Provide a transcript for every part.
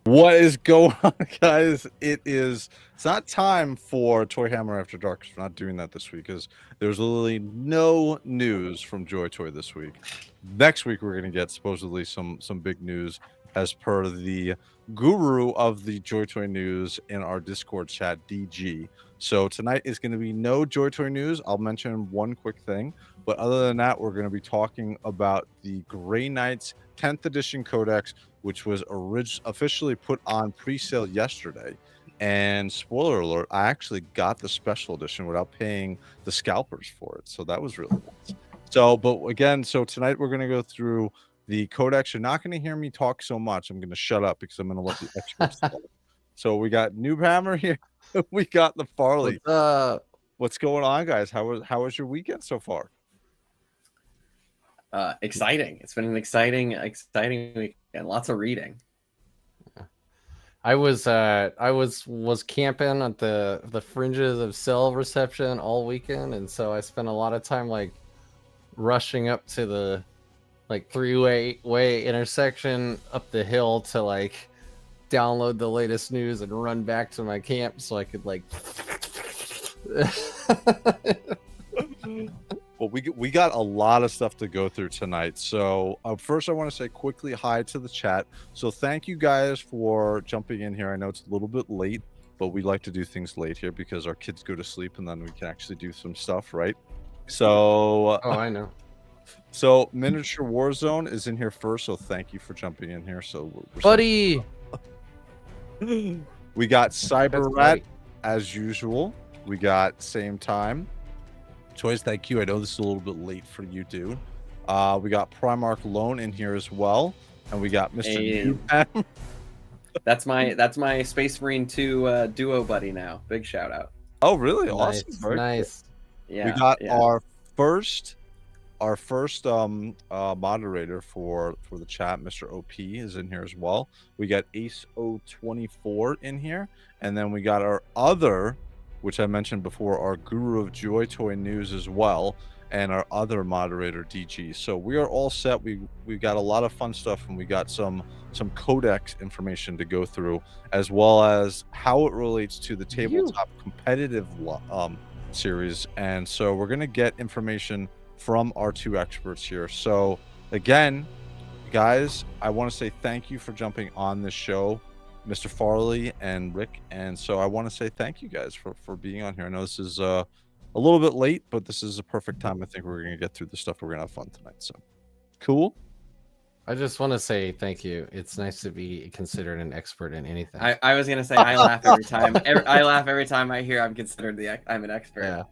What is going on, guys? It's not time for Toy Hammer After Dark, 'cause we're not doing that this week because there's literally no news from JOYTOY this week. Next week we're gonna get supposedly some big news as per the guru of the JOYTOY news in our Discord chat, DG. So tonight is going to be no JOYTOY news. I'll mention one quick thing, but other than that, we're going to be talking about the Grey Knights 10th edition codex, which was officially put on pre-sale yesterday. And spoiler alert, I actually got the special edition without paying the scalpers for it. So that was really nice. So, but again, so tonight we're going to go through the codex. You're not going to hear me talk so much. I'm going to shut up because I'm going to let the experts talk. So we got Noobhammer here. We got TheeFarley. What's up? What's going on, guys? How was your weekend so far? Exciting. It's been an exciting weekend. Lots of reading. I was camping at the fringes of cell reception all weekend, and so I spent a lot of time like rushing up to the three-way intersection up the hill to like download the latest news and run back to my camp so I could like Well, we got a lot of stuff to go through tonight. So first I want to say quickly hi to the chat. So thank you guys for jumping in here. I know it's a little bit late, but we like to do things late here because our kids go to sleep and then we can actually do some stuff, right? So oh, I know. So Miniature Warzone is in here first, so thank you for jumping in here. So buddy, we got Cyber Rat as usual. We got Same Time. Choice, thank you. I know this is a little bit late for you, dude. We got Primarch Lone in here as well, and we got Mr. Hey, that's my Space Marine 2 duo buddy now. Big shout out. Oh, really? Nice. Awesome. Very nice. Cool. Yeah. We got our first moderator for the chat, Mr. OP, is in here as well. We got Ace 024 in here, and then we got our other, which I mentioned before, our guru of JOYTOY news as well, and our other moderator DG. So we are all set. We got a lot of fun stuff, and we got some codex information to go through, as well as how it relates to the tabletop competitive series. And so we're gonna get information from our two experts here. So again, guys, I want to say thank you for jumping on this show, Mr. Farley and Rick. And so I want to say thank you guys for being on here. I know this is a little bit late, but this is a perfect time. I think we're going to get through the stuff. We're going to have fun tonight. So cool. I just want to say thank you. It's nice to be considered an expert in anything. I was going to say, I laugh every time. I laugh every time I hear I'm considered I'm an expert. Yeah.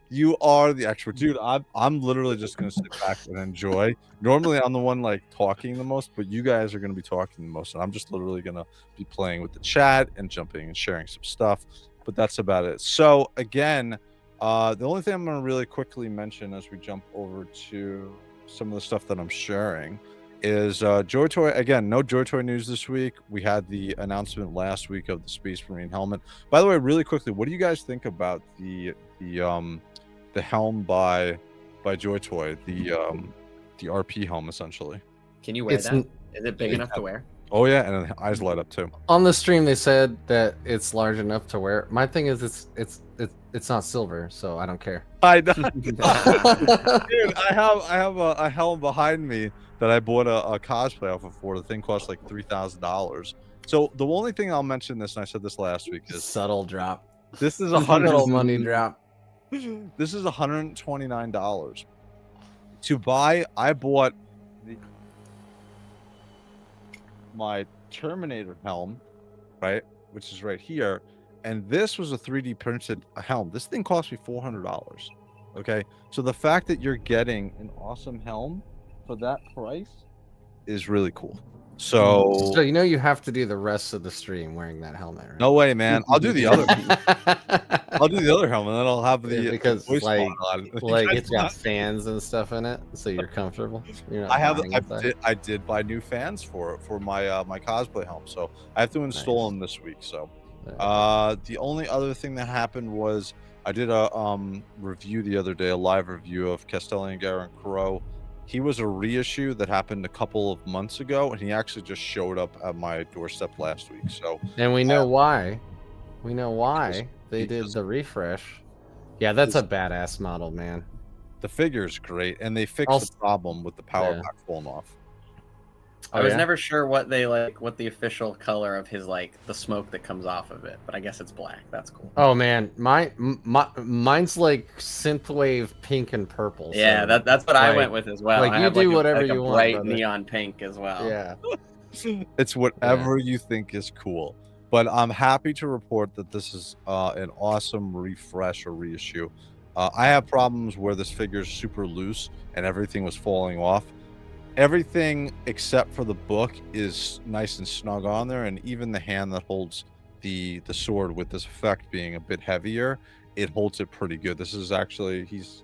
You are the expert, dude. I'm literally just gonna sit back and enjoy. Normally I'm the one like talking the most, but you guys are gonna be talking the most, and I'm just literally gonna be playing with the chat and jumping and sharing some stuff, but that's about it. So again, the only thing I'm gonna really quickly mention as we jump over to some of the stuff that I'm sharing is JOYTOY. Again, no JOYTOY news this week. We had the announcement last week of the Space Marine helmet. By the way, really quickly, what do you guys think about the helm by JOYTOY, the RP helm essentially? Can you wear that? Is it big enough to wear? Oh yeah, and the eyes light up too. On the stream, they said that it's large enough to wear. My thing is, it's not silver, so I don't care. I know. Dude, I have a helm behind me that I bought a cosplay off of for. The thing cost like $3,000. So the only thing I'll mention this, and I said this last week, is subtle drop. This is little money drop. This is $129 to buy. I bought my Terminator helm, right, which is right here, and this was a 3D printed helm. This thing cost me $400. Okay, so the fact that you're getting an awesome helm for that price is really cool. So you know you have to do the rest of the stream wearing that helmet, right? No way, man. I'll do the other I'll do the other helmet, and then I'll have the because voice like on it's got fans and stuff in it, so you're comfortable. I did buy new fans for my my cosplay helm, so I have to install them this week. So the only other thing that happened was I did a review the other day, a live review of Castellan Garen Crow. He was a reissue that happened a couple of months ago, and he actually just showed up at my doorstep last week. So, And we know why. We know why they did because the refresh. Yeah, that's a his- badass model, man. the figure's great, and they fixed Also- the problem with the power yeah. pack falling off. I Oh, was yeah? never sure what the official color of his the smoke that comes off of it, but I guess it's black. That's cool. Oh man, mine's like synthwave pink and purple. Yeah, so, that's what I like- went with as well. like, I you have do a, whatever like a you want, bright brother. neon pink as well. Yeah. It's whatever you think is cool. But I'm happy to report that this is an awesome refresh or reissue. I have problems where this figure is super loose and everything was falling off. Everything except for the book is nice and snug on there, and even the hand that holds the sword, with this effect being a bit heavier, it holds it pretty good. This is actually he's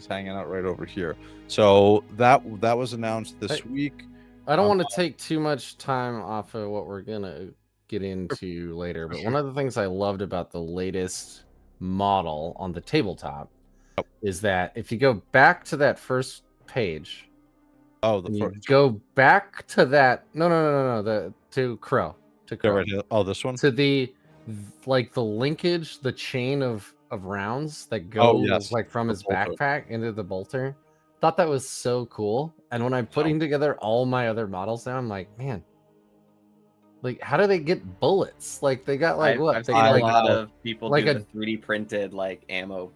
hanging out right over here. So that was announced this week. I don't want to take too much time off of what we're gonna get into later, but one of the things I loved about the latest model on the tabletop is that if you go back to that first page, Oh, the and you first go back to that to Crow right here. Oh, this one. to the linkage, the chain of rounds that go yes, like from the his bolter. backpack into the bolter. Thought that was so cool. And when I'm putting together all my other models now, I'm like, man, like how do they get bullets? Like they got like what? I've They seen got a lot of people like do a- the 3D printed ammo.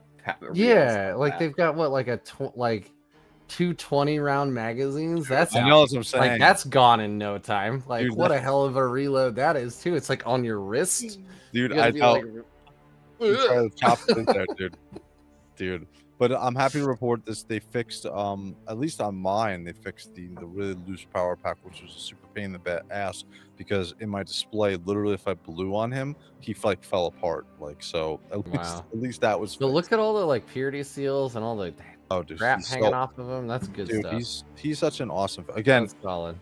yeah, like they've got what, like two 20-round magazines. That's I out. know what I'm saying. Like that's gone in no time. Like Dude, what a hell of a reload that is too. It's like on your wrist. dude, You gotta I be know. like, You try to chop it in there, dude. But I'm happy to report this. They fixed, at least on mine, they fixed the really loose power pack, which was a super pain in the ass, because in my display, literally, if I blew on him, he fell apart. Like, so Wow. at least that was. but fixed. look at all the like purity seals and all the Oh, dude, crap he's hanging so- off of them. That's good dude, stuff. he's such an awesome. Again, That's solid.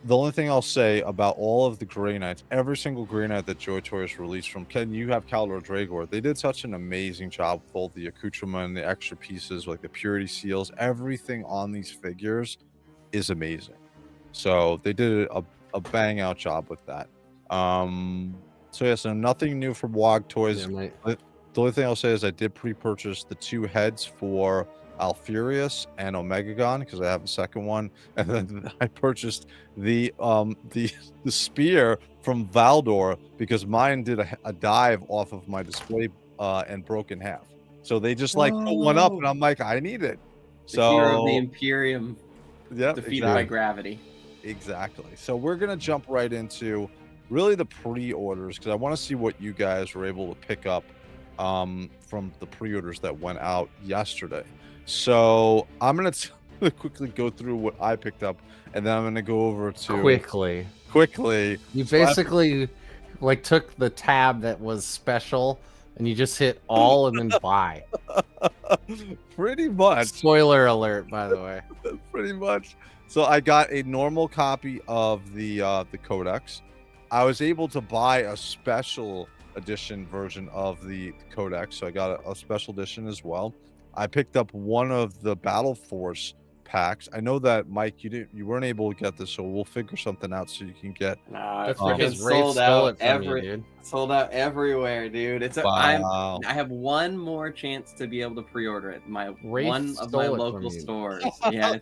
the only thing I'll say about all of the Grey Knights, every single Grey Knight that JOYTOY has released, from Ken, you have Kaldor Dragor, they did such an amazing job with all the accoutrement and the extra pieces, like the purity seals. Everything on these figures is amazing. So they did a bang out job with that. So yeah, so nothing new from WOG Toys. Yeah, The only thing I'll say is I did pre-purchase the 2 heads for Alfurius and Omegagon, because I have a second one, and then I purchased the spear from Valdor because mine did a dive off of my display and broke in half. So they just put one up, and I'm like, I need it. The hero of the So Imperium yeah, defeated by gravity. exactly. So we're gonna jump right into really the pre-orders, because I want to see what you guys were able to pick up from the pre-orders that went out yesterday. So I'm gonna quickly go through what I picked up, and then I'm gonna go over to quickly. You So I- basically like took the tab that was special and you just hit all and then buy. pretty much. Spoiler alert, by the way. Pretty much. So I got a normal copy of the Codex. I was able to buy a special edition version of the Codex, so I got a special edition as well. I picked up one of the Battle Force packs. I know that Mike, you weren't able to get this, so we'll figure something out so you can get. Nah, That's it's because freaking Rafe sold stole out it from you, dude. sold out everywhere, dude. Wow. I have one more chance to be able to pre-order it. Rafe One of my stole it from local you. stores. Yeah,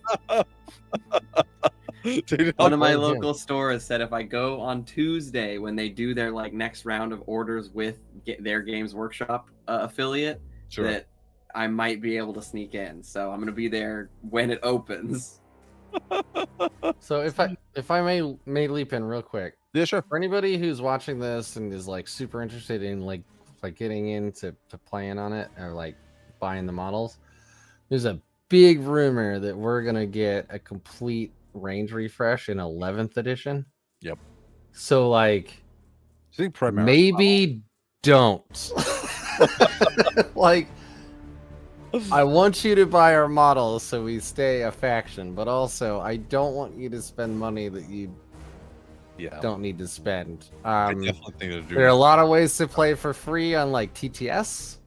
Dude, one of my blame him. local stores said if I go on Tuesday when they do their next round of orders with their Games Workshop affiliate, sure. that I might be able to sneak in. So I'm gonna be there when it opens. So if I may leap in real quick. Yeah, sure. For anybody who's watching this and is super interested in like getting into playing on it or buying the models, there's a big rumor that we're gonna get a complete range refresh in 11th edition. Yep. So I think primarily maybe don't. I want you to buy our models so we stay a faction, but also I don't want you to spend money that you don't need to spend. I definitely think they're doing There are a lot of ways to play for free on TTS.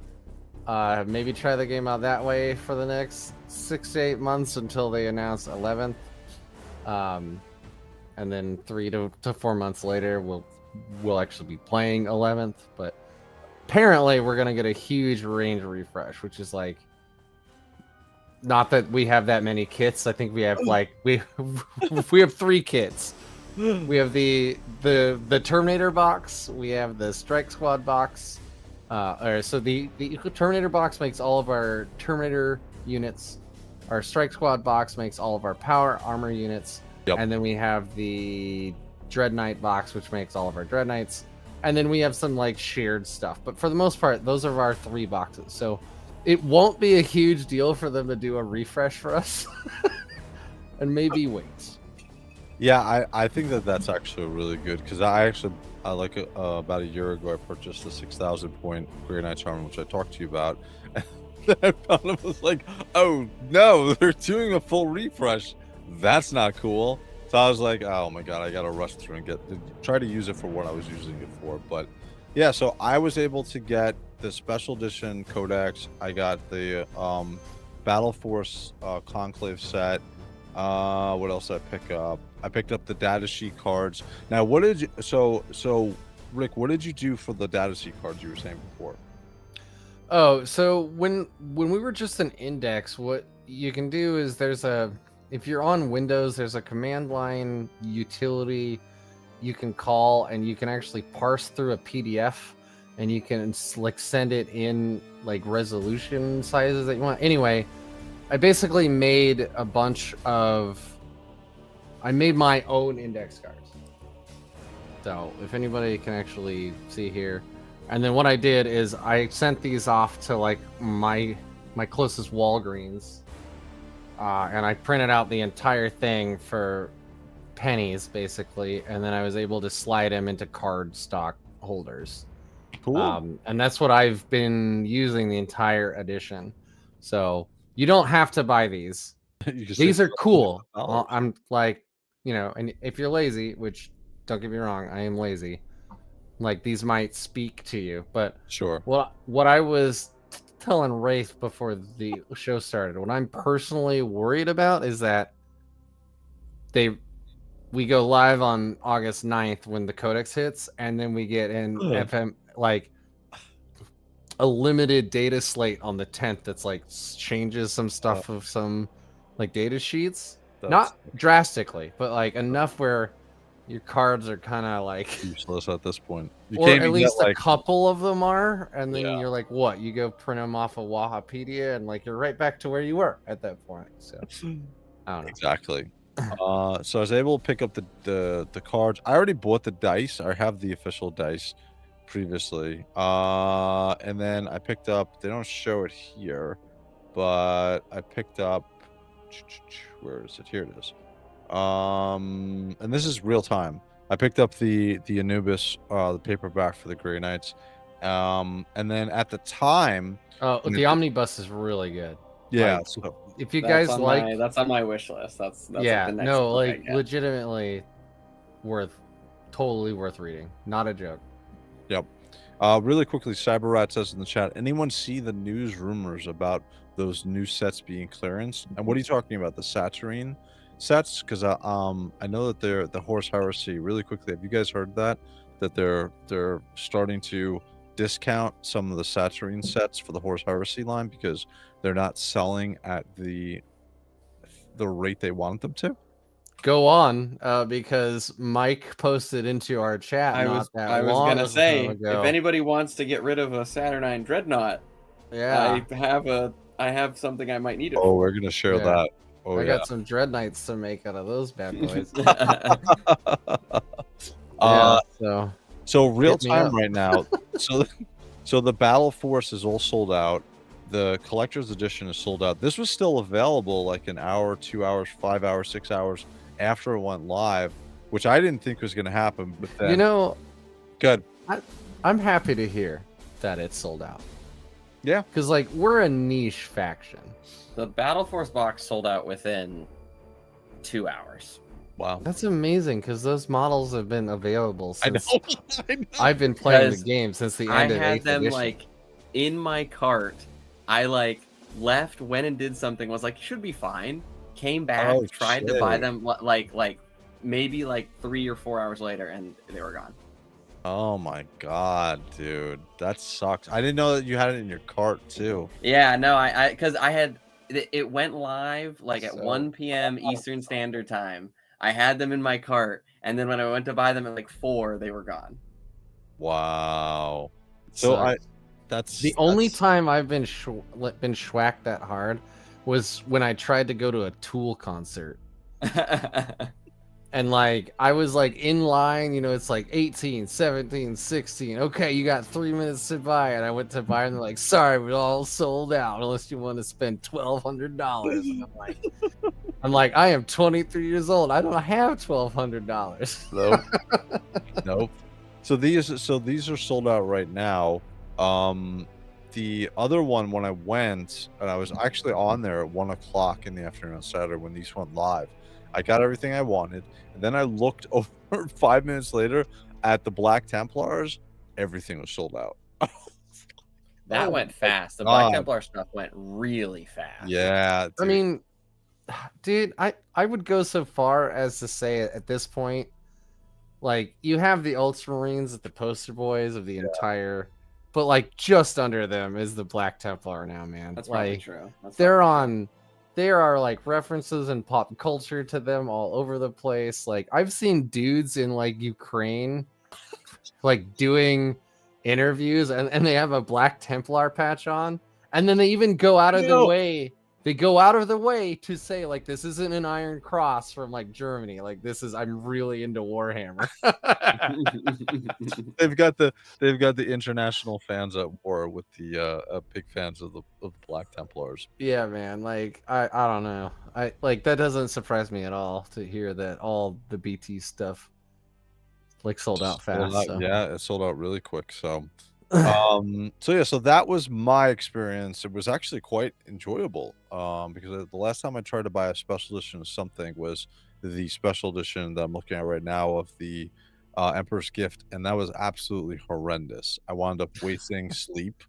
Maybe try the game out that way for the next 6 to 8 months until they announce 11th. And then 3 to 4 months later, we'll actually be playing 11th. But apparently, we're gonna get a huge range refresh, which is like, not that we have that many kits. I think we have like we have 3 kits. We have the Terminator box. We have the Strike Squad box. So the Terminator box makes all of our Terminator units. Our Strike Squad box makes all of our power armor units. Yep. And then we have the Dread Knight box, which makes all of our Dread Knights. And then we have some like shared stuff. But for the most part, those are our 3 boxes. So it won't be a huge deal for them to do a refresh for us. And maybe wait. Yeah, I think that's actually really good, because I like about a year ago I purchased the 6,000 point Grey Knight's armor, which I talked to you about. And I found it was like, oh no, they're doing a full refresh. That's not cool. So I was like, oh my god, I gotta rush through and try to use it for what I was using it for. But yeah, so I was able to get the special edition codex. I got the Battle Force Conclave set. What else did I pick up? I picked up the datasheet cards. Now, what did you? So Rick, what did you do for the datasheet cards you were saying before? Oh, so when we were just an index, what you can do is if you're on Windows, there's a command line utility you can call, and you can actually parse through a PDF, and you can like send it in like resolution sizes that you want. Anyway, I basically made I made my own index cards. So if anybody can actually see here. And then what I did is I sent these off to like my closest Walgreens. And I printed out the entire thing for pennies, basically. And then I was able to slide them into card stock holders. Cool. And that's what I've been using the entire edition. So you don't have to buy these. These are cool. I'm like, and if you're lazy, which don't get me wrong, I am lazy. Like, these might speak to you, but sure. What I was telling Wraith before the show started, what I'm personally worried about is that we go live on August 9th when the codex hits, and then we get in FM like a limited data slate on the 10th that's like changes some stuff of some like data sheets. Not drastically, but like enough where your cards are kind of like useless at this point. Or at least a couple of them are, and then you're like, what? You go print them off of Wahapedia, and like you're right back to where you were at that point. So I don't know. Exactly. So I was able to pick up the cards. I already bought the dice. I have the official dice previously. And then I picked up, they don't show it here, but I picked up, where is it? Here it is. And this is real time. I picked up the Anubis, the paperback for the Grey Knights. And then at the time, the omnibus is really good. Yeah. Like, so if you guys like, that's on my wish list. That's yeah, like the next no, book like legitimately totally worth reading. Not a joke. Yep. Really quickly, Cyberrat says in the chat, anyone see the news rumors about those new sets being clearanced? And what are you talking about? The Saturnine sets? Because I know that they're the Horse Heresy. Really quickly, have you guys heard that they're starting to discount some of the Saturnine sets for the Horse Heresy line because they're not selling at the rate they want them to? Go on, because Mike posted into our chat. I was gonna say, if anybody wants to get rid of a Saturnine Dreadnought, yeah, I have something I might need it. Oh, we're gonna share that. Oh, I got some Dread Knights to make out of those bad boys. So real time right now. So the Battle Force is all sold out. The collector's edition is sold out. This was still available like an hour, 2 hours, 5 hours, 6 hours after it went live, which I didn't think was going to happen. But then, good. I'm happy to hear that it's sold out. Yeah, because like we're a niche faction. The Battle Force box sold out within 2 hours. Wow, that's amazing because those models have been available since I know. I've been playing the game since the end of 8th I had them edition. like in my cart I like left, went and did something, was like, should be fine. Came back, Oh, tried to buy shit. them like maybe like 3 or 4 hours later, and they were gone. Oh my god, dude, that sucks. I didn't know that you had it in your cart too. Yeah, no, I because I had it went live like at So- 1 p.m. Eastern Standard Time. I had them in my cart, and then when I went to buy them at like 4, they were gone. Wow. So Sucks. that's The only time I've been schwacked that hard was when I tried to go to a Tool concert. And like I was like in line, you know, it's like 18, 17, 16. Okay, you got 3 minutes to buy. And I went to buy and they're like, sorry, we're all sold out unless you want to spend $1,200. And I'm like, I am 23 years old. I don't have $1,200. Nope. Nope. So these are sold out right now. The other one, when I went, and I was actually on there at 1 o'clock in the afternoon on Saturday when these went live. I got everything I wanted, and then I looked over 5 minutes later at the Black Templars. Everything was sold out. That Oh went my fast. The Black God. Templar stuff went really fast. Yeah, I dude. mean, dude, I would go so far as to say at this point, like you have the Ultramarines at the poster boys of the entire, but like just under them is the Black Templar now, man. That's probably like true. That's they're probably on. There are like references in pop culture to them all over the place. Like I've seen dudes in like Ukraine, like doing interviews, and they have a Black Templar patch on, and then they even go out of the way. They go out of the way to say like this isn't an Iron Cross from like Germany. Like this is I'm really into Warhammer. they've got the international fans at war with the big fans of the Black Templars. Yeah, man. Like I don't know. I like that doesn't surprise me at all to hear that all the BT stuff like sold out fast. So. Yeah, it sold out really quick. So so that was my experience. It was actually quite enjoyable because the last time I tried to buy a special edition of something was the special edition that I'm looking at right now of the Emperor's Gift, and that was absolutely horrendous. I wound up wasting sleep,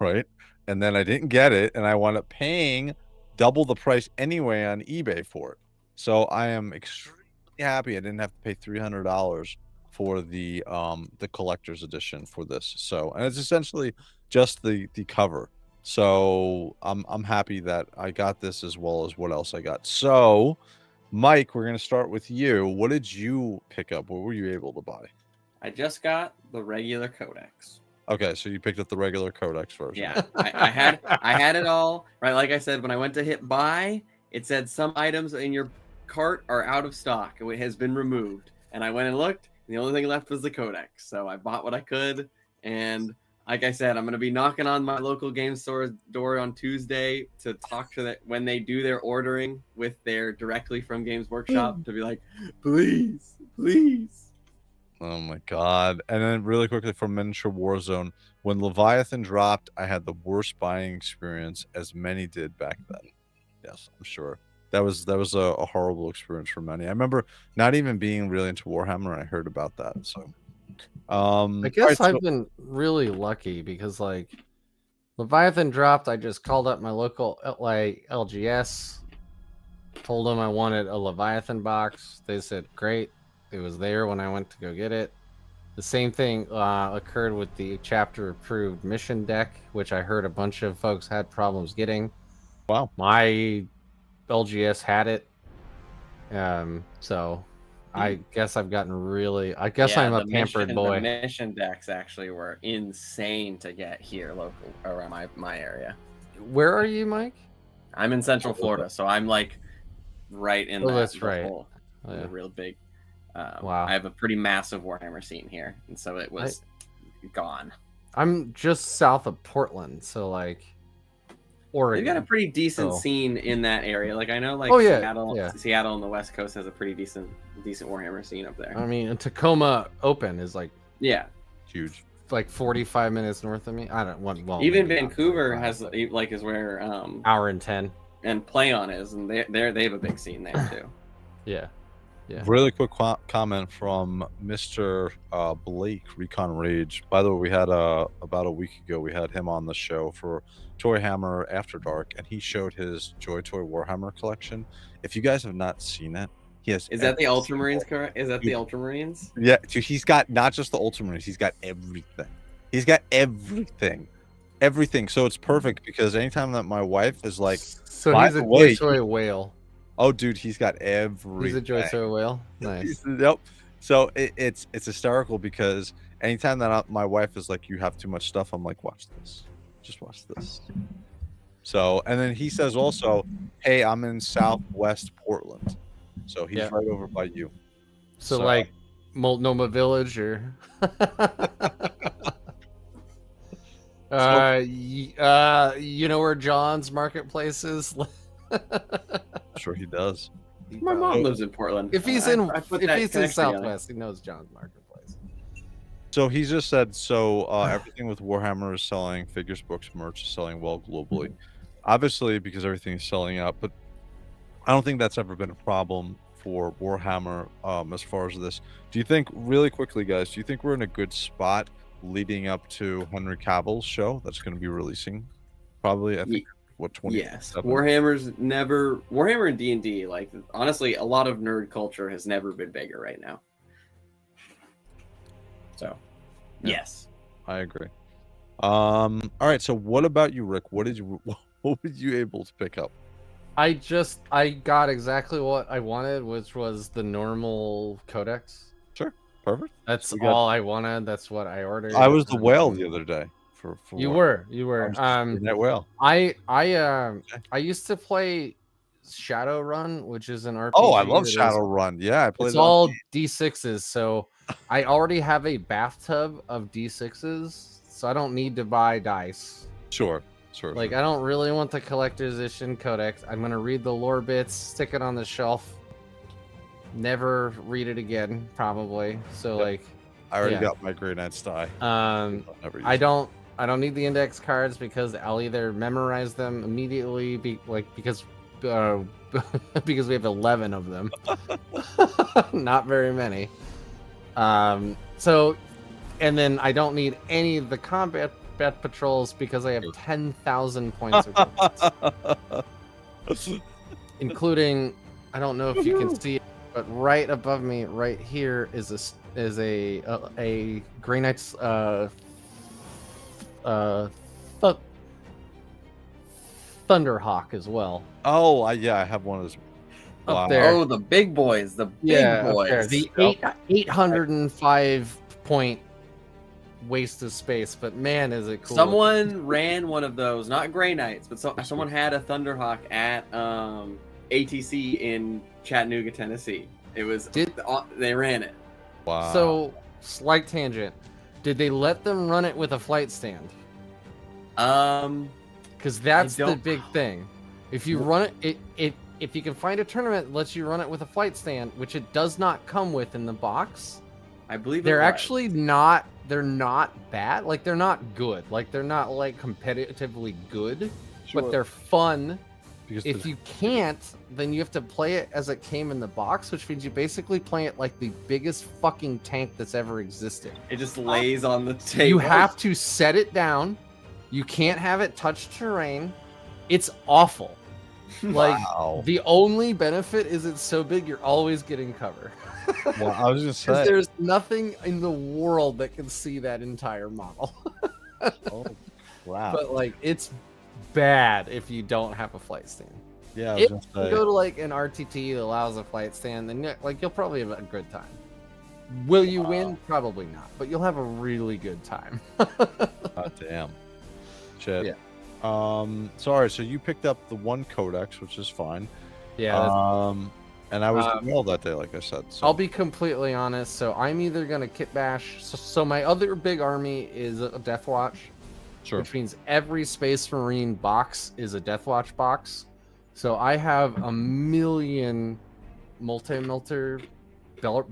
right? And then I didn't get it, and I wound up paying double the price anyway on eBay for it. So I am extremely happy I didn't have to pay $300 for the collector's edition for this. So, and it's essentially just the cover. So I'm happy that I got this as well as what else I got. So Mike, we're gonna start with you. What did you pick up? What were you able to buy? I just got the regular Codex. Okay, so you picked up the regular Codex version. Yeah, I had it all right. Like I said, when I went to hit buy, it said some items in your cart are out of stock. It has been removed, and I went and looked. The only thing left was the Codex, so I bought what I could. And like I said, I'm going to be knocking on my local game store door on Tuesday to talk to them when they do their ordering with their directly from Games Workshop to be like, please, please. Oh my god. And then really quickly from Miniature Warzone, when Leviathan dropped, I had the worst buying experience, as many did back then. Yes, I'm sure. That was a horrible experience for many. I remember not even being really into Warhammer, and I heard about that. So I guess I've been really lucky because like Leviathan dropped. I just called up my local like LGS, told them I wanted a Leviathan box. They said great. It was there when I went to go get it. The same thing occurred with the chapter approved mission deck, which I heard a bunch of folks had problems getting. Wow. My LGS had it. So I guess I've gotten really, I guess I'm a pampered boy. The mission decks actually were insane to get here local around my area. Where are you, Mike? I'm in Central Florida, so I'm like right in that's right. Whole, real big. Wow. I have a pretty massive Warhammer scene here, and so it was gone. I'm just south of Portland, so like Oregon. They've got a pretty decent scene in that area. Like I know, like Seattle on the West Coast has a pretty decent Warhammer scene up there. I mean, and Tacoma Open is like huge, like 45 minutes north of me. I don't want. Well, even Vancouver has like is where hour and 10, and Play On is, and they have a big scene there too. Yeah. Yeah. Really quick comment from Mr. Blake Recon Rage. By the way, we had about a week ago we had him on the show for Toy Hammer After Dark, and he showed his JOYTOY Warhammer collection. If you guys have not seen it, he has. Is that the every Ultramarines? single- Correct? Is that the Ultramarines? Yeah, dude, he's got not just the Ultramarines, he's got everything. He's got everything. Everything. So it's perfect because anytime that my wife is like, So by he's a the way, JOYTOY whale. oh dude, he's got everything. He's a JOYTOY whale. Nice. Yep. So it's hysterical because anytime that my wife is like, you have too much stuff, I'm like, watch this. Just watch this. So, and then he says also, hey, I'm in Southwest Portland. So he's Yeah. right over by you. So like Multnomah Village or you know where John's Marketplace is? I'm sure he does. My mom lives in Portland. If he's I in put that connection together. Southwest, he knows John's Marketplace. So he just said, so everything with Warhammer is selling, figures, books, merch is selling well globally. Obviously, because everything is selling out, but I don't think that's ever been a problem for Warhammer as far as this. Do you think, really quickly, guys, do you think we're in a good spot leading up to Henry Cavill's show that's going to be releasing? Probably, I think, what, 20? Yes. Warhammer and D&D, like, honestly, a lot of nerd culture has never been bigger right now. So, Yeah. yes. I agree. All right, so what about you, Rick? What were you able to pick up? I got exactly what I wanted, which was the normal codex. Sure, perfect. That's We got- all I wanted. That's what I ordered. I was the whale the other day. For You what? were. That whale. I used to play Shadowrun, which is an RPG. Oh, I love that is- Shadowrun. Yeah, I played It's it on all D6s, so I already have a bathtub of D6s, so I don't need to buy dice. Sure. Like, I don't really want the collector's edition codex. I'm gonna read the lore bits, stick it on the shelf, never read it again, probably. So, Yep. like, I already yeah. got my Grey Knight's die. I don't need the index cards because I'll either memorize them immediately, because because we have 11 of them, not very many. So, and then I don't need any of the combat patrols because I have 10,000 points of points, including, I don't know if you can see it, but right above me, right here, is a Grey Knight's Thunderhawk as well. Oh, yeah, I have one of those. Up there. Oh, the big boys. The big Up there. boys. The 805 point waste of space, but man, is it cool. Someone ran one of those, not Grey Knights, but someone had a Thunderhawk at ATC in Chattanooga, Tennessee. It was they ran it. Wow. So, slight tangent. Did they let them run it with a flight stand? Because that's the big thing. If you run it, if you can find a tournament that lets you run it with a flight stand, which it does not come with in the box, I believe they're actually not. They're not bad. Like, they're not good. Like, they're not like competitively good, but they're fun. Because If you can't, then you have to play it as it came in the box, which means you basically play it like the biggest fucking tank that's ever existed. It just lays on the table. You have to set it down. You can't have it touch terrain. It's awful. Like, wow. the only benefit is it's so big, you're always getting cover. Well, I was just Because saying. there's nothing in the world that can see that entire model. Oh, wow. But, like, it's bad if you don't have a flight stand. Yeah, I was If gonna you say. go to like an RTT that allows a flight stand, then you'll probably have a good time. Will you win? Probably not, but you'll have a really good time. God damn. Shit. Yeah. Sorry. So you picked up the one codex, which is fine. Yeah. And I was the whale that day, like I said. So. I'll be completely honest. So I'm either gonna kit bash. So my other big army is a Death Watch, Sure. which means every Space Marine box is a Death Watch box. So I have a million multi-melter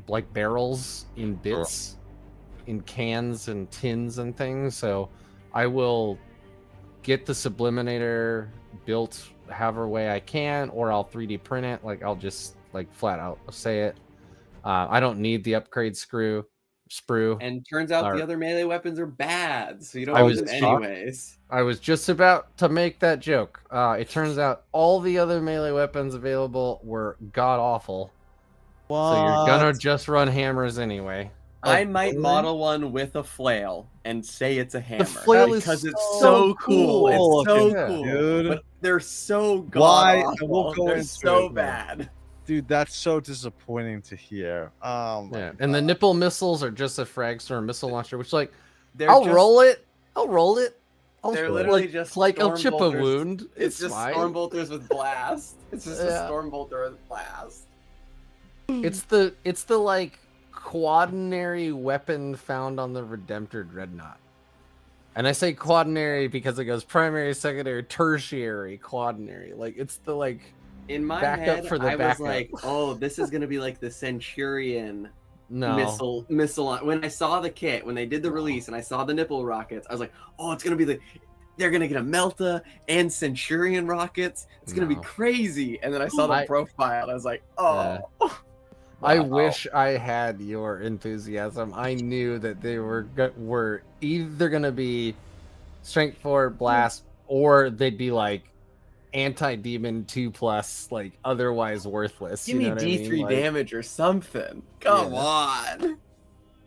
like barrels in bits, in cans and tins and things. So I will get the Subliminator built however way I can, or I'll 3D print it. Like, I'll just like flat out say it. I don't need the upgrade sprue. And turns out Or- the other melee weapons are bad, so you don't I use was them shocked. anyways. I was just about to make that joke. It turns out all the other melee weapons available were god awful. So you're gonna just run hammers anyway. I might really? model one with a flail and say it's a hammer flail is because it's so so cool. cool It's so looking, cool, dude. but they're so god Why? awful. We'll go They're into so it, yeah. bad. Dude, that's so disappointing to hear. My Yeah, and the nipple missiles are just a frag storm missile launcher, which like They're I'll just- roll it. They're literally like, just like I'll chip a storm bolters. wound. It's just fine. storm bolters with blast. It's just Yeah. a storm bolter with blast. It's the like quaternary weapon found on the Redemptor Dreadnought. And I say quaternary because it goes primary, secondary, tertiary, quaternary. Like it's the like In my Backup head, for the I was backup. like, "Oh, this is gonna be like the Centurion no. missile." When I saw the kit, when they did the release, and I saw the nipple rockets, I was like, "Oh, it's gonna be they're gonna get a Melta and Centurion rockets. It's gonna be No. crazy." And then I saw the I- profile, and I was like, "Oh." I Wow. wish I had your enthusiasm. I knew that they were either gonna be strength 4 blast or they'd be like anti-demon 2+, like otherwise worthless. Give you me know what I mean? D3 Like, damage or something. Come Yeah. on.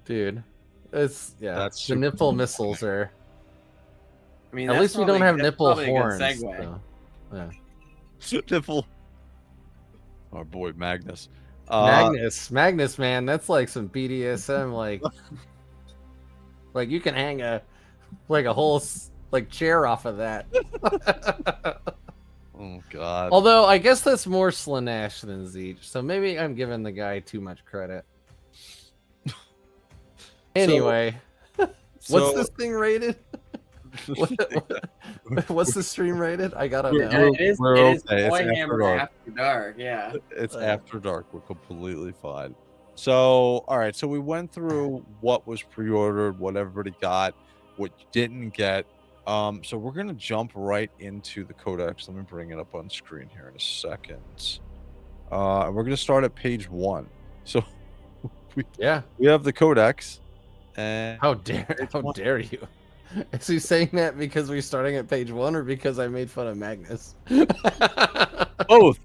dude. It's That's the super nipple cool. missiles are. I mean, At that's least we don't probably- have that's nipple probably a good horns. segue. though. Yeah. nipple. Our boy Magnus. Magnus, man, that's like some BDSM, like you can hang a whole like chair off of that. Oh God. Although I guess that's more Slanesh than Zeech, so maybe I'm giving the guy too much credit. Anyway, what's So- this thing rated? What's the stream rated? I gotta We're- know. It is We're Toy okay. It's Hammer after dark. After Dark, yeah. It's Uh, after dark. We're completely fine. So, all right. So we went through what was pre-ordered, what everybody got, what you didn't get. So we're gonna jump right into the codex. Let me bring it up on screen here in a second. And we're gonna start at page 1. So Yeah. we have the codex, and How dare you? Is he saying that because we're starting at page 1 or because I made fun of Magnus? both.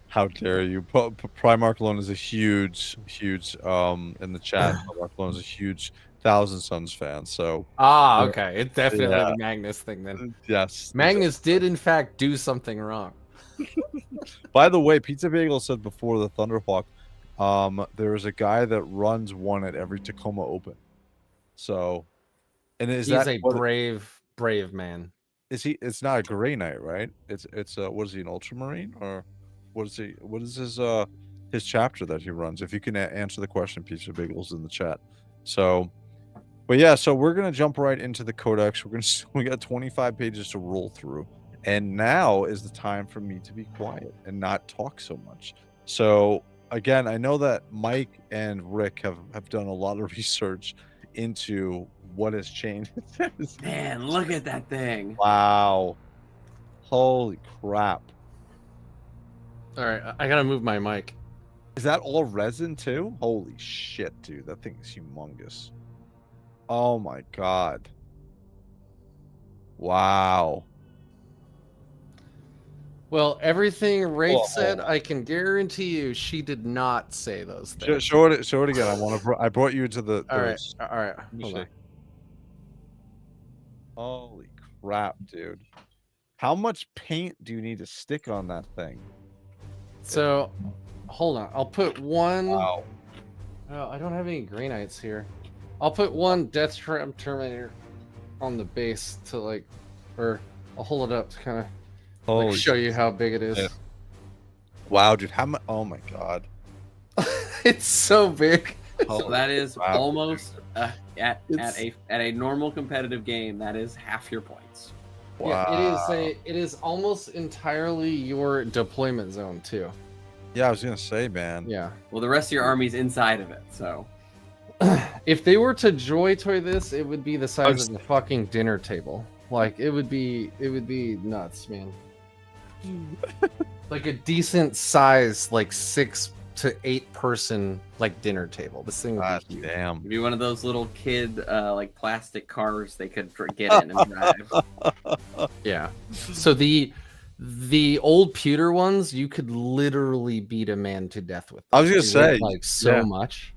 How dare you? Primarch Alone is a huge in the chat. Primarch Alone is a huge Thousand Suns fan. So Okay. It's definitely Yeah. the Magnus thing then. yes, Magnus did in fact do something wrong. By the way, Pizza Bagel said before the Thunderhawk, there is a guy that runs one at every Tacoma Open. So, and is He's that a what- brave man. is he? It's not a Gray Knight, right? It's what is he, an Ultramarine, or what is he? What is his chapter that he runs? If you can answer the question, Pizza Bagel's in the chat. So, but yeah, so we're gonna jump right into the codex. We got 25 pages to roll through, and now is the time for me to be quiet and not talk so much. So again, I know that Mike and Rick have done a lot of research into what has changed. Man, look at that thing. Wow. Holy crap. All right, I gotta move my mic. Is that all resin too? Holy shit, dude. That thing is humongous. Oh my God. Wow. Well, everything Wraith Whoa. said, I can guarantee you she did not say those things. Show it again. I brought you to the. All right, those- all right. Let me Hold see. on. Holy crap, dude. How much paint do you need to stick on that thing? So, hold on. I'll put one. Wow. Oh, I don't have any Grey Knights here. I'll put one Death Trap Terminator on the base to like, or I'll hold it up to kind of Holy show you how big it is. shit. Wow, dude. How much? Oh my God. It's so big. So that is Wow. almost at It's- a normal competitive game. That is half your points. Yeah, it is almost entirely your deployment zone too. Yeah, I was gonna say, man. Yeah. Well, the rest of your army's inside of it. So If they were to JOYTOY this, it would be the size of a fucking dinner table. Like it would be nuts, man. Like a decent size, like 6 to 8-person like dinner table. This thing would God be huge. damn. It'd be one of those little kid like plastic cars they could get in and drive. Yeah. So the old pewter ones, you could literally beat a man to death with. I was gonna They weigh, say, like so yeah. much.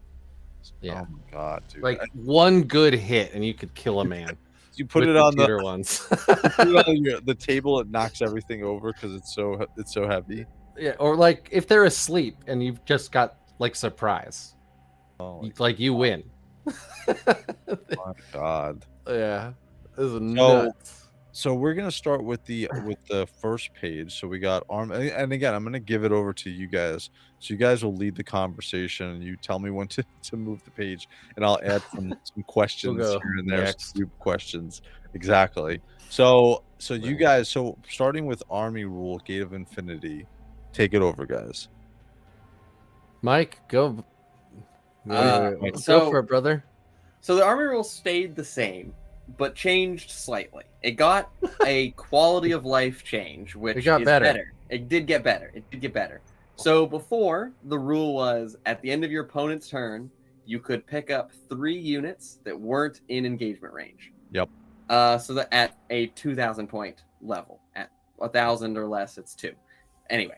Yeah. Oh my god, dude. Like one good hit and you could kill a man. You put with it the on pewter ones. put it on the table, it knocks everything over because it's so heavy. Yeah, or like if they're asleep and you've just got like surprise. Oh Like you win. my god. Yeah. This is nuts. So we're gonna start with the first page. So we got arm, and again, I'm gonna give it over to you guys. So you guys will lead the conversation, and you tell me when to move the page, and I'll add some questions go here and there, next. some group questions. Exactly. So you guys, so starting with Army Rule, Gate of Infinity, take it over, guys. Mike, go. Go so- for it, brother. So the army rule stayed the same, but changed slightly. It got a quality of life change, which It got is better. It did get better. It did get better. So before, the rule was at the end of your opponent's turn, you could pick up 3 units that weren't in engagement range. Yep. So that at a 2,000 point level, at 1,000 or less, it's 2. Anyway,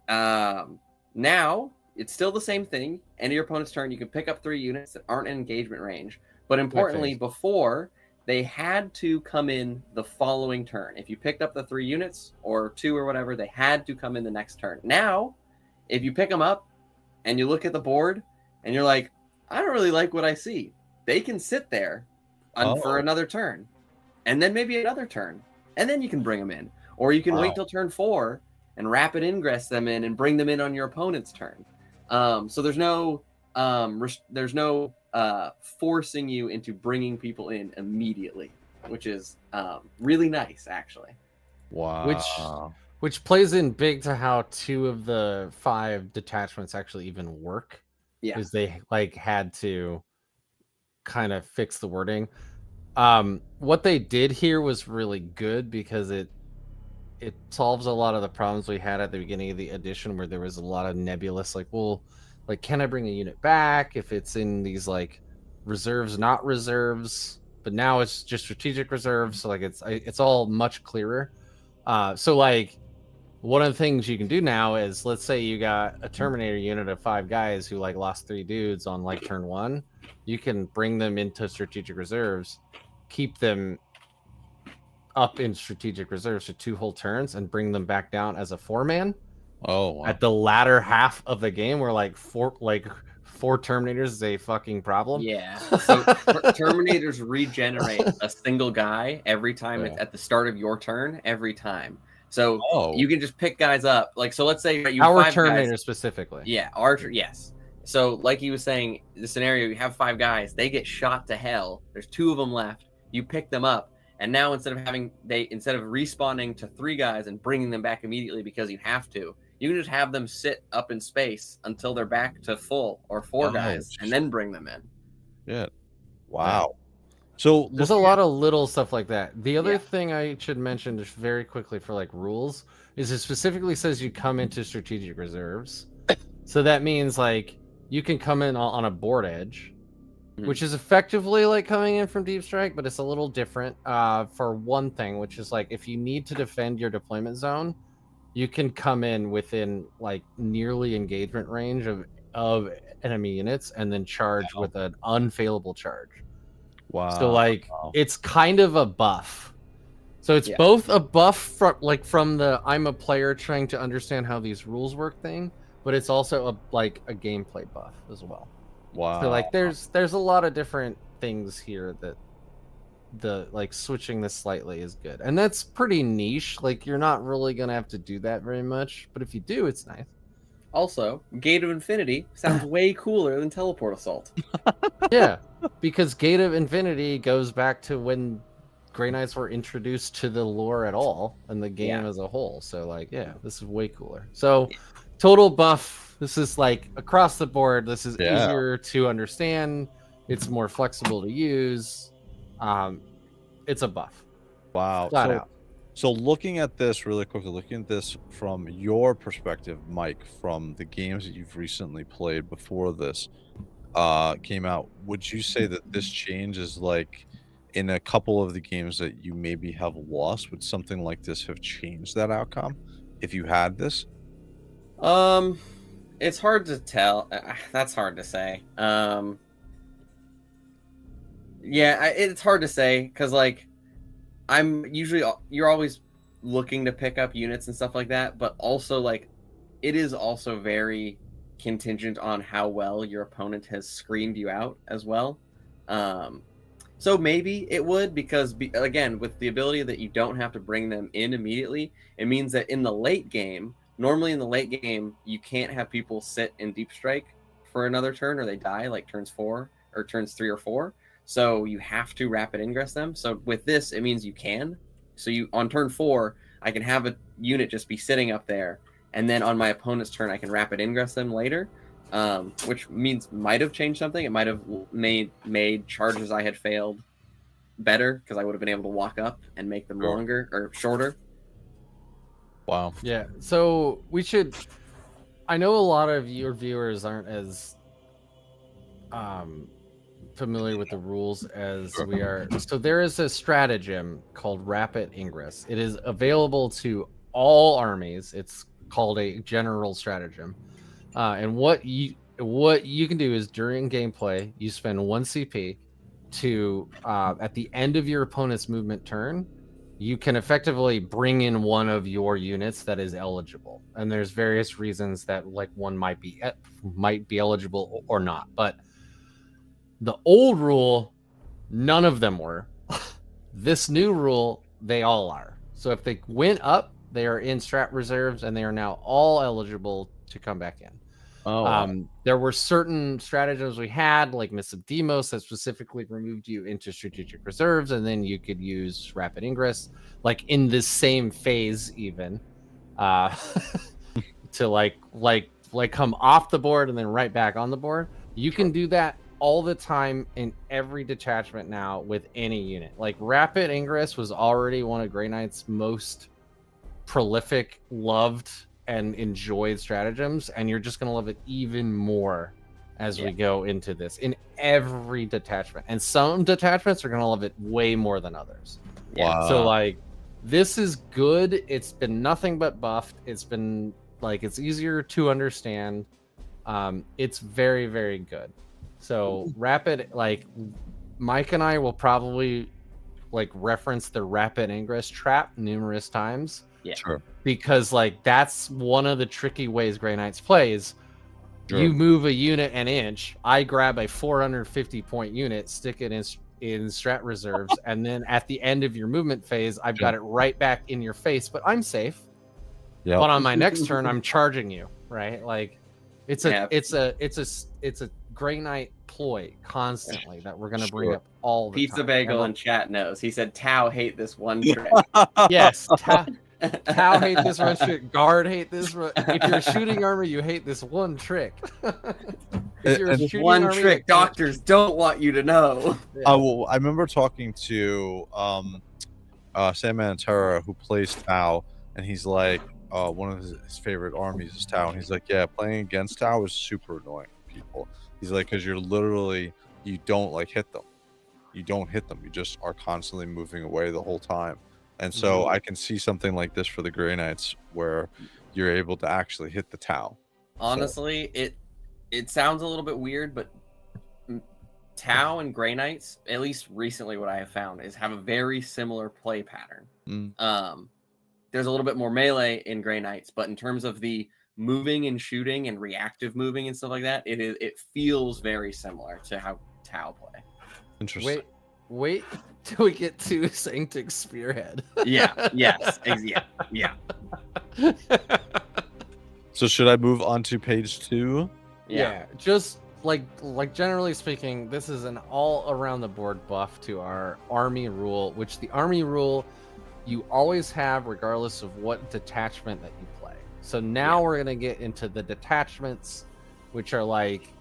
now it's still the same thing. End of your opponent's turn, you can pick up 3 units that aren't in engagement range. But importantly, before, they had to come in the following turn. If you picked up the 3 units or 2 or whatever, they had to come in the next turn. Now, if you pick them up and you look at the board and you're like, I don't really like what I see, they can sit there for another turn, and then maybe another turn, and then you can bring them in. Or you can wait till turn 4 and rapid ingress them in and bring them in on your opponent's turn. So there's no forcing you into bringing people in immediately, which is really nice, actually. Wow. Which plays in big to how 2 of the 5 detachments actually even work. Yeah. Because they like had to kind of fix the wording. What they did here was really good because it solves a lot of the problems we had at the beginning of the edition, where there was a lot of nebulous, like, well, like, can I bring a unit back if it's in these like reserves, not reserves? But now it's just strategic reserves, so like it's all much clearer. So like one of the things you can do now is, let's say you got a Terminator unit of 5 guys who like lost 3 dudes on like turn 1, you can bring them into strategic reserves, keep them up in strategic reserves for 2 whole turns, and bring them back down as a 4-man. Oh, wow. At the latter half of the game, where like four Terminators is a fucking problem. Yeah. So Terminators regenerate a single guy every time at the start of your turn, every time. So you can just pick guys up. Like, so let's say you have Our 5 Terminator guys. specifically. Yeah, Archer, yes. So like he was saying, the scenario, you have 5 guys, they get shot to hell. There's 2 of them left. You pick them up. And now instead of respawning to 3 guys and bringing them back immediately because you have to, you can just have them sit up in space until they're back to full or 4 guys, and then bring them in. Yeah. Wow. So there's a lot of little stuff like that. The other thing I should mention just very quickly for like rules is it specifically says you come into strategic reserves. So that means like you can come in on a board edge, which is effectively like coming in from Deep Strike, but it's a little different for one thing, which is like if you need to defend your deployment zone, you can come in within like nearly engagement range of enemy units and then charge with an unfailable charge. Wow. So like it's kind of a buff. So it's both a buff from the I'm a player trying to understand how these rules work thing, but it's also a gameplay buff as well. Wow. So like there's a lot of different things here that the like switching this slightly is good. And that's pretty niche. Like you're not really gonna have to do that very much, but if you do, it's nice. Also, Gate of Infinity sounds way cooler than Teleport Assault. Yeah, because Gate of Infinity goes back to when Grey Knights were introduced to the lore at all and the game as a whole. So like, yeah, this is way cooler. So total buff. This is like across the board. This is easier to understand. It's more flexible to use. It's a buff. Wow. Flat out. So looking at this really quickly, looking at this from your perspective, Mike, from the games that you've recently played before this came out, would you say that this change is like in a couple of the games that you maybe have lost, would something like this have changed that outcome if you had this? It's hard to tell. That's hard to say. Yeah, it's hard to say because like you're always looking to pick up units and stuff like that, but also like it is also very contingent on how well your opponent has screened you out as well. So maybe it would because again, with the ability that you don't have to bring them in immediately, it means that in the late game, normally in the late game, you can't have people sit in deep strike for another turn or they die like turns 4 or turns 3 or 4. So you have to rapid ingress them. So with this, it means you can. So you on turn 4, I can have a unit just be sitting up there, and then on my opponent's turn, I can rapid ingress them later, which means might have changed something. It might have made charges I had failed better because I would have been able to walk up and make them longer or shorter. Wow. Yeah. So we should. I know a lot of your viewers aren't as familiar with the rules as we are. So there is a stratagem called Rapid Ingress. It is available to all armies. It's called a general stratagem. And what you can do is during gameplay, you spend 1 CP to at the end of your opponent's movement turn, you can effectively bring in one of your units that is eligible. And there's various reasons that like one might be eligible or not. But the old rule, none of them were. This new rule, they all are. So if they went up, they are in strat reserves, and they are now all eligible to come back in. There were certain stratagems we had, like Miss of Demos, that specifically removed you into strategic reserves, and then you could use rapid ingress, like in this same phase, even to like come off the board and then right back on the board. You can do that all the time in every detachment now with any unit. Like rapid ingress was already one of Grey Knight's most prolific, loved, and enjoyed stratagems, and you're just going to love it even more as we go into this in every detachment. And some detachments are going to love it way more than others. Wow. So like this is good. It's been nothing but buffed. It's been like it's easier to understand. It's very, very good. So rapid, like Mike and I will probably like reference the rapid ingress trap numerous times. Yeah, sure. Because like that's one of the tricky ways Grey Knights plays. Sure. You move a unit an inch, I grab a 450 point unit, stick it in strat reserves, and then at the end of your movement phase, I've got it right back in your face, but I'm safe. Yeah. But on my next turn, I'm charging you, right? Like it's a Grey Knight ploy constantly that we're gonna bring up all the Pizza time. Bagel in chat knows. He said Tau hate this one trick. Yes, Tau hate this one trick. Guard hate this one. If you're a shooting army, you hate this one trick. If you're a shooting one army, trick doctors don't want you to know. I remember talking to Sam Manatera, who plays Tau, and he's like, one of his favorite armies is Tau, and he's like, yeah, playing against Tau is super annoying for people. He's like, because you don't like hit them. You don't hit them. You just are constantly moving away the whole time. And so I can see something like this for the Grey Knights where you're able to actually hit the Tau. Honestly, it sounds a little bit weird, but Tau and Grey Knights, at least recently what I have found, is have a very similar play pattern. There's a little bit more melee in Grey Knights, but in terms of the moving and shooting and reactive moving and stuff like that, it feels very similar to how Tau play. Interesting. Wait till we get to Sanctic Spearhead. Yes. So should I move on to page 2? Yeah. Just like generally speaking, this is an all around the board buff to our army rule, which the army rule you always have regardless of what detachment that you play. So now we're gonna get into the detachments, which are like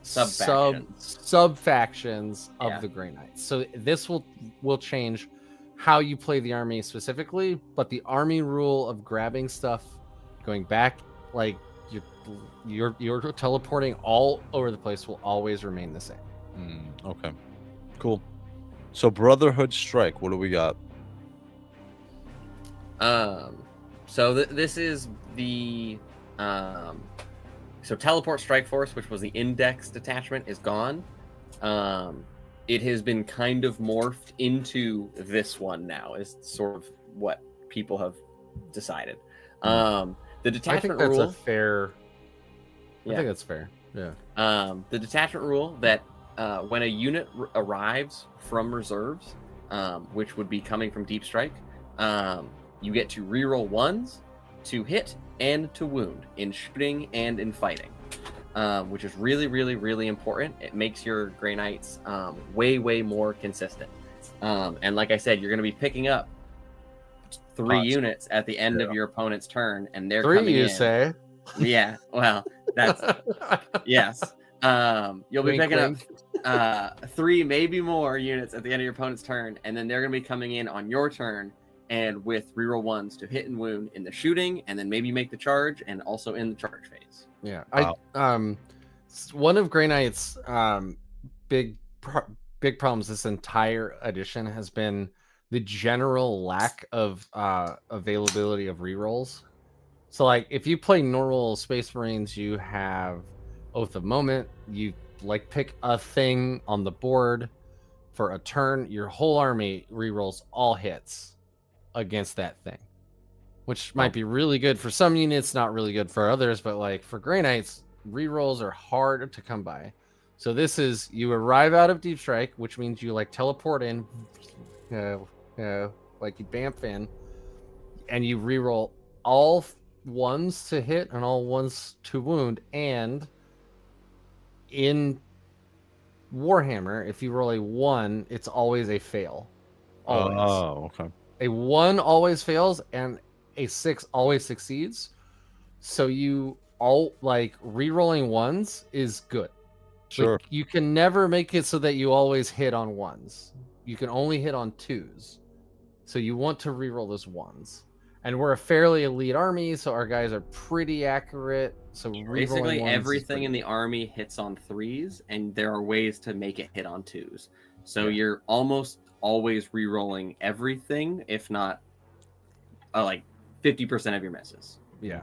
sub factions of the Grey Knights. So this will change how you play the army specifically, but the army rule of grabbing stuff, going back, like you're teleporting all over the place, will always remain the same. Okay, cool. So Brotherhood Strike, what do we got? So this is the so Teleport Strike Force, which was the index detachment, is gone. It has been kind of morphed into this one now. Is sort of what people have decided. The detachment I think that's rule. a fair. Yeah. I think that's fair. Yeah. The detachment rule that when a unit arrives from reserves, which would be coming from Deep Strike, you get to reroll ones to hit and to wound in shooting and in fighting, which is really, really, really important. It makes your Grey Knights way more consistent. And like I said, you're going to be picking up 3 units at the end of your opponent's turn, and they're 3, coming you in. say? Yeah, well, that's yes. You'll be Wink, picking wink. up 3, maybe more units at the end of your opponent's turn, and then they're going to be coming in on your turn, and with reroll ones to hit and wound in the shooting, and then maybe make the charge, and also in the charge phase. Yeah. Wow. One of Grey Knight's big problems this entire edition has been the general lack of availability of rerolls. So, like, if you play normal Space Marines, you have Oath of Moment. You like pick a thing on the board for a turn. Your whole army rerolls all hits against that thing, which might be really good for some units, not really good for others. But like for Grey Knights, rerolls are hard to come by. So this is, you arrive out of Deep Strike, which means you like teleport in, like you bamf in, and you reroll all ones to hit and all ones to wound. And in Warhammer, if you roll a 1, it's always a fail. Always. Oh, okay. A 1 always fails, and a 6 always succeeds. So you all like re-rolling 1s is good. Sure. Like, you can never make it so that you always hit on 1s. You can only hit on 2s. So you want to re-roll those 1s. And we're a fairly elite army, so our guys are pretty accurate. So basically everything in the army hits on 3s, and there are ways to make it hit on 2s. So you're almost always re-rolling everything, if not like 50% of your misses. Yeah.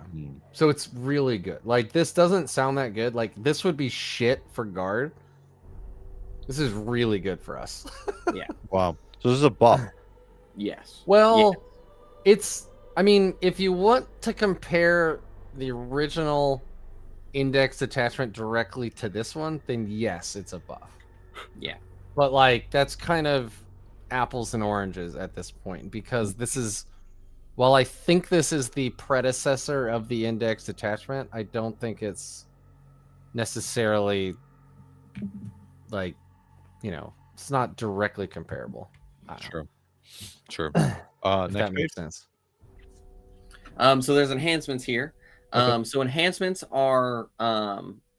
So it's really good. Like, this doesn't sound that good. Like, this would be shit for guard. This is really good for us. Yeah. Wow. So this is a buff. Yes. Well, it's, I mean, if you want to compare the original index attachment directly to this one, then yes, it's a buff. Yeah. But like, that's kind of apples and oranges at this point, because this is, while I think this is the predecessor of the index attachment, I don't think it's necessarily like, you know, it's not directly comparable. Sure. Sure. If Next that page. makes sense. So there's enhancements here. Okay. So enhancements are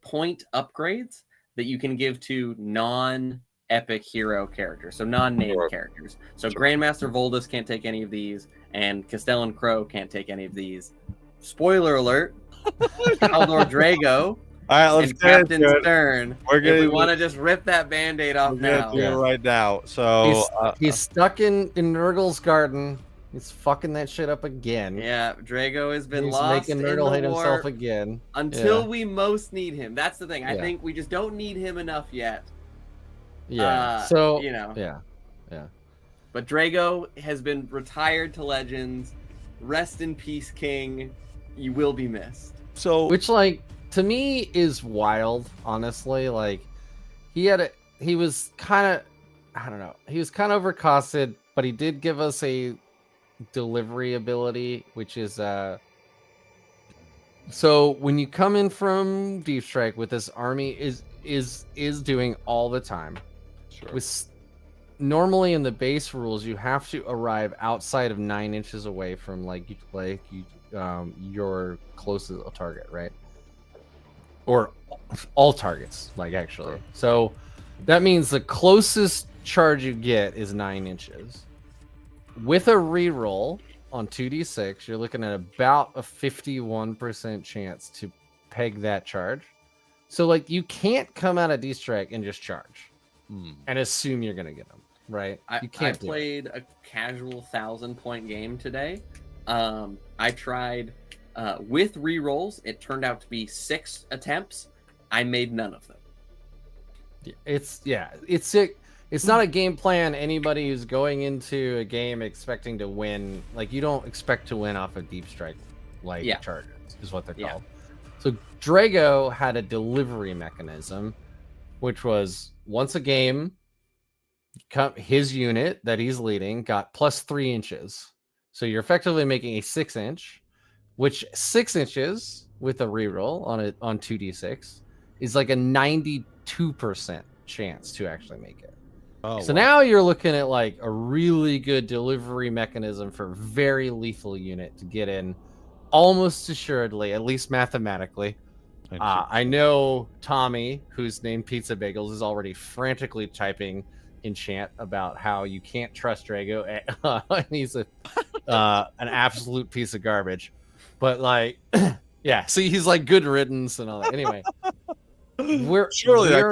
point upgrades that you can give to non-epic hero characters, so non-named characters. So Grandmaster Voldus can't take any of these, and Castellan Crow can't take any of these. Spoiler alert: Haldor Drago All right, let's and get Captain into it. Stern. We're If gonna we want to just rip that Band-Aid off We're gonna now. do it right now. So He's stuck in Nurgle's garden. He's fucking that shit up again. Yeah, Drago has been He's lost making in Nurgle the hate war himself again. until we most need him. That's the thing. I Yeah. think we just don't need him enough yet. Yeah. So you know. Yeah. But Drago has been retired to Legends. Rest in peace, King. You will be missed. so Which, like, to me is wild, honestly. Like, he was kind of, I don't know, he was kind of overcosted, but he did give us a delivery ability, which is so when you come in from Deep Strike, with this army is doing all the time. sure. With normally in the base rules, you have to arrive outside of 9 inches away from your closest target, right? Or all targets, like, actually. So that means the closest charge you get is 9 inches. with a reroll on 2d6, you're looking at about a 51% chance to peg that charge. So like you can't come out of D-Strike and just charge and assume you're gonna get them, right? You can't. I played a casual 1,000-point game today. I tried with rerolls. It turned out to be 6 attempts. I made none of them. It's not a game plan. Anybody who's going into a game expecting to win, like you don't expect to win off a deep strike, like charges is what they're called. So Drago had a delivery mechanism, which was once a game, his unit that he's leading got plus 3 inches. So you're effectively making a 6-inch, which 6 inches with a reroll on 2d6 is like a 92% chance to actually make it. So now you're looking at like a really good delivery mechanism for a very lethal unit to get in almost assuredly, at least mathematically. I know Tommy, who's named Pizza Bagels, is already frantically typing in chat about how you can't trust Drago. And he's an absolute piece of garbage. But like, yeah, see, he's like good riddance and all that. Anyway, we're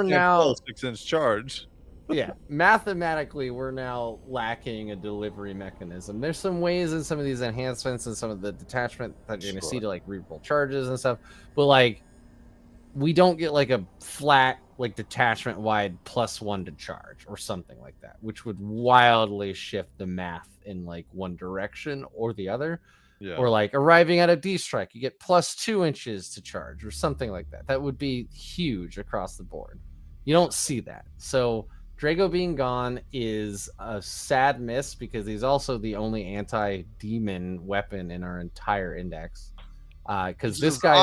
now 6-inch charge. Yeah, mathematically, we're now lacking a delivery mechanism. There's some ways in some of these enhancements and some of the detachment that you're going to see to like reroll charges and stuff, but like we don't get like a flat like detachment wide +1 to charge or something like that, which would wildly shift the math in like one direction or the other. Yeah. Or like arriving at a D strike, you get +2 inches to charge or something like that. That would be huge across the board. You don't see that. So Drago being gone is a sad miss because he's also the only anti-demon weapon in our entire index. Because this guy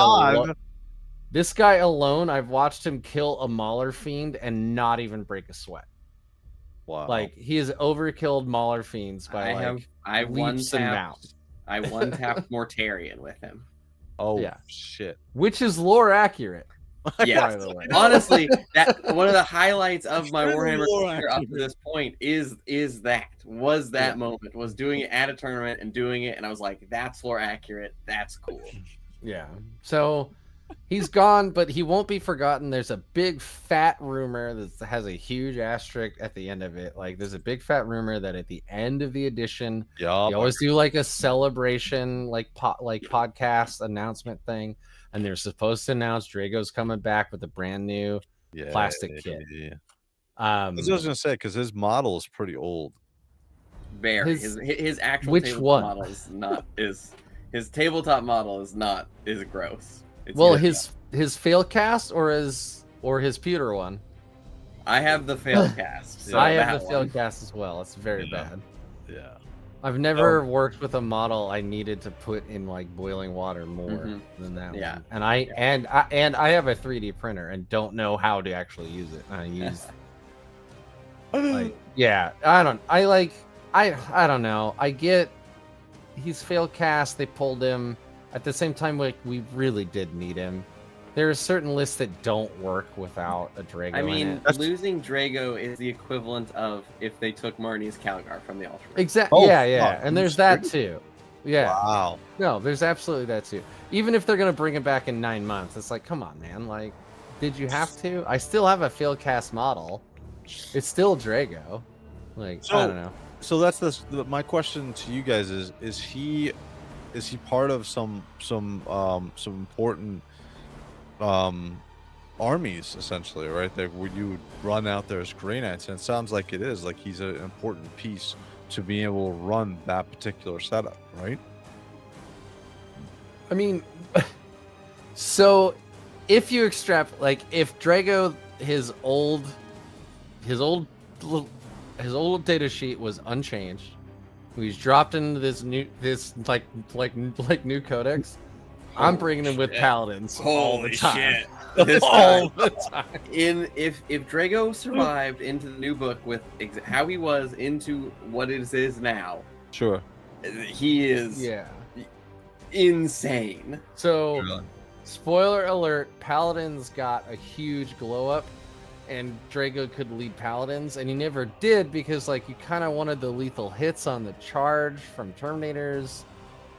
alone, I've watched him kill a Mauler Fiend and not even break a sweat. Wow! Like he has overkilled Mauler Fiends by I one-tapped Mortarion with him. Oh yeah, shit! Which is lore accurate. Yeah, honestly, that one of the highlights of my Warhammer career up to this point is that moment was doing it at a tournament and doing it, and I was like, that's lore accurate, that's cool. Yeah, so he's gone, but he won't be forgotten. There's a big fat rumor that has a huge asterisk at the end of it. Like, there's a big fat rumor that at the end of the edition, they always do like a celebration, like podcast announcement thing. And they're supposed to announce Drago's coming back with a brand new plastic kit. Yeah. I was going to say, because his model is pretty old. His actual tabletop model his tabletop model is gross. His failcast or his pewter one. I have the failcast. So I have the failcast as well. It's very bad. Yeah. I've never worked with a model I needed to put in like boiling water more than that one. And I have a 3D printer and don't know how to actually use it. I use I don't know. I get he's failed cast, they pulled him. At the same time, like we really did need him. There are certain lists that don't work without a Drago. I mean, in it. Losing Drago is the equivalent of if they took Marnie's Calgar from the alternate. Exactly. And there's that too. Yeah. Wow. No, there's absolutely that too. Even if they're gonna bring him back in 9 months, it's like, come on, man. Like, did you have to? I still have a field cast model. It's still Drago. Like, I don't know. So that's my question to you guys is he part of some important armies essentially, right? That would you run out there as Grey Knights, and it sounds like it is. Like he's an important piece to be able to run that particular setup, right? I mean, so if you like if Drago his old data sheet was unchanged, he's dropped into this new codex. I'm bringing him with paladins all the time. All the time. If Drago survived into the new book with how he was into what it is now, sure, he is insane. So, spoiler alert: paladins got a huge glow up, and Drago could lead paladins, and he never did because like you kind of wanted the lethal hits on the charge from Terminators,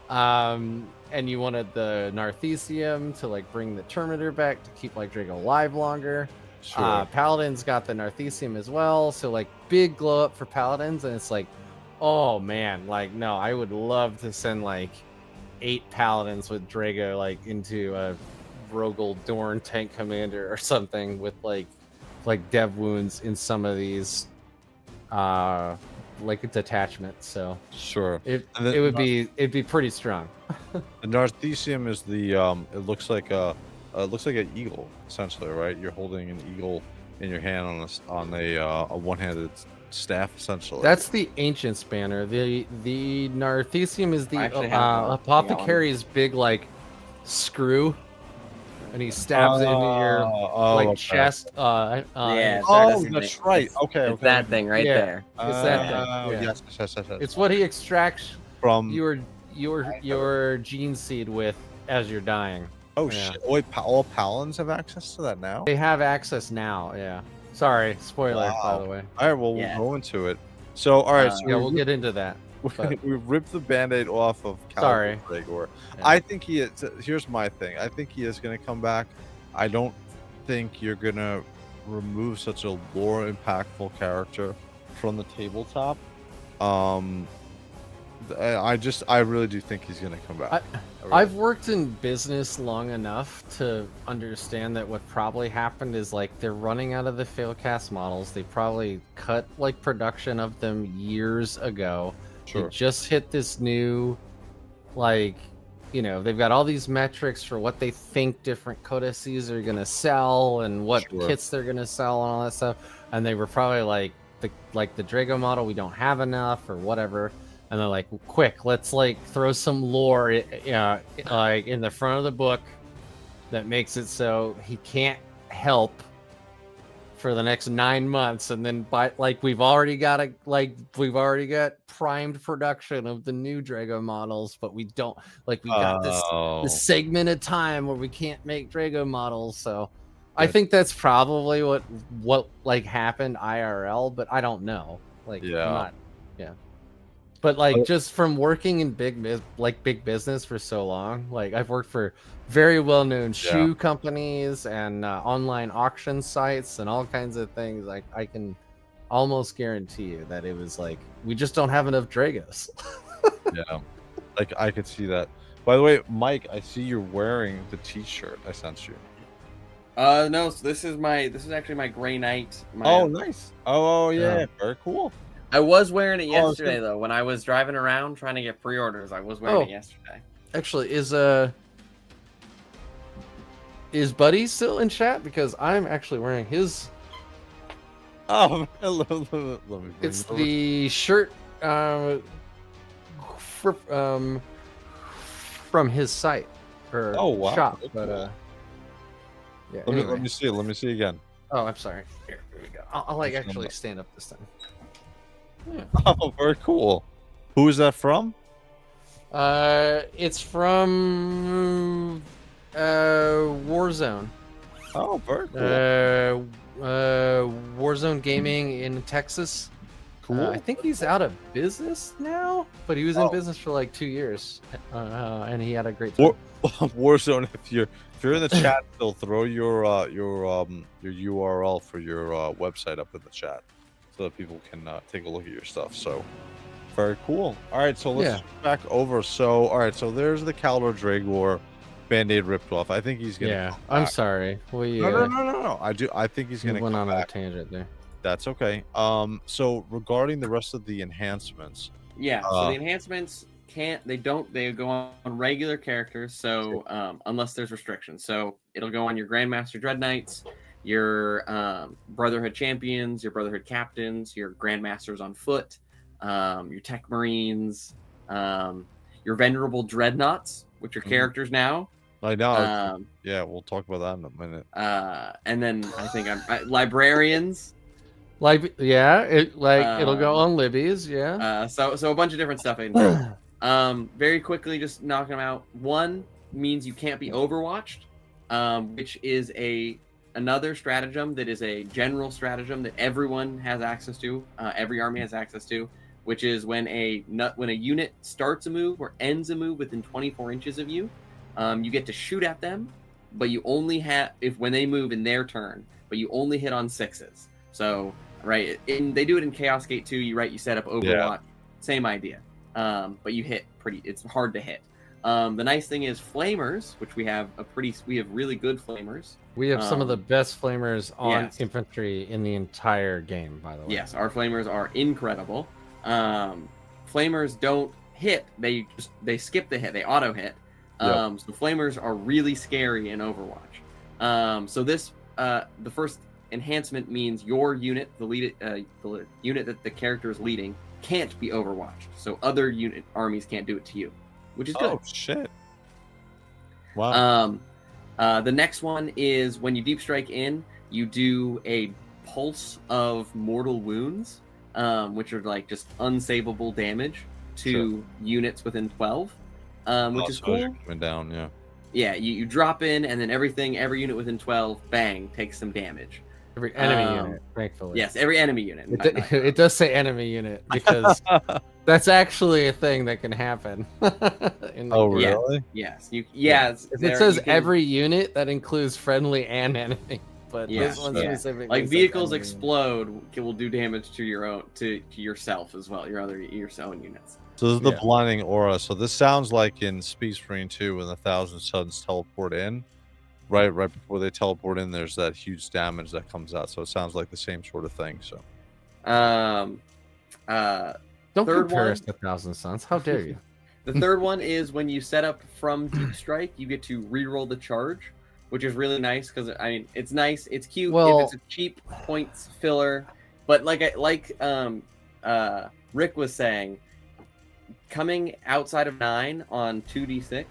and you wanted the Narthesium to like bring the Terminator back to keep like Drago alive longer. Sure. Paladins got the Narthesium as well, so like big glow up for paladins, and it's like, oh man, like no, I would love to send like 8 paladins with Drago like into a Rogel Dorn tank commander or something with like dev wounds in some of these like a detachment. So Sure. it'd be pretty strong. The Narthesium is the it looks like an eagle essentially, right? You're holding an eagle in your hand on a one-handed staff essentially. That's the Ancients banner. The Narthesium is the I actually have one. Apothecary's big like screw, and he stabs it into your like okay. chest. Yeah. Oh, That's that's the right. thing. Okay. It's Okay. that thing right Yeah. there. It's that thing. Oh, Yeah. yes. It's what he extracts From your gene seed with as you're dying. oh yeah. shit! Wait, all paladins have access to that now. They have access now. Yeah. Sorry, spoiler by Wow. the way. All right, well Yeah. we'll go into it. So all right, so Yeah, we'll get into that. but- we ripped the band-aid off of Sorry. Dragor. Yeah. I think he is. Here's my thing. I think he is going to come back. I don't think you're going to remove such a lore impactful character from the tabletop. I really do think he's going to come back. I've worked in business long enough to understand that what probably happened is like they're running out of the failcast models. They probably cut like production of them years ago. Sure. They just hit this new, like, you know, they've got all these metrics for what they think different codices are gonna sell and what Sure. kits they're gonna sell and all that stuff. And they were probably like the Drago model, we don't have enough or whatever. And they're like, quick, let's like throw some lore, like in the front of the book that makes it so he can't help for the next 9 months, and then by like we've already got primed production of the new Drago models, but we don't like we got this segment of time where we can't make Drago models. So I think that's probably what like happened IRL, but I don't know. Like, Yeah. I'm not, yeah. But like just from working in big business for so long, like I've worked for very well-known shoe companies and online auction sites and all kinds of things. Like I can almost guarantee you that it was like we just don't have enough Dragos. Yeah, like I could see that. By the way, Mike, I see you're wearing the T-shirt I sent you. No, so this is actually my Grey Knight. Oh, nice. Oh, yeah, very cool. I was wearing it yesterday though. When I was driving around trying to get pre-orders, I was wearing it yesterday. Actually, is Buddy still in chat? Because I'm actually wearing his. Oh, let me bring It's it over. the shirt from his site or Oh, wow. shop, That's but cool. yeah. Let Anyway. me see it. Let me see again. Oh, I'm sorry. Here we go. I'll like actually stand up this time. Yeah. Oh, very cool. Who is that from? It's from Warzone. Oh, very cool. Warzone Gaming in Texas. Cool. I think he's out of business now, but he was in business for like 2 years, and he had a great time. Warzone. If you're in the chat, they'll throw your URL for your website up in the chat, so that people can take a look at your stuff. So very cool. All right, so let's switch back over. So all right, so there's the Caldor Dragor Band-Aid ripped off. I think he's gonna. Yeah, I'm sorry. We No. I think he's gonna. went come on back. a tangent there. That's okay. So regarding the rest of the enhancements. Yeah. So the enhancements they go on regular characters. So unless there's restrictions, so it'll go on your Grandmaster Dread Knights, your Brotherhood Champions, your Brotherhood Captains, your Grandmasters on foot, your Tech Marines, your Venerable Dreadnoughts, which are characters now. I know. Yeah, we'll talk about that in a minute. And then I think Librarians. Like, yeah, it'll go on Libby's, yeah. So a bunch of different stuff. Very quickly, just knocking them out. One means you can't be overwatched, which is a another stratagem that is a general stratagem that everyone has access to. Every army has access to, which is when a unit starts a move or ends a move within 24 inches of you, you get to shoot at them, but you only have when they move in their turn, but you only hit on 6s. So right, they do it in Chaos Gate too. You set up Overwatch, same idea, but you hit it's hard to hit. The nice thing is flamers, which we have really good flamers. We have some of the best flamers on yes. infantry in the entire game, by the way. Yes, our flamers are incredible. Flamers don't hit; they skip the hit, they auto hit. So flamers are really scary in Overwatch. So this the first enhancement means your unit, the unit that the character is leading, can't be overwatched. So other armies can't do it to you, which is good. Oh shit! Wow. The next one is when you deep strike in, you do a pulse of mortal wounds, which are like just unsavable damage to units within 12, which is cool. Coming down, yeah. Yeah, you drop in, and then every unit within 12, bang, takes some damage. Every enemy unit, thankfully. Yes, every enemy unit. It does say enemy unit because that's actually a thing that can happen. Really? Yes. It says every unit, that includes friendly and enemy. But this one specifically, like vehicles explode, will do damage to your own to yourself as well, your own units. So this is the blinding aura. So this sounds like in Space Marine 2 when the Thousand Suns teleport in. Right before they teleport in, there's that huge damage that comes out. So it sounds like the same sort of thing. So, don't compare us to Thousand Suns. How dare you? The third one is when you set up from Deep Strike, you get to reroll the charge, which is really nice because it's nice, it's cute if it's a cheap points filler. But like Rick was saying, coming outside of 9 on 2d6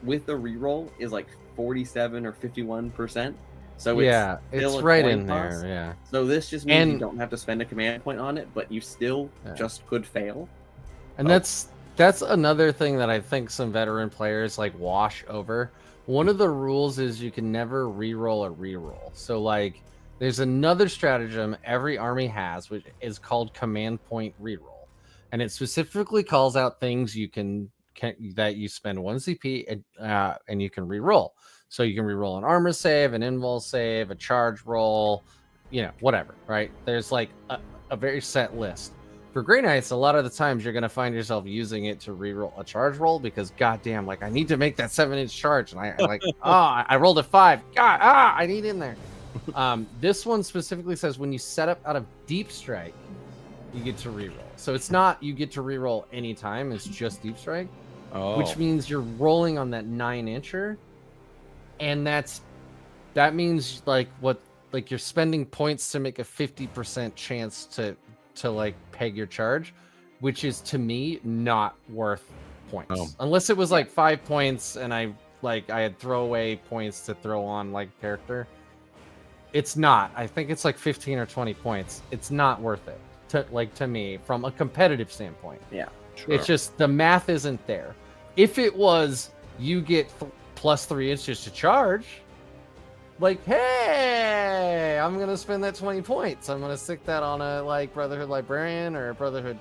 with the reroll is like 47 or 51%. So it's right in there. Yeah. So this just means you don't have to spend a command point on it, but you still just could fail. And that's another thing that I think some veteran players like wash over. One of the rules is you can never reroll a reroll. So like there's another stratagem every army has, which is called command point reroll. And it specifically calls out things you can that you spend 1 CP and you can reroll. So you can reroll an armor save, an invul save, a charge roll, whatever, right? There's like a very set list. For Grey Knights, a lot of the times you're going to find yourself using it to reroll a charge roll because goddamn, like I need to make that 7-inch charge. And I rolled a 5. God, I need in there. This one specifically says when you set up out of Deep Strike, you get to reroll. So it's not you get to reroll anytime, it's just Deep Strike. Which means you're rolling on that 9-incher, and that means you're spending points to make a 50% chance to like peg your charge, which is to me not worth points unless it was like 5 points and I had throwaway points to throw on like character. It's not. I think it's like 15 or 20 points. It's not worth it to me from a competitive standpoint. Yeah. Sure. It's just the math isn't there. If it was you get plus 3 inches to charge, like, hey, I'm gonna spend that 20 points. I'm gonna stick that on a like Brotherhood Librarian or a Brotherhood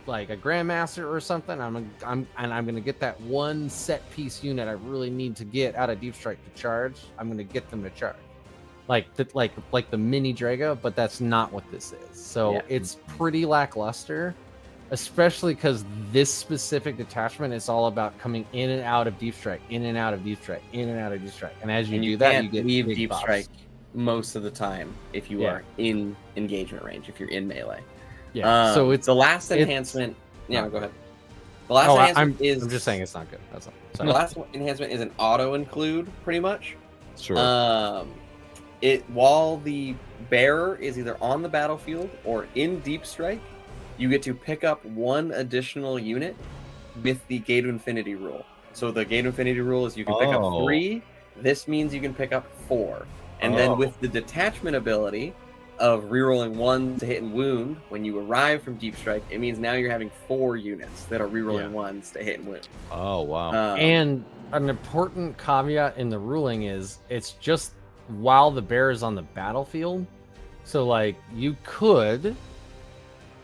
like a Grandmaster or something. I'm gonna get that one set piece unit I really need to get out of Deep Strike to charge. I'm gonna get them to charge. Like the mini Drago, but that's not what this is. So it's pretty lackluster, especially because this specific detachment is all about coming in and out of Deep Strike, in and out of Deep Strike, in and out of Deep Strike. And as you do that, you get leave big Deep buffs. Strike most of the time if you are in engagement range, if you're in melee. Yeah. So it's the last enhancement. Yeah, go ahead. The last enhancement is. I'm just saying it's not good. That's all. The last enhancement is an auto include, pretty much. Sure. While the bearer is either on the battlefield or in Deep Strike, you get to pick up 1 additional unit with the Gate of Infinity rule. So the Gate of Infinity rule is you can pick up 3. This means you can pick up 4. And then with the detachment ability of rerolling 1 to hit and wound, when you arrive from Deep Strike, it means now you're having 4 units that are rerolling 1s to hit and wound. Oh, wow. And an important caveat in the ruling is it's just while the bear is on the battlefield. So like you could,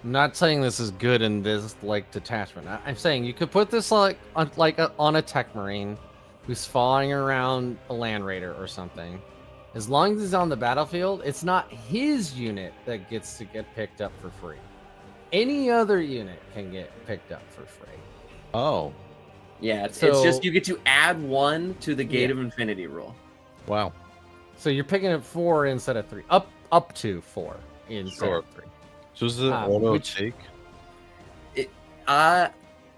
I'm not saying this is good in this like detachment. I'm saying you could put this on a tech marine who's following around a land raider or something. As long as he's on the battlefield, it's not his unit that gets to get picked up for free. Any other unit can get picked up for free. Oh, Yeah, it's So- just you get to add 1 to the Gate of Infinity rule. wow. So you're picking up 4 instead of 3, up to 4 instead of 3. So is it an auto take?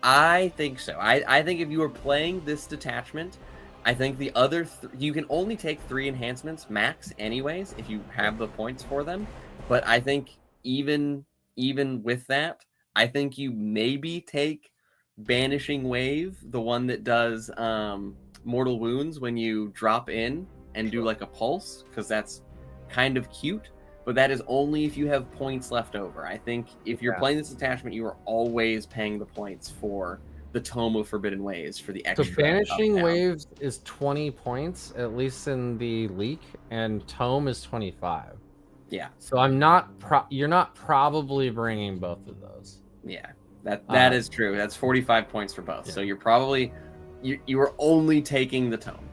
I think so. I think if you were playing this detachment, I think the other you can only take 3 enhancements max anyways if you have the points for them. But I think even with that, I think you maybe take Banishing Wave, the one that does mortal wounds when you drop in and do like a pulse, because that's kind of cute. But that is only if you have points left over. I think if you're playing this attachment, you are always paying the points for the Tome of Forbidden Ways for the extra. So Banishing up-down. Waves is 20 points, at least in the leak, and Tome is 25. Yeah, So you're not probably bringing both of those. yeah, that is true. That's 45 points for both. Yeah. So you're probably you are only taking the Tome.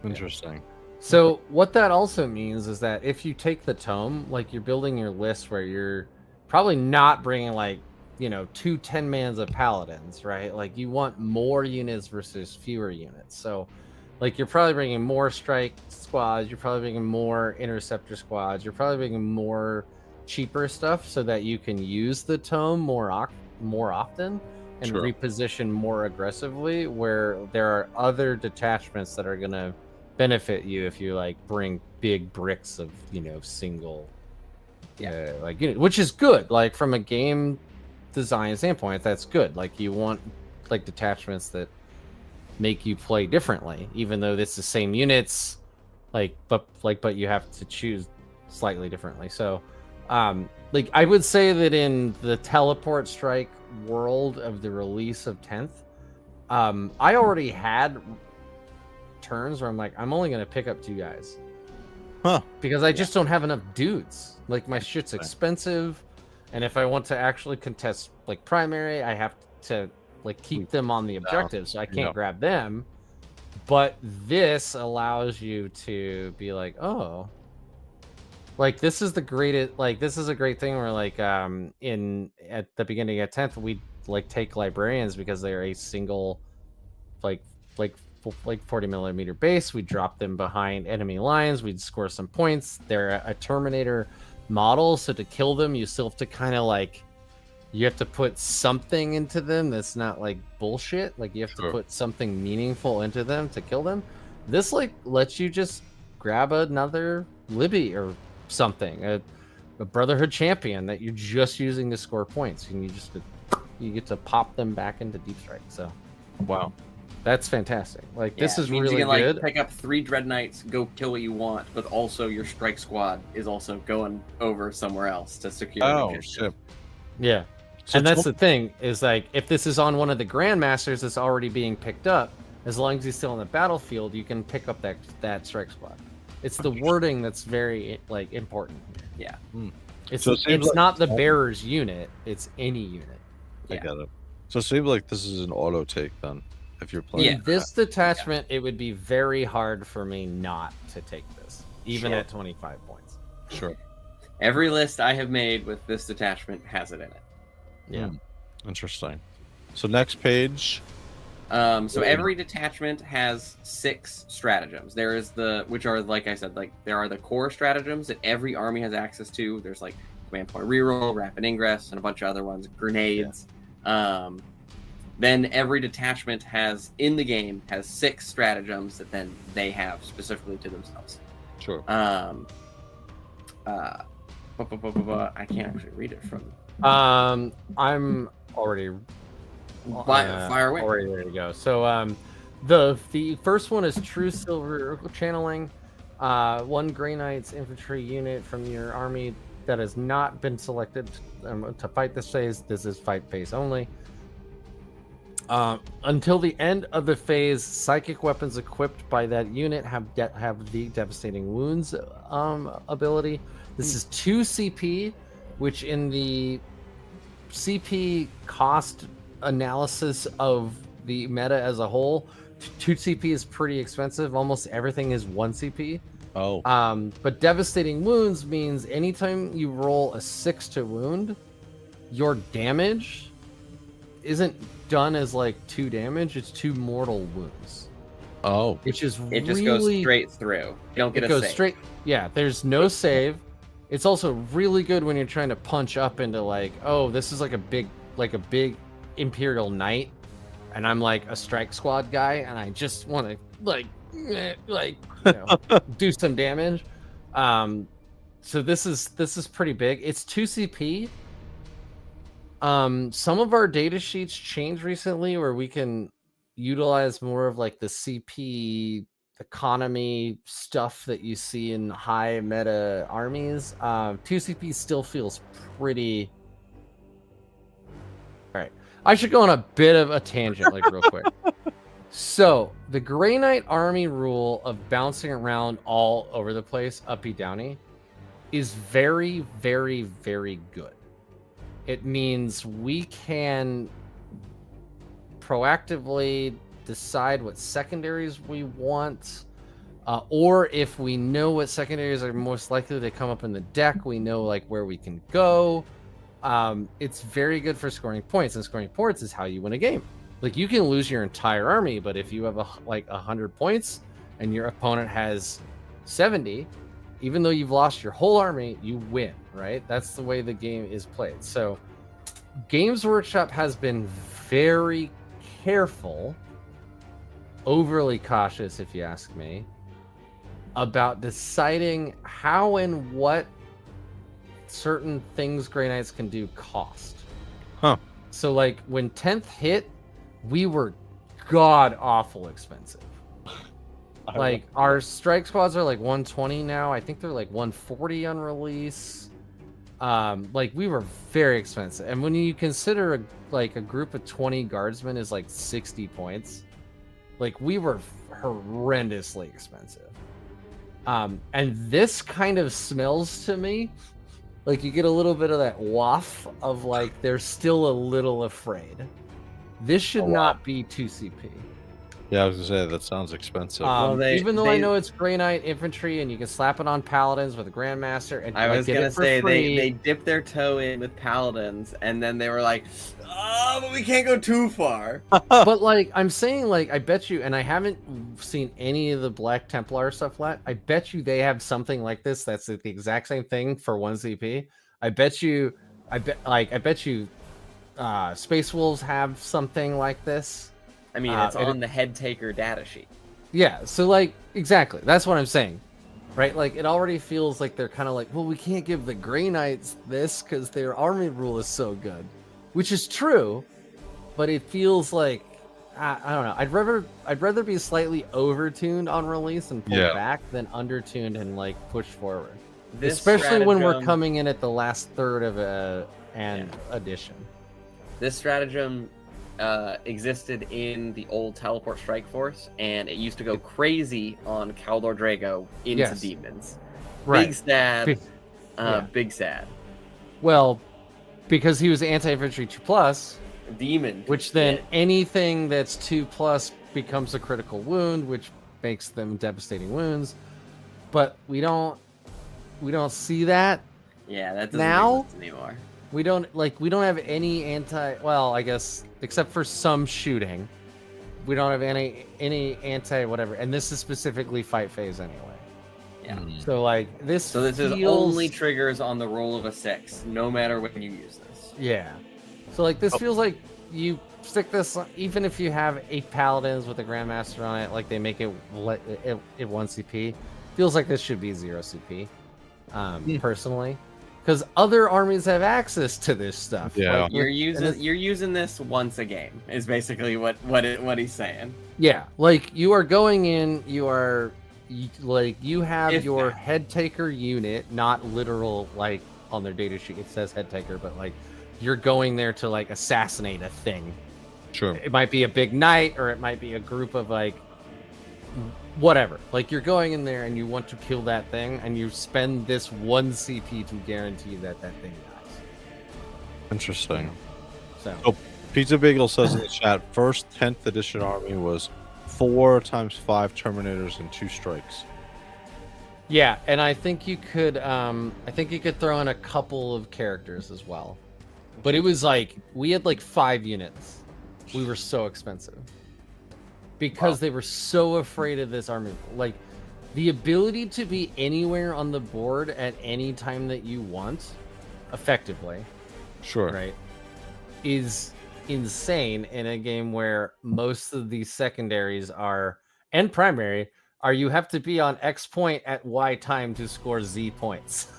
Interesting. So what that also means is that if you take the Tome, like you're building your list where you're probably not bringing like, 2 10-mans of paladins, right? Like you want more units versus fewer units. So like you're probably bringing more strike squads, you're probably bringing more interceptor squads, you're probably bringing more cheaper stuff so that you can use the Tome more often and Sure. reposition more aggressively, where there are other detachments that are going to benefit you if you like bring big bricks of single which is good, like from a game design standpoint. That's good. Like you want like detachments that make you play differently, even though it's the same units, but you have to choose slightly differently. So like I would say that in the teleport strike world of the release of 10th, I already had turns where I'm like, I'm only going to pick up 2 guys. Huh. Because I just don't have enough dudes. Like my shit's expensive, and if I want to actually contest like primary, I have to like keep them on the objective, so I can't grab them. But this allows you to be like, oh, like this is a great thing where like at the beginning of 10th we like take librarians because they're a single like 40 millimeter base. We drop them behind enemy lines, we'd score some points. They're a Terminator model, so to kill them you still have to kind of like, you have to put something into them that's not like bullshit. Like you have to put something meaningful into them to kill them. This like lets you just grab another Libby or something, a Brotherhood champion that you're just using to score points, and you get to pop them back into deep strike. So Wow. that's fantastic. Like this is means really you can good. like pick up 3 Dread Knights, go kill what you want, but also your strike squad is also going over somewhere else to secure. Oh shit. Yeah. So And that's the thing, is like if this is on one of the Grandmasters that's already being picked up, as long as he's still on the battlefield, you can pick up that strike squad. It's the wording that's very like important here. Yeah. It's So it seems like- not the bearer's unit, it's any unit. I got it. So it seems like this is an auto take then, if you're playing. In this detachment, it would be very hard for me not to take this, even at 25 points. Sure. Every list I have made with this detachment has it in it. Yeah. Interesting. So next page. So every detachment has 6 stratagems. There is which are, like I said, like there are the core stratagems that every army has access to. There's like command point reroll, rapid ingress, and a bunch of other ones, grenades. Then every detachment in the game has 6 stratagems that then they have specifically to themselves. Sure. I can't actually read it from. I'm already Fire away. already ready to go. So the first one is True Silver Channeling. 1 Grey Knight's infantry unit from your army that has not been selected to fight this phase. This is fight phase only. Until the end of the phase, psychic weapons equipped by that unit have the devastating wounds ability. This is 2 CP, which in the CP cost analysis of the meta as a whole, 2 CP is pretty expensive. Almost everything is 1 CP. Oh. But devastating wounds means anytime you roll a 6 to wound, your damage isn't done as like 2 damage, it's 2 mortal wounds. Oh. Which is It just goes straight through. You don't get it a goes save. straight. Yeah, there's no save. It's also really good when you're trying to punch up into like, oh, this is like a big Imperial Knight, and I'm like a strike squad guy, and I just want to do some damage. So this is pretty big. It's 2 CP. Some of our data sheets changed recently where we can utilize more of like the CP economy stuff that you see in high meta armies. 2 CP still feels pretty. All right, I should go on a bit of a tangent, like real quick. So the Grey Knight army rule of bouncing around all over the place, uppy downy, is very, very, very good. It means we can proactively decide what secondaries we want, or if we know what secondaries are most likely to come up in the deck, we know like where we can go. It's very good for scoring points, and scoring points is how you win a game. Like you can lose your entire army, but if you have 100 points and your opponent has 70, even though you've lost your whole army, you win, right? That's the way the game is played. So Games Workshop has been very careful, overly cautious, if you ask me, about deciding how and what certain things Grey Knights can do cost. Huh. So like when 10th hit, we were god awful expensive. Like our strike squads are like 120 now. I think they're like 140 on release. Like we were very expensive. And when you consider a group of 20 guardsmen is like 60 points, like we were horrendously expensive. And this kind of smells to me like you get a little bit of that waft of like they're still a little afraid. This should not be 2 CP. Yeah, I was gonna say that sounds expensive. Even though I know it's Grey Knight infantry and you can slap it on paladins with a Grandmaster, and I was get gonna it for say free. they dipped their toe in with paladins, and then they were like, "Oh, but we can't go too far." But like I'm saying, like I bet you, and I haven't seen any of the Black Templar stuff yet. I bet you they have something like this. That's the exact same thing for 1 CP. I bet you, Space Wolves have something like this. I mean, it's on the head taker data sheet. Yeah, so like exactly, that's what I'm saying, right? Like it already feels like they're kind of like, well, we can't give the Grey Knights this because their army rule is so good, which is true, but it feels like I don't know. I'd rather be slightly overtuned on release and pull back than undertuned and like push forward. Especially when we're coming in at the last third of an edition. This stratagem existed in the old Teleport Strike Force, and it used to go crazy on Kaldor Drago into demons. Right. Big sad. Big sad. Well, because he was anti-infantry 2+, demon, which then anything that's 2+ becomes a critical wound, which makes them devastating wounds. But we don't see that. Yeah, that doesn't now make sense anymore. We don't have any well, I guess except for some shooting. We don't have any anti whatever, and this is specifically fight phase anyway. Yeah. So like this. So this is only triggers on the roll of a 6, no matter when you use this. Yeah. So like this feels like you stick this, even if you have 8 paladins with a Grandmaster on it, like they make it 1 CP. Feels like this should be 0 CP. Personally. Because other armies have access to this stuff. Yeah, like, you're using this once a game is basically what he's saying. Yeah, like you are going in, you have your head taker unit, not literal like on their data sheet it says head taker, but like you're going there to like assassinate a thing, Sure. It might be a big knight, or it might be a group of like whatever. Like you're going in there and you want to kill that thing, and you spend this 1 CP to guarantee that that thing dies. Interesting. So Oh, Pizza Bagel says in the chat, first 10th edition army was 4 times 5 Terminators and 2 strikes. yeah, and I think you could throw in a couple of characters as well. But it was like we had like 5 units. We were so expensive. Because they were so afraid of this army. Like the ability to be anywhere on the board at any time that you want, effectively, Sure. right, is insane in a game where most of these secondaries are, and primary are, you have to be on X point at Y time to score Z points.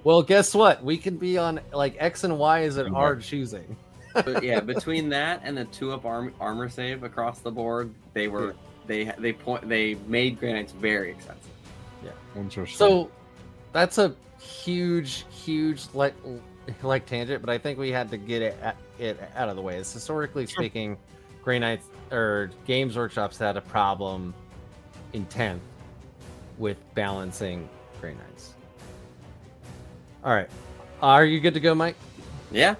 Well, guess what? We can be on like X and Y is at our choosing. But yeah, between that and the 2-up armor save across the board, they made Grey Knights very expensive. Yeah. Interesting. So that's a huge like tangent, but I think we had to get it out of the way. It's historically speaking, Grey Knights or Games Workshop's had a problem in 10th with balancing Grey Knights. All right, are you good to go, Mike? Yeah.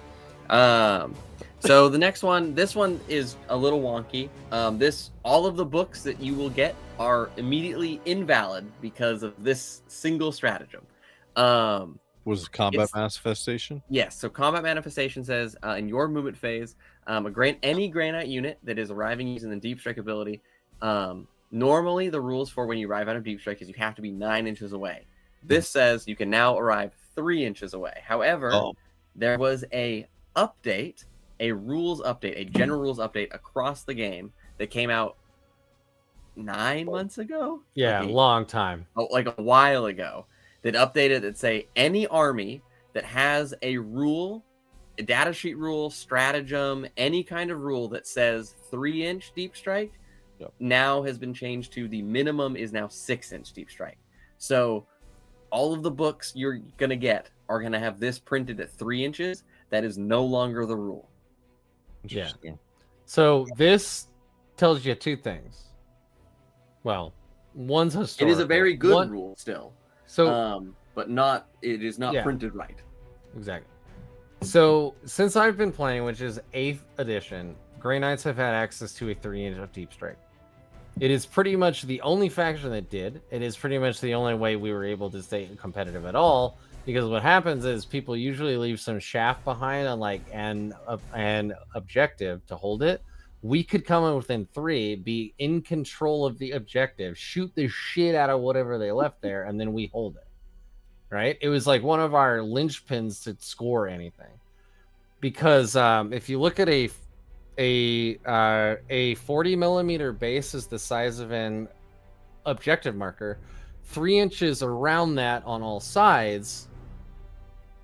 So the next one, this one is a little wonky. All of the books that you will get are immediately invalid because of this single stratagem. Was it Combat Manifestation? Yes. So Combat Manifestation says in your movement phase, any Grey Knight unit that is arriving using the Deep Strike ability. Normally, the rules for when you arrive out of Deep Strike is you have to be 9 inches away. This says you can now arrive 3 inches away. However, there was a rules update, a general rules update across the game that came out 9 months ago. Yeah, long time. Like a while ago, that updated that say any army that has a rule, a datasheet rule, stratagem, any kind of rule that says 3-inch deep strike, now has been changed to the minimum is now 6-inch deep strike. So all of the books you're gonna get are gonna have this printed at 3 inches. That is no longer the rule. Yeah. So this tells you 2 things. Well, one's historical. It is a very good rule still. So, but it is not printed right. Exactly. So since I've been playing, which is 8th edition, Grey Knights have had access to a 3-inch of deep strike. It is pretty much the only faction that did. It is pretty much the only way we were able to stay competitive at all. Because what happens is people usually leave some shaft behind on like an objective to hold it. We could come in within 3, be in control of the objective, shoot the shit out of whatever they left there, and then we hold it. Right? It was like one of our linchpins to score anything. Because if you look at a 40 millimeter base is the size of an objective marker, 3 inches around that on all sides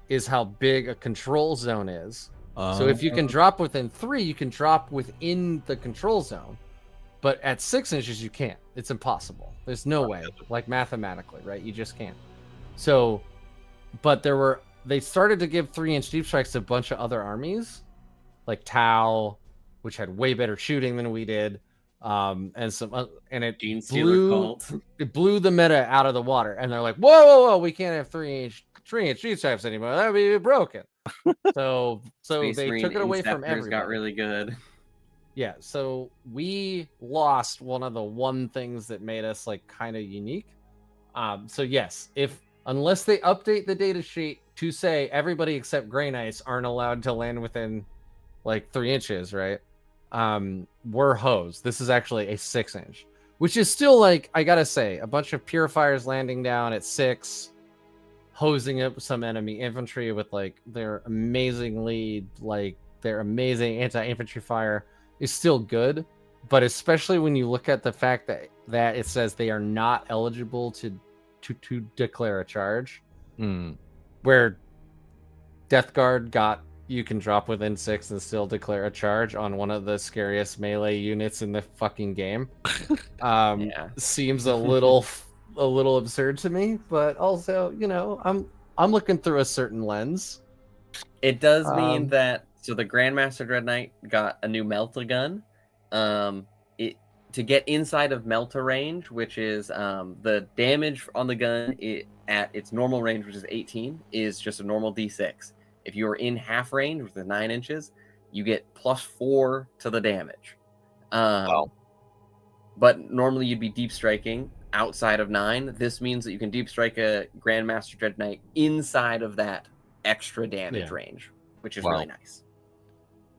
is how big a control zone is. So if you can drop within 3, you can drop within the control zone. But at 6 inches, you can't. It's impossible. There's no way, like mathematically, right? You just can't. So, but they started to give 3-inch deep strikes to a bunch of other armies, like Tau, which had way better shooting than we did. And it blew the meta out of the water. And they're like, whoa, we can't have 3-inch deep strikes anymore. That would be broken. So Space they Marine took it away from Inceptors everybody. got really good. Yeah, so we lost one of the things that made us like kind of unique. So yes, unless they update the data sheet to say everybody except Grey Knights aren't allowed to land within like 3 inches, right? We're hosed. This is actually a 6-inch, which is still like, I gotta say, a bunch of purifiers landing down at 6, hosing up some enemy infantry with like their amazing anti-infantry fire is still good. But especially when you look at the fact that it says they are not eligible to declare a charge, where Death Guard you can drop within 6 and still declare a charge on one of the scariest melee units in the fucking game. Seems a little absurd to me, but also, I'm looking through a certain lens. It does mean that So the Grandmaster Dread Knight got a new Melta gun. To get inside of Melta range, which is the damage on the gun at its normal range, which is 18, is just a normal D6. If you are in half range, which is 9 inches, you get +4 to the damage. Wow. But normally you'd be deep striking outside of 9. This means that you can deep strike a Grandmaster Dread Knight inside of that extra damage range, which is really nice.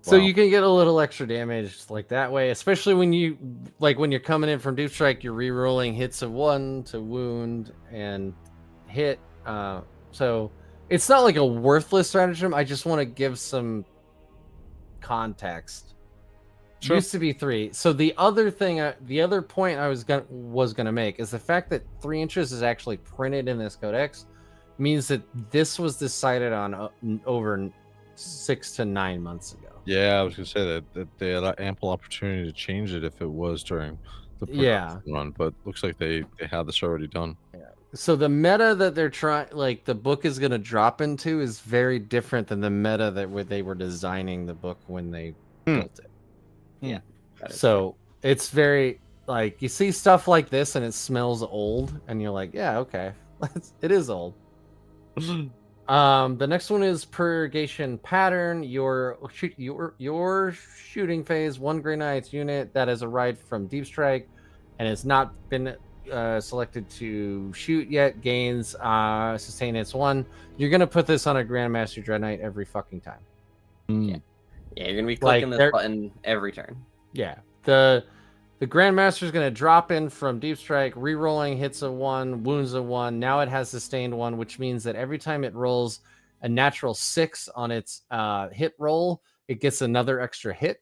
So you can get a little extra damage like that way, especially when you're coming in from deep strike, you're re-rolling hits of 1 to wound and hit. So it's not like a worthless stratagem. I just want to give some context. Sure. Used to be 3. So the other point I was gonna make is the fact that 3 inches is actually printed in this codex means that this was decided on over 6 to 9 months ago. Yeah, I was gonna say that they had ample opportunity to change it if it was during the production run, but looks like they had this already done. Yeah. So the meta that they're trying, like the book is gonna drop into, is very different than the meta that they were designing the book when they built it. Yeah. So it's very like you see stuff like this and it smells old, and you're like, yeah, okay, it is old. The next one is Purgation Pattern. Your shooting phase, 1 Grey Knight's unit that has arrived from Deep Strike and has not been selected to shoot yet gains sustain hits 1. You're gonna put this on a Grandmaster Dread Knight every fucking time. Yeah, you're gonna be clicking this button every turn. Yeah, the Grandmaster is going to drop in from Deep Strike, re-rolling hits of 1, wounds of 1. Now it has sustained 1, which means that every time it rolls a natural 6 on its hit roll, it gets another extra hit.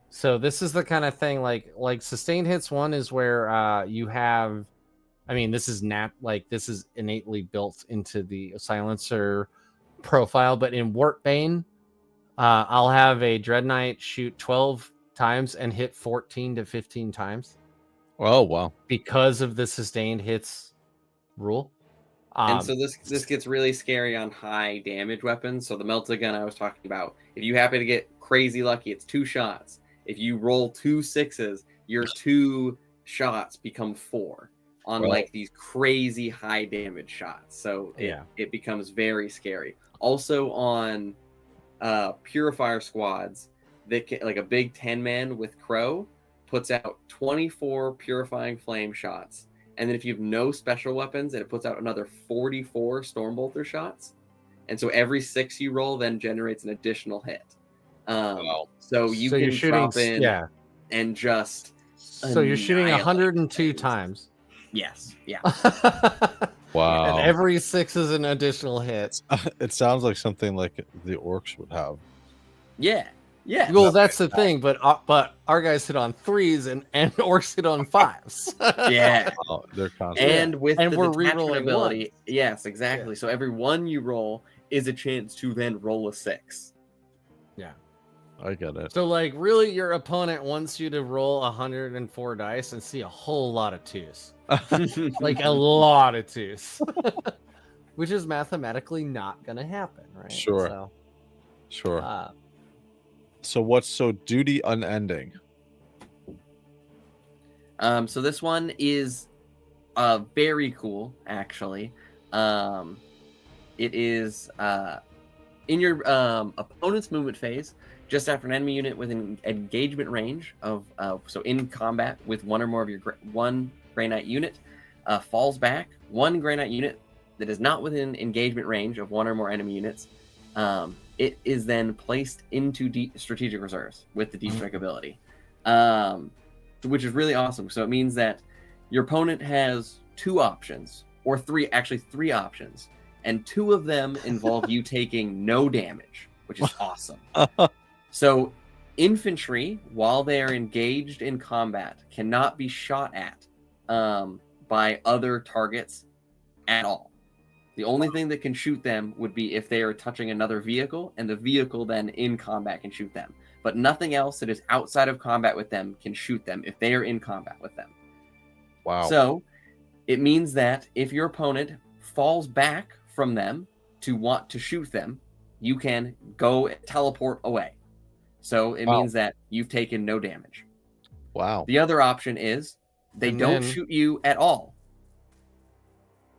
So this is the kind of thing like sustained hits 1 is where you have, I mean, this is this is innately built into the silencer profile, but in Warpbane, I'll have a Dread Knight shoot 12 times and hit 14 to 15 times. Oh wow! Because of the sustained hits rule. And so this gets really scary on high damage weapons. So the Melta gun I was talking about, if you happen to get crazy lucky, it's 2 shots. If you roll 2 6s, your 2 shots become 4 on like these crazy high damage shots. So it becomes very scary. Also on Purifier squads, that can, like a big 10-man with Crow puts out 24 Purifying Flame shots. And then if you have no special weapons, it puts out another 44 Stormbolter shots. And so every 6 you roll then generates an additional hit. So you can drop in and just... So you're shooting 102 times. Yes, yeah. Wow. And every 6 is an additional hit. It sounds like something like the orcs would have. Yeah. Yeah. Well, that's the thing, but our guys hit on 3s and orcs hit on 5s. Yeah. Oh, they're constant. And with and the we're detachment rerolling ability, ones. yes, exactly. So every 1 you roll is a chance to then roll a 6. Yeah. I get it. So like really your opponent wants you to roll 104 dice and see a whole lot of 2s. Like a lot of 2s. Which is mathematically not gonna happen, right? Sure. So, sure. So what's duty unending? So this one is very cool, actually. It is in your opponent's movement phase, just after an enemy unit within engagement range of so in combat with 1 or more of your 1 Grey Knight unit falls back. 1 Grey Knight unit that is not within engagement range of 1 or more enemy units. It is then placed into strategic reserves with the deep strike ability, which is really awesome. So it means that your opponent has 2 options, or 3 options, and 2 of them involve you taking no damage, which is awesome. So infantry, while they are engaged in combat, cannot be shot at by other targets at all. The only thing that can shoot them would be if they are touching another vehicle, and the vehicle then in combat can shoot them. But nothing else that is outside of combat with them can shoot them if they are in combat with them. Wow. So it means that if your opponent falls back from them to want to shoot them, you can go teleport away. So it Wow. means that you've taken no damage. Wow. The other option is they And don't then- shoot you at all,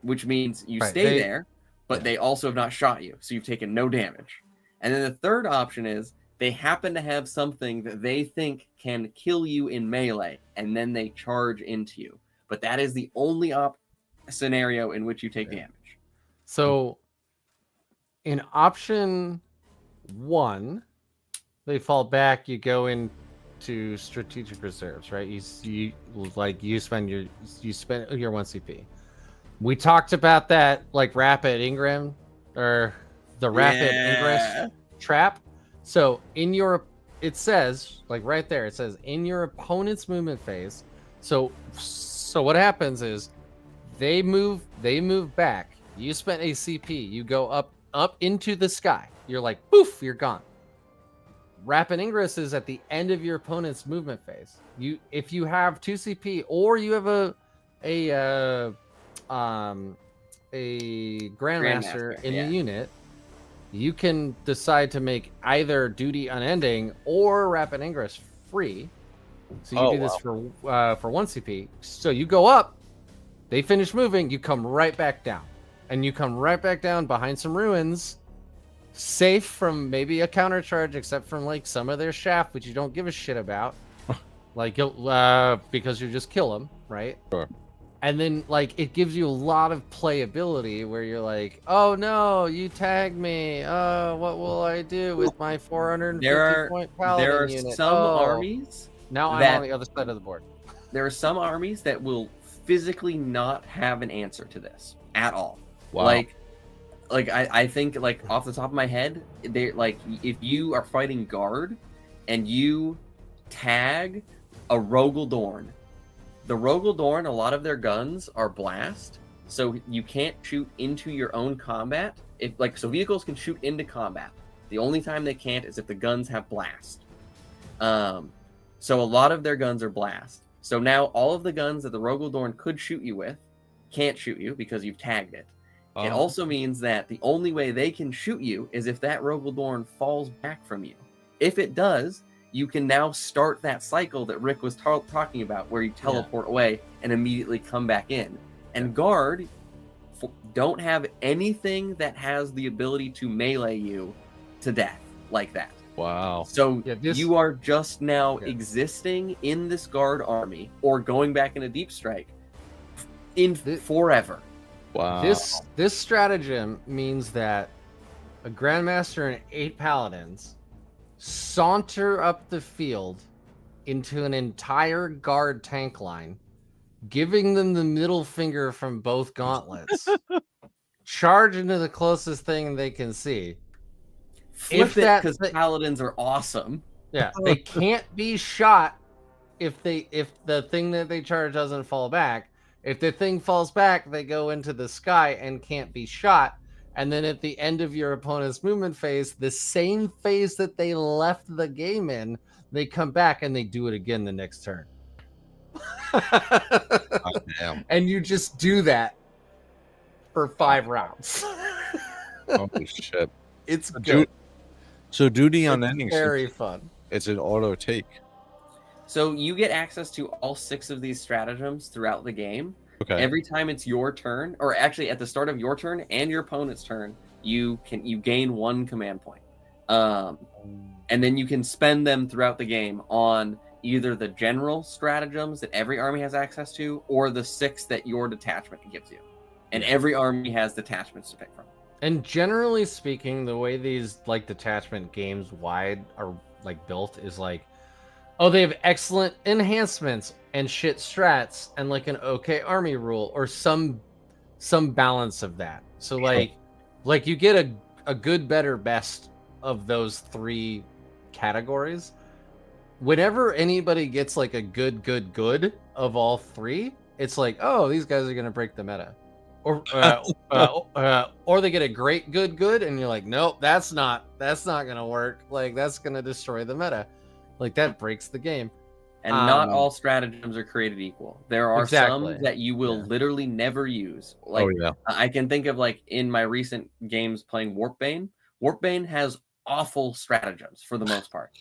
which means you Right, stay there, but yeah. they also have not shot you, so you've taken no damage. And then the third option is they happen to have something that they think can kill you in melee, and then they charge into you. But that is the only scenario in which you take damage. So in option 1, they fall back. You go into strategic reserves, right? You spend your 1 CP. We talked about that, like rapid Ingram or the rapid ingress trap. So it says, like right there, it says in your opponent's movement phase. So what happens is they move back. You spent a CP. You go up into the sky. You're like, poof, you're gone. Rapid ingress is at the end of your opponent's movement phase. If you have 2 CP or you have a Grandmaster in the unit, you can decide to make either duty unending or rapid ingress free. So you do this for 1 CP. So you go up, they finish moving, you come right back down. And you come right back down behind some ruins, safe from maybe a counter charge, except from like some of their shaft, which you don't give a shit about. Like because you just kill them, right? Sure. And then, like, it gives you a lot of playability where you're like, oh no, you tagged me. Oh, what will I do with my 450 point paladin unit? Some armies. Now I'm on the other side of the board. There are some armies that will physically not have an answer to this at all. Wow. Like I think, like, off the top of my head, they like, if you are fighting guard and you tag a Rogaldorn. The Rogaldorn, a lot of their guns are blast, so you can't shoot into your own combat. So vehicles can shoot into combat. The only time they can't is if the guns have blast. So a lot of their guns are blast. So now all of the guns that the Rogaldorn could shoot you with can't shoot you because you've tagged it. It also means that the only way they can shoot you is if that Rogaldorn falls back from you. If it does, you can now start that cycle that Rick was talking about, where you teleport away and immediately come back in. And guard don't have anything that has the ability to melee you to death like that. Wow. So you are just now existing in this guard army or going back into deep strike forever. Wow. This stratagem means that a Grandmaster and 8 Paladins saunter up the field into an entire guard tank line, giving them the middle finger from both gauntlets, charge into the closest thing they can see. Flip it, because Paladins are awesome. Yeah, they can't be shot if the thing that they charge doesn't fall back. If the thing falls back, they go into the sky and can't be shot. And then at the end of your opponent's movement phase, the same phase that they left the game in, they come back and they do it again the next turn. Damn. And you just do that for 5 rounds. Holy shit. It's good. So duty on ending. Very fun. It's an auto take. So you get access to all 6 of these stratagems throughout the game. Okay. Every time it's your turn, or actually at the start of your turn and your opponent's turn, you gain 1 command point. And then you can spend them throughout the game on either the general stratagems that every army has access to, or the 6 that your detachment gives you. And every army has detachments to pick from. And generally speaking, the way these like detachment games wide are like built is like, oh, they have excellent enhancements and shit strats and like an okay army rule or some balance of that. So like you get a good, better, best of those 3 categories. Whenever anybody gets like a good of all 3, it's like, oh, these guys are gonna break the meta. Or they get a great good and you're like, nope, that's not gonna work. Like that's gonna destroy the meta. Like that breaks the game. And not all stratagems are created equal. There are exactly. some that you will literally never use. Like I can think of, like, in my recent games playing Warpbane. Warpbane has awful stratagems for the most part.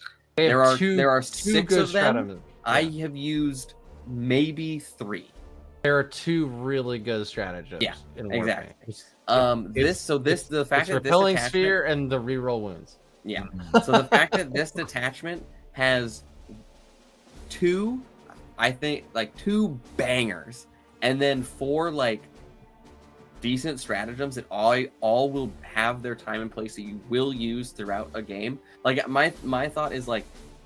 There are two 6 good of them. stratagems. I Yeah. have used maybe 3. There are 2 really good stratagems. Yeah, in exactly. Warframe. The fact that this repelling attachment, sphere and the reroll wounds. yeah. Mm. So the fact that this detachment has 2, I think, like 2 bangers, and then 4 like decent stratagems that all will have their time and place that you will use throughout a game. Like my thought is like,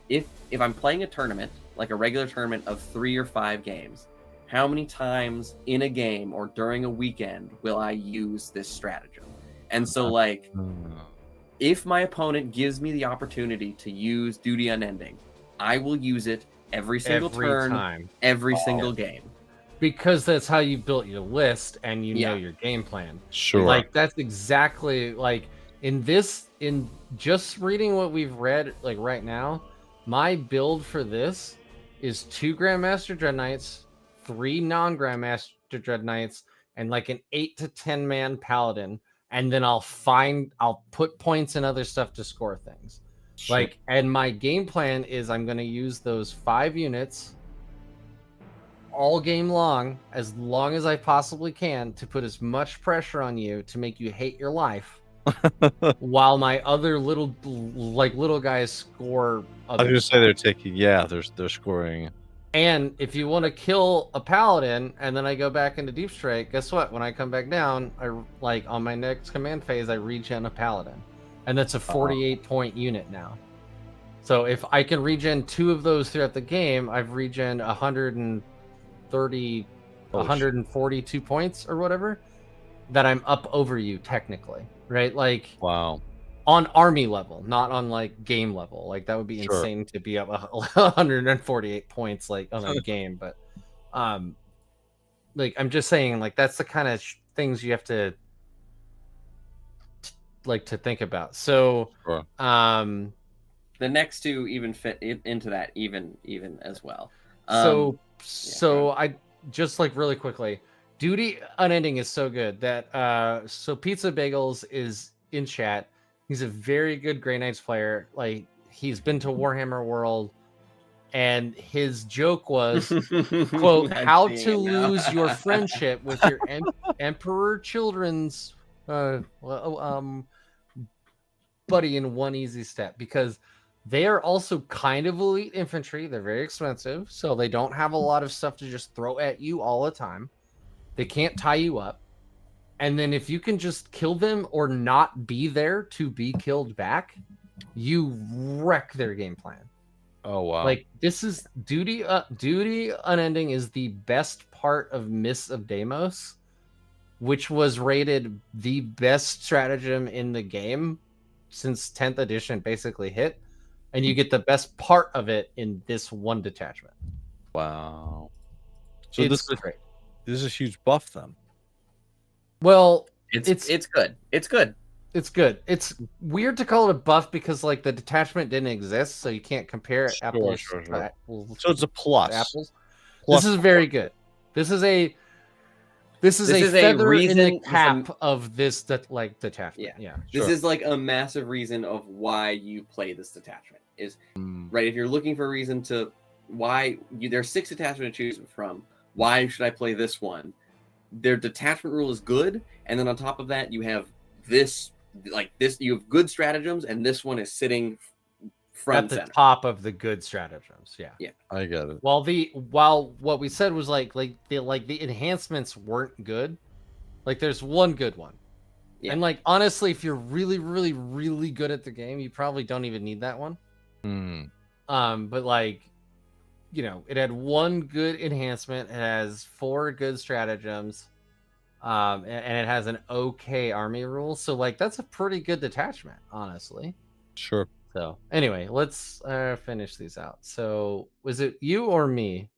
if I'm playing a tournament, like a regular tournament of 3 or 5 games, how many times in a game or during a weekend will I use this stratagem? And so like, if my opponent gives me the opportunity to use Duty Unending, I will use it every single turn, time. every single game. Because that's how you built your list and you know Yeah. your game plan. Sure. Like that's exactly like in just reading what we've read like right now, my build for this is 2 Grandmaster Dread Knights, 3 non-Grandmaster Dread Knights, and like an 8 to 10 man Paladin, and then I'll put points and other stuff to score things. Sure. Like, and my game plan is I'm going to use those 5 units all game long as I possibly can to put as much pressure on you to make you hate your life while my other little guys score I was other gonna stuff. say they're taking. Yeah, they're scoring. And if you want to kill a paladin and then I go back into Deep Strike, guess what? When I come back down, on my next command phase, I regen a paladin. And that's a 48 point unit now. So if I can regen 2 of those throughout the game, I've regen 142 points or whatever, that I'm up over you technically, right? Like, Wow. on army level, not on like game level. Like that would be Sure. insane to be up 148 points like on a game. But like I'm just saying, like that's the kind of things you have to like to think about. So Sure. The next 2 even fit into that even as well. So I just like really quickly, Duty Unending is so good that so Pizza Bagels is in chat. He's a very good Grey Knights player. Like he's been to Warhammer World, and his joke was, quote, how to lose your friendship with your Emperor Children's buddy in one easy step, because they are also kind of elite infantry. They're very expensive, so they don't have a lot of stuff to just throw at you all the time. They can't tie you up. And then if you can just kill them or not be there to be killed back, you wreck their game plan. Oh wow. Like this is Duty Unending is the best part of Mists of Deimos, which was rated the best stratagem in the game since 10th edition basically hit. And you get the best part of it in this one detachment. Wow. So It's this is a huge buff then. Well, it's good. It's good. It's good. It's weird to call it a buff because like the detachment didn't exist, so you can't compare apples. Sure. To apples. So it's a plus. Apples. Plus. This is very good. This is a feather in the cap of this detachment. Yeah. This is like a massive reason of why you play this detachment. Is right, if you're looking for a reason to there's 6 detachments to choose from. Why should I play this one? Their detachment rule is good, and then on top of that, you have this. You have good stratagems, and this one is sitting front at the center. top of the good stratagems. Yeah. I get it. While what we said was like the enhancements weren't good. Like there's one good one. Yeah. And like honestly, if you're really, really, really good at the game, you probably don't even need that one. But like, you know, it had one good enhancement, it has 4 good stratagems, and it has an okay army rule. So like that's a pretty good detachment, honestly. Sure. So anyway, let's finish these out. So was it you or me?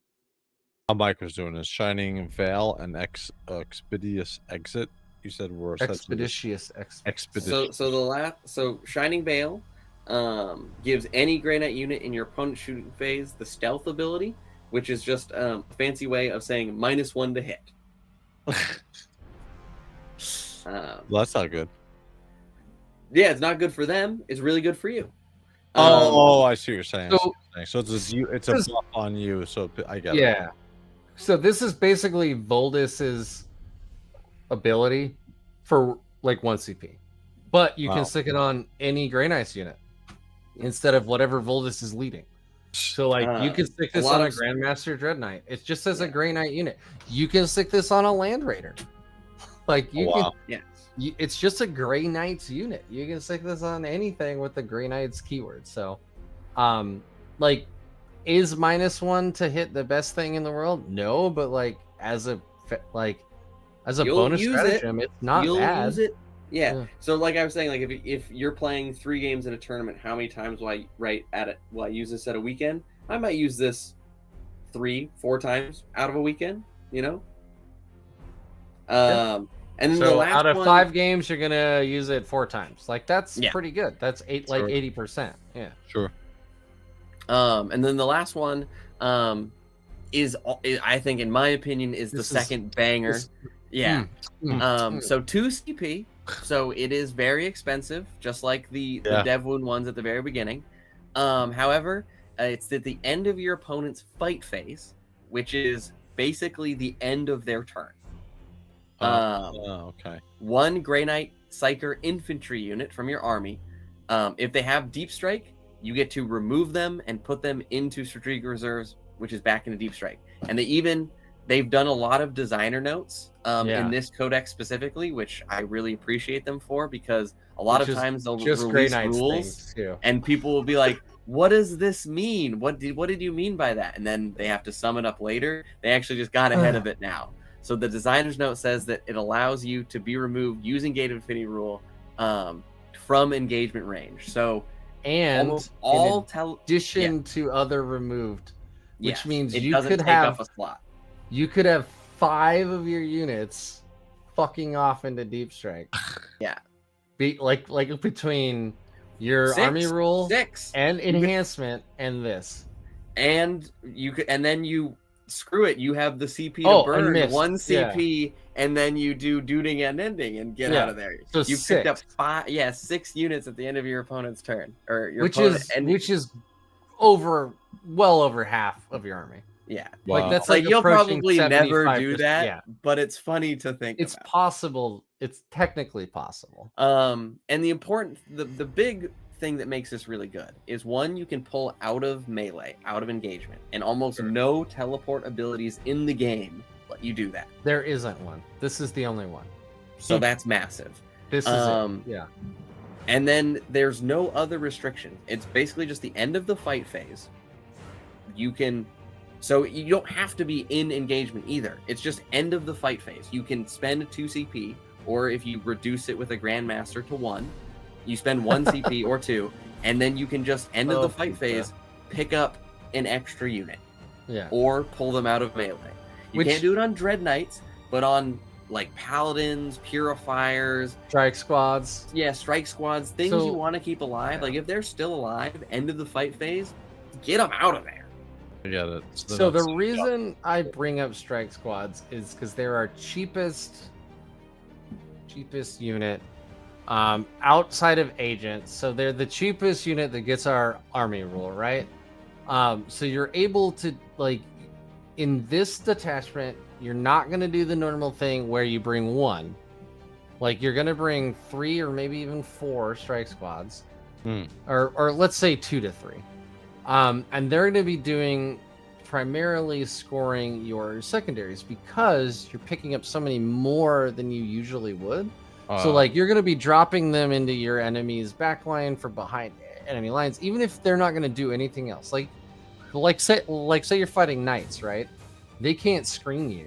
Mike was doing this. Shining Veil and Expeditious Exit. You said were Expeditious Expeditious. So Shining Veil gives any Grey Knight unit in your opponent's shooting phase the stealth ability, which is just a fancy way of saying -1 to hit. Well, that's not good. Yeah, it's not good for them. It's really good for you. I see what you're saying. So, It's a buff on you. So I get it. yeah. So this is basically Voldis's ability for like 1 CP, but you can stick it on any Grey Knights unit instead of whatever Voldis is leading. So like you can stick this on a Grandmaster Dread Knight. It's just as a Grey Knight unit. You can stick this on a Land Raider. Like you can. Yeah. It's just a Grey Knights unit. You can stick this on anything with the Grey Knights keyword. So, like, is -1 to hit the best thing in the world? No, but like as a bonus stratagem, it's not bad. Use it. Yeah. So like I was saying, like if you're playing 3 games in a tournament, how many times will I use this at a weekend? I might use this 3-4 times out of a weekend. You know. And then so the last out of one, 5 games, you're gonna use it 4 times. Like that's pretty good. That's like 80%. Yeah. Sure. And then the last one, is I think, in my opinion, is the second banger. So 2 CP. So it is very expensive, just like the Dev Wound ones at the very beginning. However, it's at the end of your opponent's fight phase, which is basically the end of their turn. Okay. 1 Grey Knight Psyker infantry unit from your army. If they have Deep Strike, you get to remove them and put them into strategic reserves, which is back into Deep Strike. And they've done a lot of designer notes in this codex specifically, which I really appreciate them for, because a lot of times they'll release rules and people will be like, what does this mean? What did you mean by that? And then they have to sum it up later. They actually just got ahead of it now. So the designer's note says that it allows you to be removed using Gate of Infinity rule from engagement range. So and in addition to other removed, which means you could have a slot. You could have 5 of your units fucking off into Deep Strike. Yeah. Be like between your army rule 6 and enhancement and this. And then you screw it. You have the CP to burn 1 CP, and then you do Duding and Ending and get out of there. So you picked up 6 units at the end of your opponent's turn, or your which is well over half of your army. Yeah, like that's like you'll probably never do that, but it's funny to think. It's possible. It's technically possible. And the big thing that makes this really good is, 1, you can pull out of melee, out of engagement, and almost no teleport abilities in the game let you do that. There isn't one. This is the only one. So that's massive. This is it. Yeah. And then there's no other restriction. It's basically just the end of the fight phase. So you don't have to be in engagement either. It's just end of the fight phase. You can spend 2 CP, or if you reduce it with a Grandmaster to 1, you spend 1 CP or 2, and then you can just end of the fight phase, pick up an extra unit, or pull them out of melee. You can't do it on Dread Knights, but on like Paladins, Purifiers, Strike Squads. Yeah, Strike Squads, things you want to keep alive. Like if they're still alive, end of the fight phase, get them out of there. I get it. So the reason I bring up Strike Squads is because they're our cheapest unit outside of agents. So they're the cheapest unit that gets our army rule, right? So you're able to, like, in this detachment, you're not going to do the normal thing where you bring 1. Like, you're going to bring 3 or maybe even 4 Strike Squads, or let's say 2 to 3. And they're going to be doing primarily scoring your secondaries, because you're picking up so many more than you usually would. So like you're going to be dropping them into your enemy's backline for behind enemy lines, even if they're not going to do anything else. Like say you're fighting knights, right? They can't screen you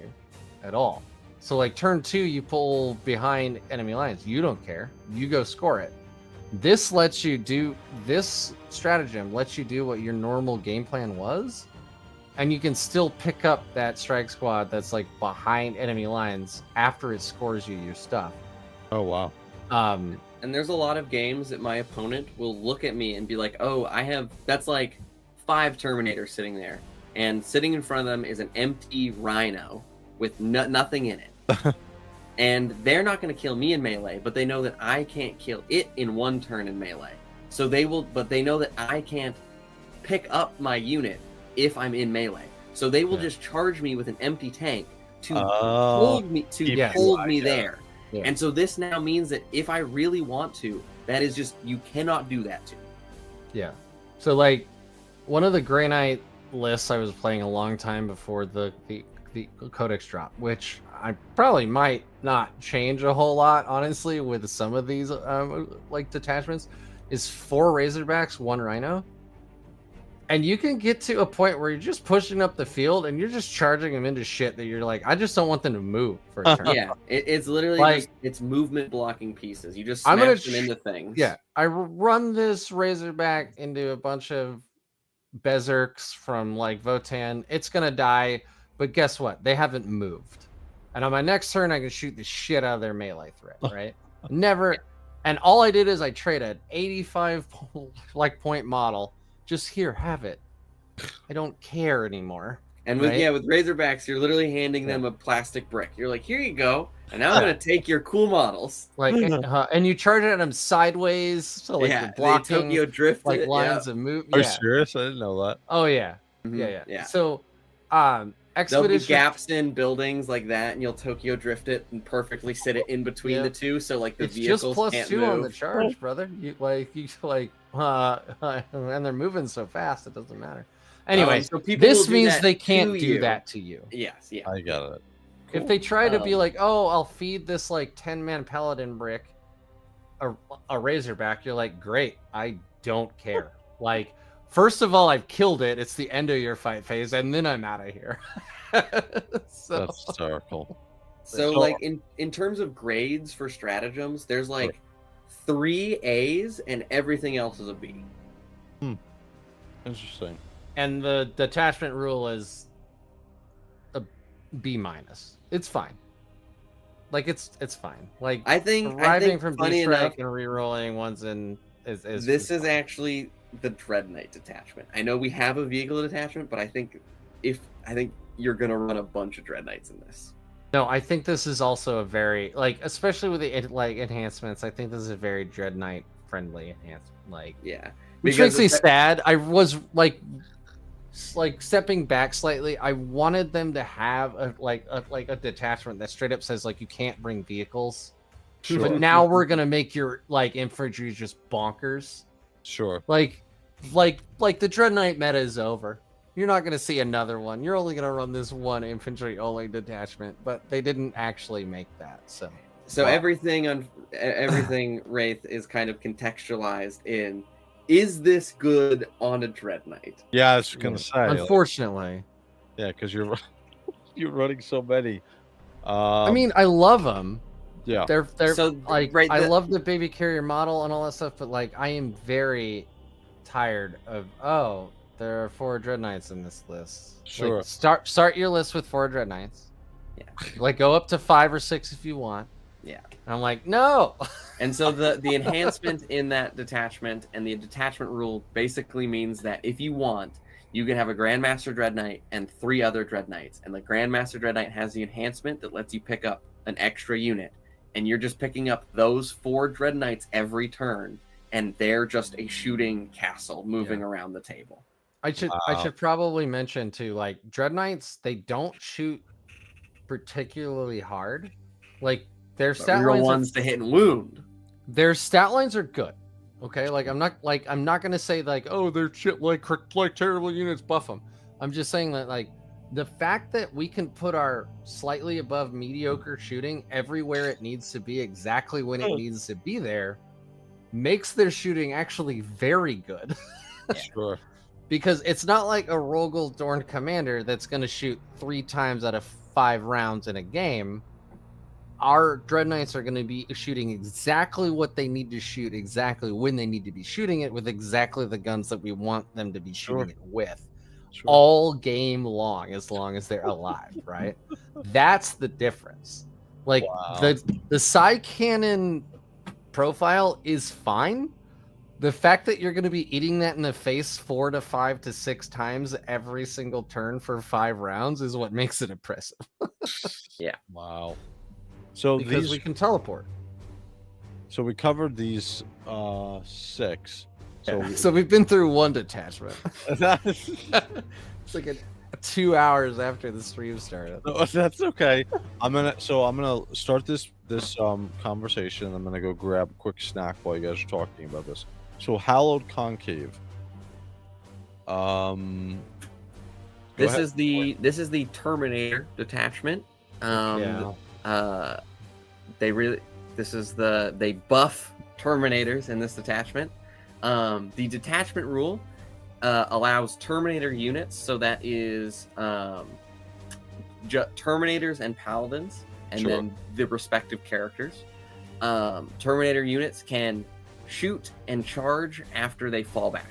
at all. So like turn 2, you pull behind enemy lines. You don't care. You go score it. This stratagem lets you do what your normal game plan was, and you can still pick up that strike squad that's like behind enemy lines after it scores you your stuff. Oh wow. And there's a lot of games that my opponent will look at me and be like, oh, that's like 5 Terminators sitting there, and sitting in front of them is an empty Rhino with nothing in it. And they're not going to kill me in melee, but they know that I can't kill it in 1 turn in melee. So they will, but they know that I can't pick up my unit if I'm in melee. So they will just charge me with an empty tank to hold me there. Yeah. And so this now means that if I really want to, that is just, you cannot do that to me. Yeah. So like one of the Grey Knight lists I was playing a long time before the Codex drop, which I probably might not change a whole lot, honestly, with some of these like detachments, is 4 Razorbacks, 1 Rhino. And you can get to a point where you're just pushing up the field and you're just charging them into shit that you're like, I just don't want them to move for a turn. Yeah, it's literally like, just, it's movement blocking pieces. You just smash them into things. Yeah, I run this Razorback into a bunch of Berserks from like Votan. It's gonna die, but guess what? They haven't moved. And on my next turn, I can shoot the shit out of their melee threat, right? Never. And all I did is I traded 85 point model. Just here, have it. I don't care anymore. And with with Razorbacks, you're literally handing them a plastic brick. You're like, here you go. And now I'm gonna take your cool models. Like, and you charge it at them sideways, so like you're blocking Tokyo drift like lines of move. Are you serious? I didn't know that. Oh yeah. Mm-hmm. Yeah. So, there'll be Expedition gaps in buildings like that, and you'll Tokyo drift it and perfectly sit it in between the two, so like the vehicles just plus can't 2 move. on the charge, brother. You and they're moving so fast it doesn't matter. Anyway, so people this means they can't do you. that to you. Yes, yeah. I got it. If they try to be like, oh, I'll feed this like 10-man paladin brick a Razorback, you're like, great, I don't care. Like, first of all, I've killed it. It's the end of your fight phase, and then I'm out of here. So, that's hysterical. So like in terms of grades for stratagems, there's like 3 A's and everything else is a B. Interesting. And the detachment rule is a B-. It's fine. Like it's fine. Like I think arriving from funny D-Strike enough, and rerolling ones in is this is actually the Dread Knight detachment. I know we have a vehicle detachment, but I think you're gonna run a bunch of Dread Knights in this. No, I think this is also a very especially with the enhancements. I think this is a very Dread Knight friendly enhancement. Which makes me sad. I was like stepping back slightly. I wanted them to have a detachment that straight up says like you can't bring vehicles. Sure. But now we're gonna make your infantry just bonkers. Sure. Like the Dread Knight meta is over. You're not going to see another one. You're only going to run this one infantry only detachment, but they didn't actually make that. So everything Wraith is kind of contextualized in, is this good on a Dread Knight? Yeah, I was going to say. Unfortunately. Because you're running so many. I mean, I love them. Yeah. They're I love the baby carrier model and all that stuff, but I am very tired of there are 4 Dread Knights in this list. Sure. Start your list with 4 Dread Knights. Yeah. Go up to 5 or 6 if you want. Yeah. And I'm like, no. And so the enhancement in that detachment and the detachment rule basically means that if you want, you can have a Grandmaster Dread Knight and 3 other Dread Knights. And the Grandmaster Dread Knight has the enhancement that lets you pick up an extra unit. And you're just picking up those 4 Dread Knights every turn. And they're just a shooting castle moving around the table. I should probably mention too, Dread Knights, they don't shoot particularly hard. Their stat lines ones to hit and wound. Their stat lines are good. Okay, I'm not gonna say oh, they're shit like terrible units, buff them. I'm just saying that the fact that we can put our slightly above mediocre shooting everywhere it needs to be exactly when it needs to be there makes their shooting actually very good. Sure. Because it's not like a Rogel Dorn commander that's going to shoot 3 times out of 5 rounds in a game. Our Dread Knights are going to be shooting exactly what they need to shoot, exactly when they need to be shooting it, with exactly the guns that we want them to be shooting it with. Sure. All game long as they're alive, right? That's the difference. The side cannon profile is fine. The fact that you're going to be eating that in the face 4 to 5 to 6 times every single turn for 5 rounds is what makes it impressive. Yeah. Wow. So because we can teleport. So we covered these 6. So we've been through one detachment. It's like 2 hours after the stream started. No, that's okay. I'm gonna start this conversation. I'm gonna go grab a quick snack while you guys are talking about this. So Hallowed Concave. This is the Terminator detachment. They buff Terminators in this detachment. The detachment rule allows Terminator units, so that is Terminators and Paladins, and then the respective characters. Terminator units can shoot and charge after they fall back.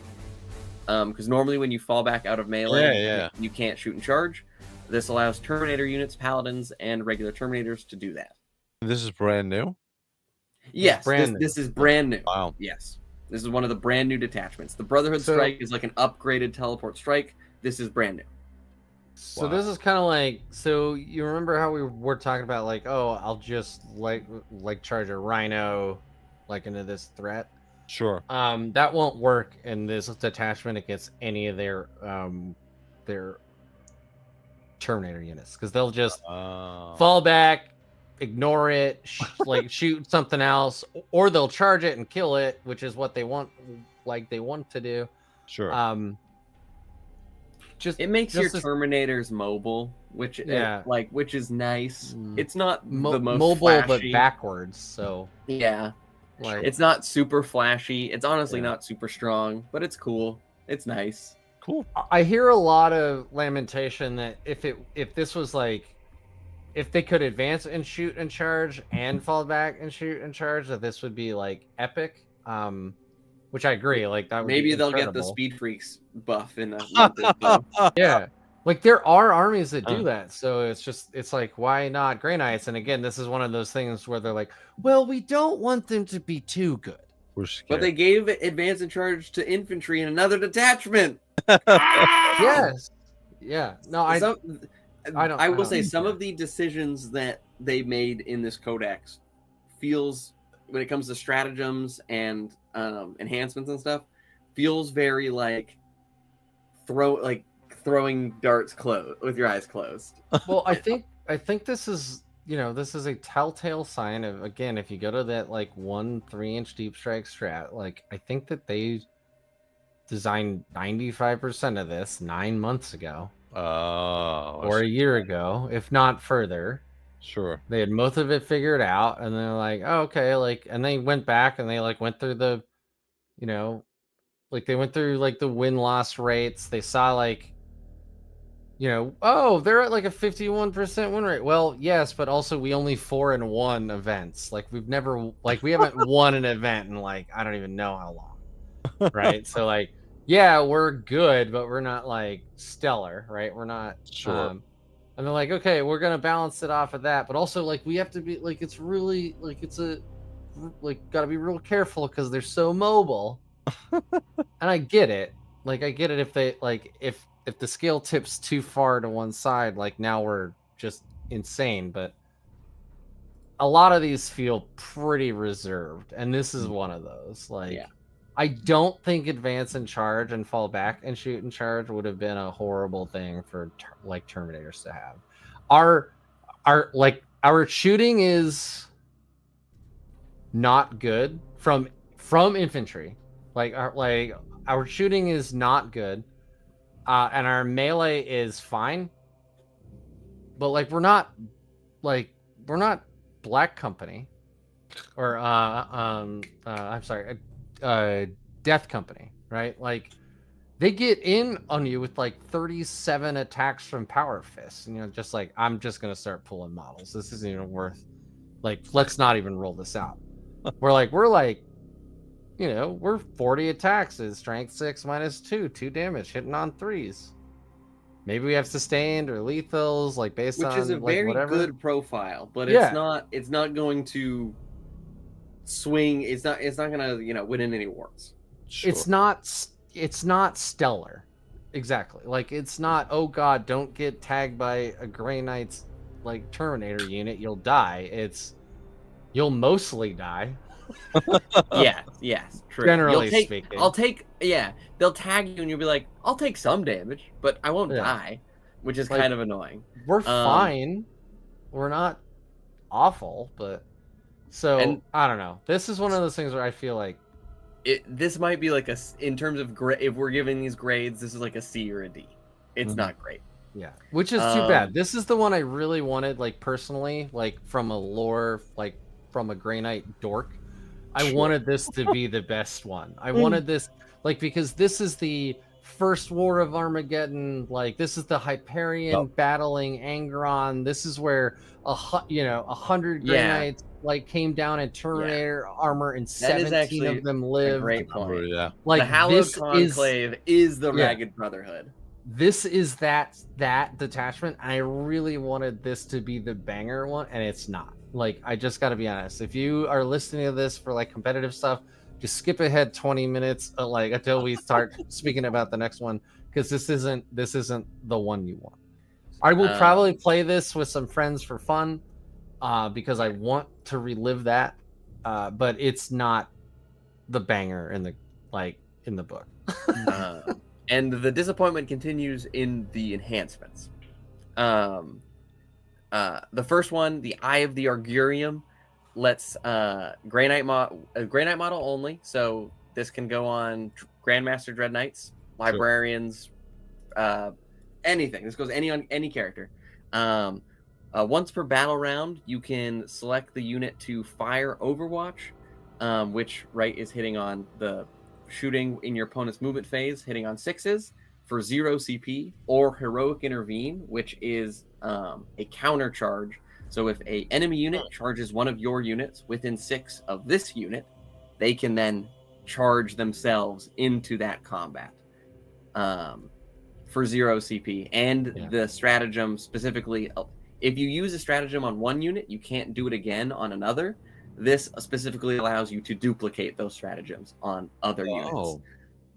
Because normally when you fall back out of melee, you can't shoot and charge. This allows Terminator units, Paladins, and regular Terminators to do that. This is brand new? Yes, this is brand new. Wow. Yes. This is one of the brand new detachments. The Brotherhood Strike is like an upgraded teleport strike. This is brand new. So this is kind of like, so you remember how we were talking about like, oh, I'll just like charge a Rhino like into this threat? Sure. That won't work in this detachment against any of their Terminator units, because they'll just fall back, ignore it, like shoot something else, or they'll charge it and kill it, which is what they want, to do. Sure. It makes your Terminators mobile, which which is nice. It's not the most mobile, flashy, but backwards. So yeah, like it's not super flashy. It's honestly not super strong, but it's cool. It's nice. Cool. I hear a lot of lamentation that if this was like, if they could advance and shoot and charge and fall back and shoot and charge, that this would be like epic. Which I agree. Like that would maybe they'll get the Speed Freaks buff in the yeah. Like there are armies that do that, so it's like, why not Grey Knights? And again, this is one of those things where they're like, well, we don't want them to be too good. But they gave advance and charge to infantry in another detachment. Yes. Yeah. No, I will say some of the decisions that they made in this codex feels, when it comes to stratagems and enhancements and stuff, feels very like throwing darts with your eyes closed. Well, I think this is, this is a telltale sign of, again, if you go to that like 1 3-inch deep strike strat, like I think that they designed 95% of this 9 months ago. Or a year ago, if not further. Sure. They had most of it figured out, and they're like, oh, okay, like, and they went back and they like went through the, they went through like the win-loss rates. They saw like, oh, they're at like a 51% win rate. Well, yes, but also we only 4-1 events. Like we haven't won an event in like, I don't even know how long. Right. So like, yeah, we're good, but we're not like stellar, right? We're not sure. And they're like, okay, we're gonna balance it off of that, but also like we have to be like, it's really like gotta be real careful because they're so mobile. And I get it. Like I get it if they like if the scale tips too far to one side, like now we're just insane. But a lot of these feel pretty reserved, and this is one of those. Like, yeah. I don't think advance and charge and fall back and shoot and charge would have been a horrible thing for like Terminators to have. Our shooting is not good from infantry. Our shooting is not good, and our melee is fine. But like we're not Black Company, or I'm sorry. Death Company, right? Like they get in on you with like 37 attacks from Power Fists, and just like, I'm just gonna start pulling models. This isn't even worth, like, let's not even roll this out. we're 40 attacks is strength 6 -2, 2 damage, hitting on 3s. Maybe we have sustained or lethals, like based on, which is a like, very whatever. good profile, but it's not going to swing. It's not gonna win in any wars. Sure. It's not stellar, exactly. Like it's not, oh god, don't get tagged by a Grey Knight's like Terminator unit, you'll die. You'll mostly die. Yes, true. Generally speaking. They'll tag you and you'll be like, I'll take some damage, but I won't Yeah. die, which is Like, kind of annoying. We're fine. We're not awful, but so And- I don't know. This is one of those things where I feel like this might be like in terms of if we're giving these grades, this is like a C or a D. It's not great. Yeah, which is too bad. This is the one I really wanted, like personally, like from a lore, like from a Grey Knight dork. I wanted this to be the best one. I wanted this, like, because this is the first War of Armageddon. Like, this is the Hyperion battling Angron. This is where 100 Grey Knights like came down in Terminator armor, and 17 of them lived. Great point. Yeah, like the Hallowed this Conclave is the Ragged Brotherhood. This is that detachment. I really wanted this to be the banger one, and it's not. Like, I just got to be honest. If you are listening to this for like competitive stuff, just skip ahead 20 minutes, like until we start speaking about the next one, because this isn't the one you want. I will probably play this with some friends for fun, because I want to relive that, but it's not the banger in the book. And the disappointment continues in the enhancements. The first one, the Eye of the Argurium, lets Grey Knight model only. So this can go on Grandmaster Dread Knights, Librarians, anything. This goes on any character. Once per battle round, you can select the unit to fire Overwatch, which is hitting on the shooting in your opponent's movement phase, hitting on 6s for 0 CP, or Heroic Intervene, which is a counter charge. So if a enemy unit charges one of your units within 6 of this unit, they can then charge themselves into that combat for 0 CP. And the stratagem specifically, if you use a stratagem on one unit, you can't do it again on another. This specifically allows you to duplicate those stratagems on other units.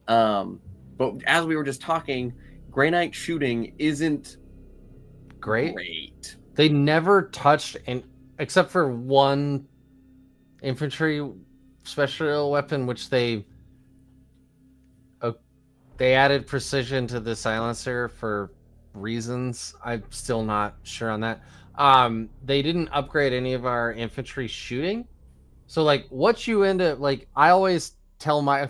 But as we were just talking, Grey Knight shooting isn't great. They never touched, except for one infantry special weapon, which they added precision to the silencer for reasons I'm still not sure on that. They didn't upgrade any of our infantry shooting. So like what you end up like, I always tell my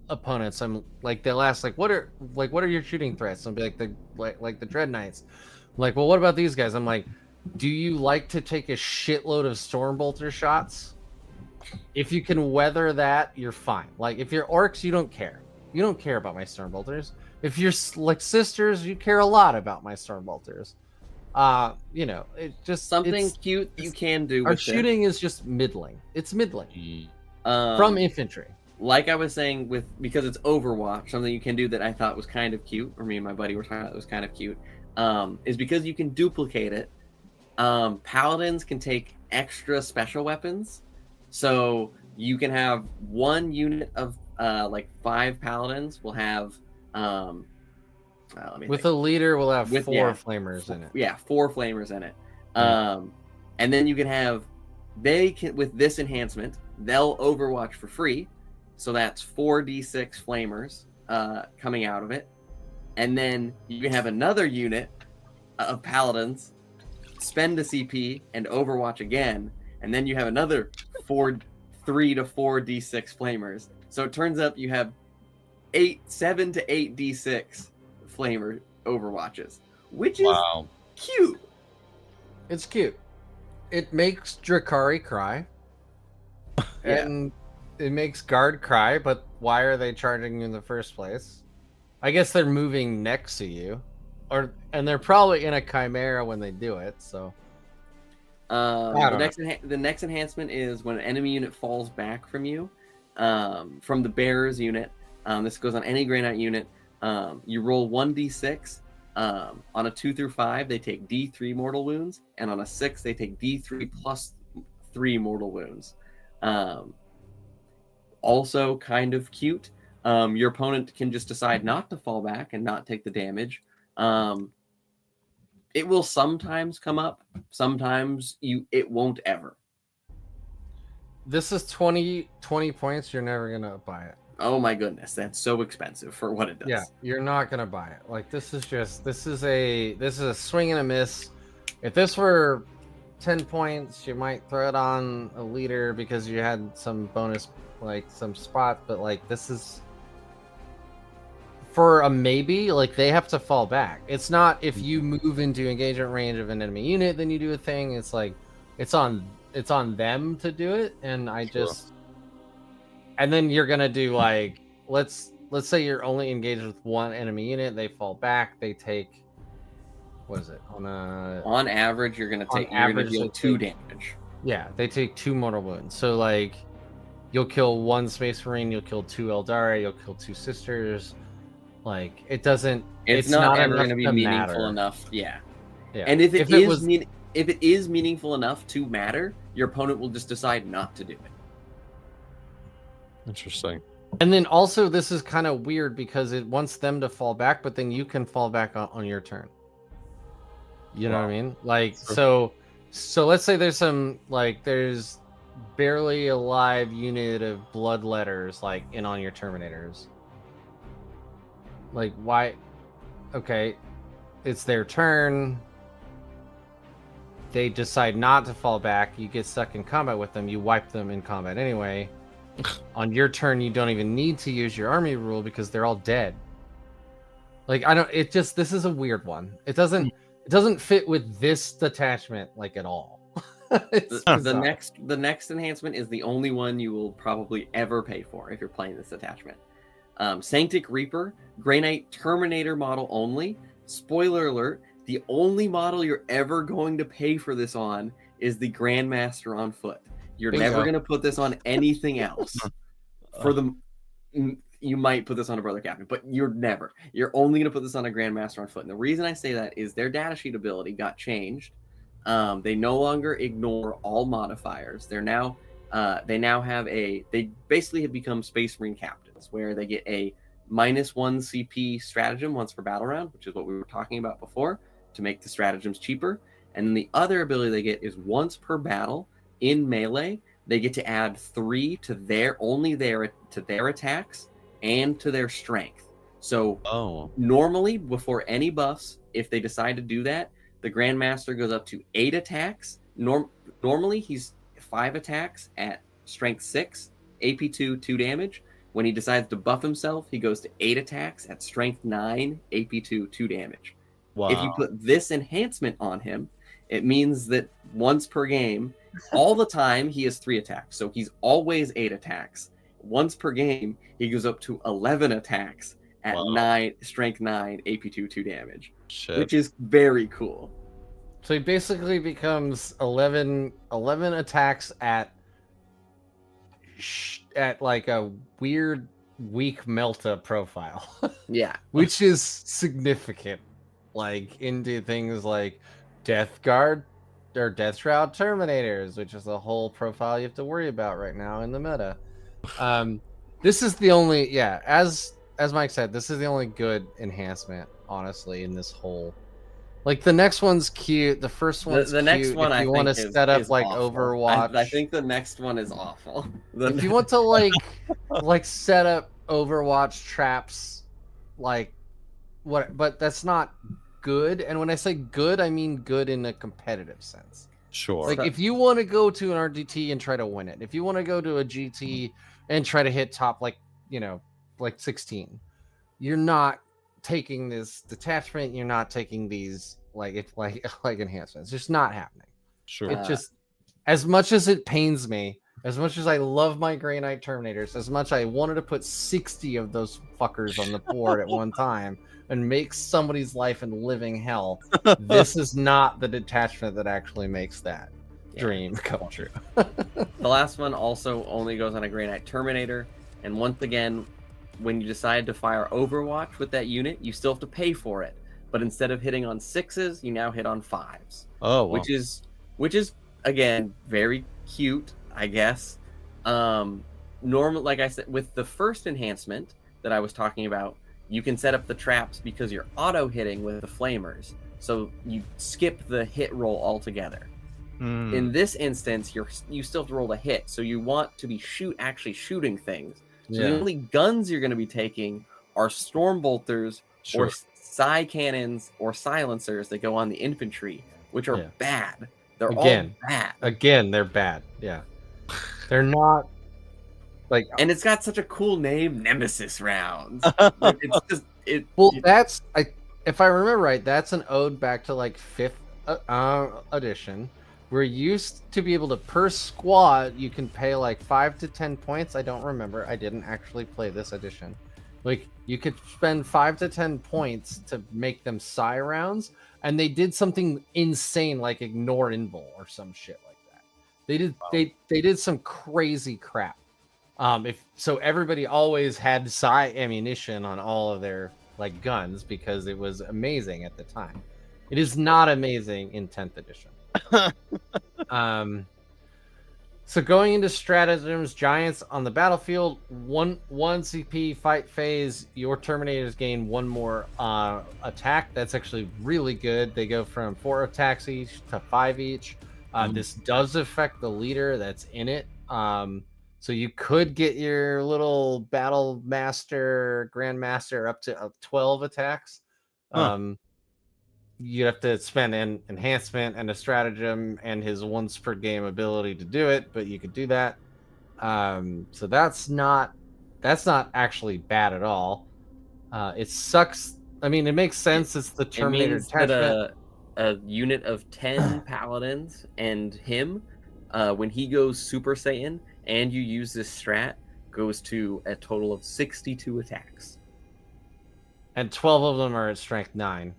opponents, I'm like, they'll ask like, what are your shooting threats? I'll be like the Dread Knights. I'm like, well, what about these guys? I'm like, do you like to take a shitload of Stormbolter shots? If you can weather that, you're fine. Like if you're orcs, you don't care. You don't care about my Stormbolters. If you're like sisters, you care a lot about my Stormbolters. It just something cute you can do. Our with shooting is just middling. It's middling from infantry. Like I was saying, because it's Overwatch, something you can do that I thought was kind of cute, or me and my buddy were talking about, it was kind of cute, is because you can duplicate it. Paladins can take extra special weapons, so you can have one unit of 5 paladins will have with a leader we'll have 4 flamers in it. Yeah, 4 flamers in it. And then you can have with this enhancement, they'll Overwatch for free. So that's 4d6 flamers coming out of it. And then you can have another unit of paladins spend a CP and Overwatch again. And then you have another 3 to 4 d6 flamers. So it turns out you have 7 to 8 d6 flamer Overwatches, which is cute. It's cute. It makes Drakari cry. And it makes Guard cry, but why are they charging you in the first place? I guess they're moving next to you. And they're probably in a Chimera when they do it, so... The next enhancement is when an enemy unit falls back from you, from the Bears unit. This goes on any Grey Knight unit. You roll 1d6. On a 2 through 5, they take d3 mortal wounds, and on a 6, they take d3 plus 3 mortal wounds. Also kind of cute. Your opponent can just decide not to fall back and not take the damage. It will sometimes come up. Sometimes it won't ever. This is 20 points. You're never gonna buy it. Oh my goodness, that's so expensive for what it does. Yeah, you're not gonna buy it. Like this is a swing and a miss. If this were 10 points, you might throw it on a leader because you had some bonus, like some spots. But like this is for a maybe. Like they have to fall back. It's not if you move into engagement range of an enemy unit, then you do a thing. It's like it's on them to do it, and I just. And then you're gonna do like let's say you're only engaged with one enemy unit. They fall back. They take what is it on average? You're gonna deal 2 damage. Yeah, they take 2 mortal wounds. So like you'll kill 1 Space Marine. You'll kill 2 Eldari. You'll kill 2 Sisters. Like it doesn't. It's not ever gonna be meaningful enough. Yeah. And if it is meaningful enough to matter, your opponent will just decide not to do it. Interesting. And then also this is kind of weird because it wants them to fall back, but then you can fall back on your turn. You know what I mean? Like so let's say there's there's barely alive unit of bloodletters like in on your Terminators. Like why? Okay, it's their turn. They decide not to fall back. You get stuck in combat with them. You wipe them in combat anyway. On your turn, you don't even need to use your army rule because they're all dead. Like this is a weird one. It doesn't fit with this detachment like at all. The next enhancement is the only one you will probably ever pay for if you're playing this attachment. Sanctic Reaper, Grey Knight Terminator model only. Spoiler alert, the only model you're ever going to pay for this on is the Grandmaster on foot. You're never going to put this on anything else. You might put this on a Brother Captain, but you're only going to put this on a Grandmaster on foot. And the reason I say that is their datasheet ability got changed. They no longer ignore all modifiers. They basically have become Space Marine captains, where they get a -1 CP stratagem once per battle round, which is what we were talking about before, to make the stratagems cheaper. And then the other ability they get is once per battle in melee, they get to add 3 to their attacks and to their strength. So normally, before any buffs, if they decide to do that, the Grandmaster goes up to 8 attacks. Normally, he's 5 attacks at strength 6, AP2, 2 damage. When he decides to buff himself, he goes to 8 attacks at strength 9, AP2, 2 damage. Wow. If you put this enhancement on him, it means that once per game, all the time, he has 3 attacks. So he's always 8 attacks. Once per game, he goes up to 11 attacks at 9, strength 9, AP2, 2 damage. Shit. Which is very cool. So he basically becomes 11 attacks at like a weird weak Melta profile. Yeah. Which is significant. Like into things like Death Guard or Death Shroud Terminators, which is a whole profile you have to worry about right now in the meta. This is the only, as Mike said, this is the only good enhancement, honestly, in this whole. Like the next one's cute. The first one's the next one if you want to set up like awful. Overwatch. I think the next one is awful. If you want to like set up Overwatch traps, like what? But that's not good. And when I say good, I mean good in a competitive sense. Sure. Like if you want to go to an RDT and try to win it, if you want to go to a GT and try to hit top like 16, you're not taking this detachment. You're not taking these like enhancements. It's just not happening. Sure. It just, as much as it pains me, as much as I love my Grey Knight Terminators, as much I wanted to put 60 of those fuckers on the board at one time and make somebody's life in living hell, this is not the detachment that actually makes that dream come true. The last one also only goes on a Grey Knight Terminator, and once again, when you decide to fire Overwatch with that unit, you still have to pay for it. But instead of hitting on 6s, you now hit on 5s. Oh, wow. Which is again very cute, I guess. Normal, like I said, with the first enhancement that I was talking about, you can set up the traps because you're auto hitting with the flamers. so you skip the hit roll altogether. Hmm. In this instance, you still have to roll the hit, so you want to be actually shooting things. So the only guns you're going to be taking are storm bolters or psi cannons or silencers that go on the infantry, which are bad. They're all bad. Again, they're bad. Yeah, they're not like. And it's got such a cool name, Nemesis rounds. It's just it. Well, that's if I remember right, that's an ode back to like 5th edition. We're used to be able to, per squad, you can pay like 5 to 10 points. I don't remember. I didn't actually play this edition. Like, you could spend 5 to 10 points to make them psi rounds, and they did something insane like ignore invul or some shit like that. They did they did some crazy crap. If so, everybody always had psi ammunition on all of their like guns because it was amazing at the time. It is not amazing in 10th edition. So going into stratagems, giants on the battlefield, one CP fight phase, your Terminators gain 1 more attack. That's actually really good. They go from 4 attacks each to 5 each. This does affect the leader that's in it. So you could get your little battle master, grandmaster up to 12 attacks. You'd have to spend an enhancement and a stratagem and his once per game ability to do it, but you could do that. So that's not actually bad at all. It sucks. I mean, it makes sense. It's the Terminator attachment. A unit of 10 paladins and him, when he goes Super Saiyan and you use this strat, goes to a total of 62 attacks. And 12 of them are at strength 9.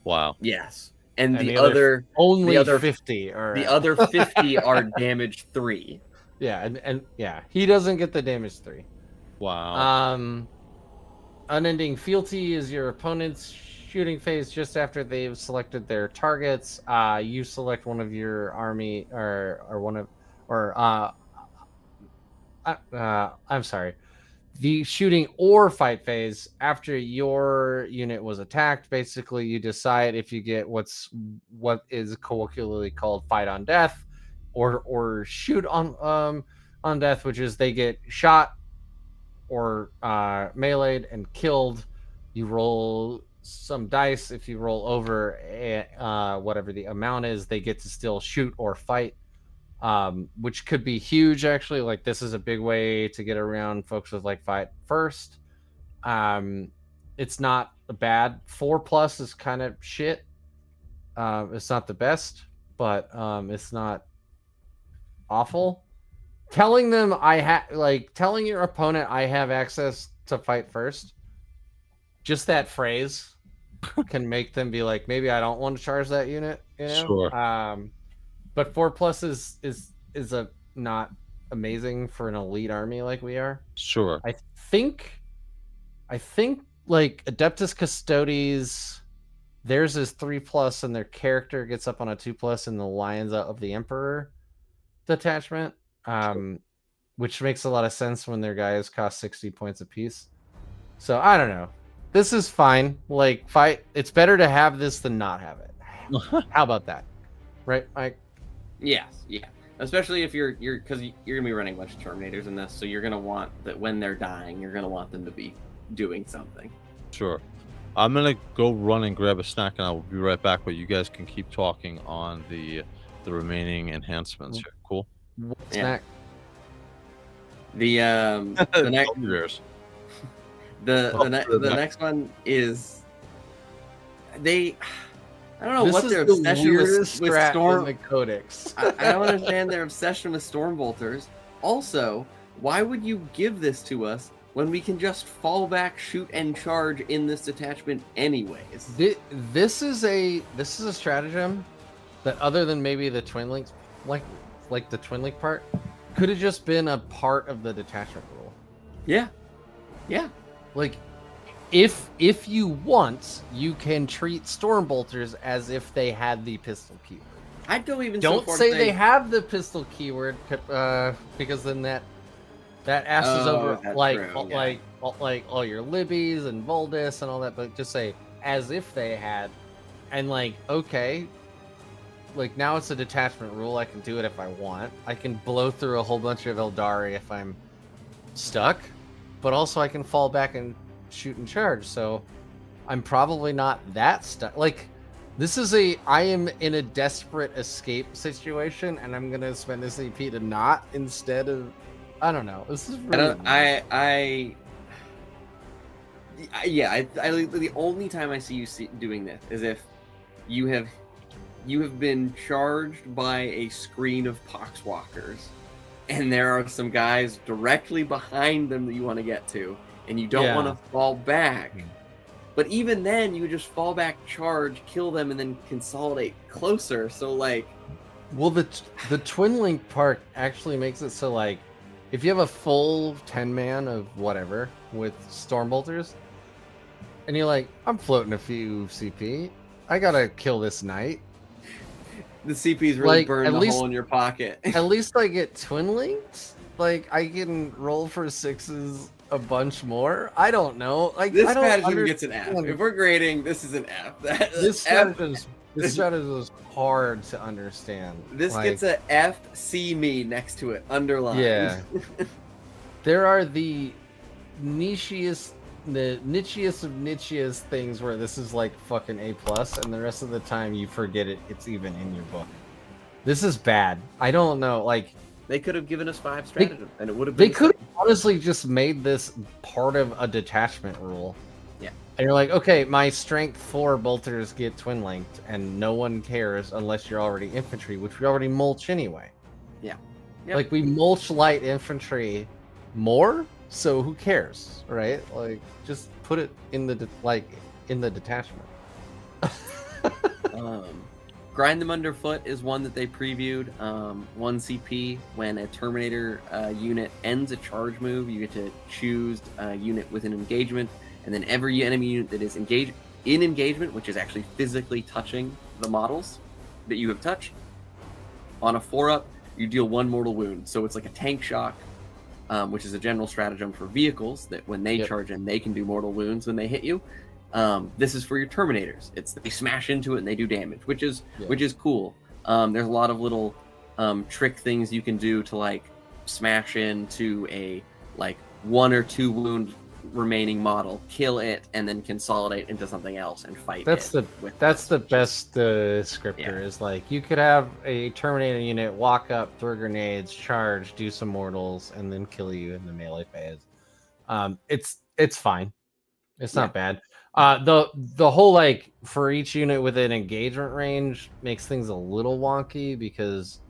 Wow. Yes. And the other 50 are the other 50 are damage 3. Yeah, and yeah, he doesn't get the damage 3. Wow. Unending fealty is your opponent's shooting phase just after they've selected their targets. You select one of your army I'm sorry. The shooting or fight phase after your unit was attacked, basically you decide if you get what is colloquially called fight on death or shoot on death, which is they get shot or meleeed and killed. You roll some dice. If you roll over whatever the amount is, they get to still shoot or fight. Which could be huge, actually. Like, this is a big way to get around folks with like fight first. It's not bad. 4+ is kind of shit. It's not the best, but it's not awful. Telling them telling your opponent I have access to fight first, just that phrase can make them be like, maybe I don't want to charge that unit, you know? Sure. But 4+ is a not amazing for an elite army like we are. Sure. I think like Adeptus Custodes, theirs is 3+ and their character gets up on a 2+ in the Lions of the Emperor detachment. Which makes a lot of sense when their guys cost 60 points apiece. So I don't know. This is fine. Like, it's better to have this than not have it. How about that? Right, Mike? Yes, yeah. Especially if you're because you're gonna be running a bunch of Terminators in this, so you're gonna want that when they're dying, you're gonna want them to be doing something. Sure. I'm gonna go run and grab a snack, and I'll be right back. But you guys can keep talking on the remaining enhancements here. Cool. What snack? The next the next one is I don't know what their obsession with Storm the Codex. I don't understand their obsession with Storm Bolters. Also, why would you give this to us when we can just fall back, shoot, and charge in this detachment anyways? This is a stratagem that, other than maybe the twin links, like the twin link part, could have just been a part of the detachment rule. Yeah. Like, if you want, you can treat Storm Bolters as if they had the pistol keyword. I'd go even don't so far say to they have the pistol keyword, because then that asses over all your Libbies and Voldis and all that. But just say as if they had And like, okay, like now it's a detachment rule. I can do it if I want. I can blow through a whole bunch of Eldari if I'm stuck, but also I can fall back and shoot and charge. So I'm probably not that stuck. Like, this is I am in a desperate escape situation, and I'm gonna spend this AP to not instead of, I don't know. This is really the only time I see you doing this is if you have been charged by a screen of poxwalkers, and there are some guys directly behind them that you want to get to, and you don't want to fall back. But even then, you just fall back, charge, kill them, and then consolidate closer. So like, well, the twin link part actually makes it so like, if you have a full 10-man of whatever with Stormbolters, and you're like, I'm floating a few CP, I gotta kill this knight. The CP's really like, burn the hole in your pocket. At least I get twin linked. Like, I can roll for 6s a bunch more. I don't know. Like, this I don't stratagem gets an F. If we're grading, this is an F. This stratagem is hard to understand. This like, gets a F, C me next to it, underlined. Yeah. There are the nichiest of nichiest things where this is like fucking A+, and the rest of the time you forget it's even in your book. This is bad. I don't know. Like, they could have given us 5 stratagems, and it would have been. They could have honestly just made this part of a detachment rule. Yeah. And you're like, okay, my strength 4 bolters get twin linked, and no one cares unless you're already infantry, which we already mulch anyway. Yeah. Yep. Like, we mulch light infantry more, so who cares, right? Like, just put it in the detachment. Grind them underfoot is one that they previewed. 1 CP. When a Terminator unit ends a charge move, you get to choose a unit with an engagement, and then every enemy unit that is engaged in engagement, which is actually physically touching the models that you have touched, on a 4-up, you deal 1 mortal wound. So it's like a tank shock, which is a general stratagem for vehicles that when they charge in, they can do mortal wounds when they hit you. This is for your Terminators. They smash into it and they do damage, which is cool. There's a lot of little trick things you can do to like smash into a like 1 or 2 wound remaining model, kill it, and then consolidate into something else and fight. That's the best descriptor. Is like, you could have a Terminator unit walk up, throw grenades, charge, do some mortals, and then kill you in the melee phase. It's fine. It's not bad. The whole like for each unit with an engagement range makes things a little wonky, because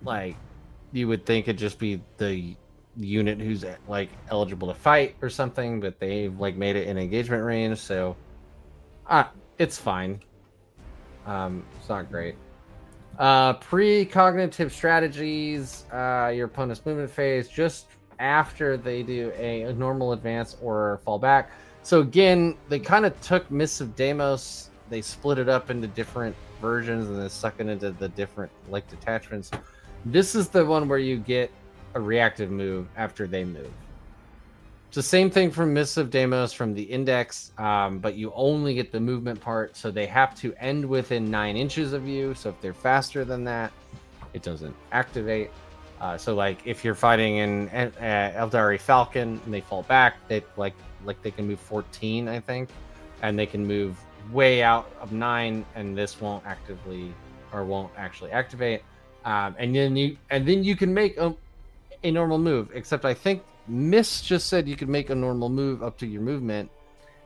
like you would think it'd just be the unit who's like eligible to fight or something, but they've like made it in engagement range, so it's fine. It's not great. Precognitive strategies, your opponent's movement phase just after they do a normal advance or fall back. So again, they kind of took Mists of Deimos, they split it up into different versions and then stuck it into the different like detachments. This is the one where you get a reactive move after they move. It's the same thing from Mists of Deimos from the index, but you only get the movement part, so they have to end within 9 inches of you. So if they're faster than that, it doesn't activate. So like if you're fighting in Eldari Falcon and they fall back, they like they can move 14, I think, and they can move way out of 9, and this won't actually activate. And then you can make a normal move. Except I think Miss just said you could make a normal move up to your movement.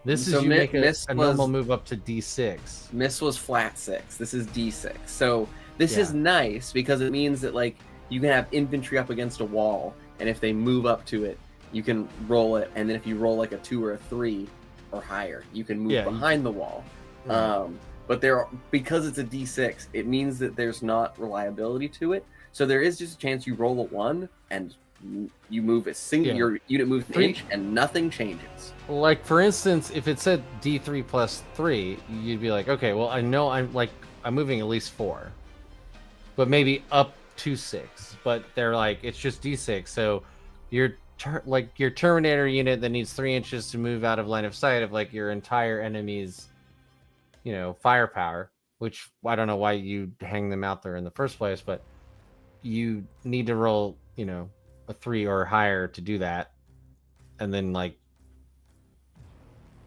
This is make a normal move up to D6. Miss was flat 6. This is D6. So this is nice because it means that like you can have infantry up against a wall, and if they move up to it, you can roll it, and then if you roll like a 2 or a 3 or higher, you can move behind the wall. But because it's a D6, it means that there's not reliability to it. So there is just a chance you roll a 1 and you move a single, your unit moves an inch and nothing changes. Like for instance, if it said D3 plus 3, you'd be like, okay, well I know I'm moving at least 4, but maybe up to 6. But they're like, it's just D6. So your Terminator unit that needs 3 inches to move out of line of sight of like your entire enemy's firepower, which I don't know why you hang them out there in the first place, but you need to roll, a 3 or higher to do that. And then like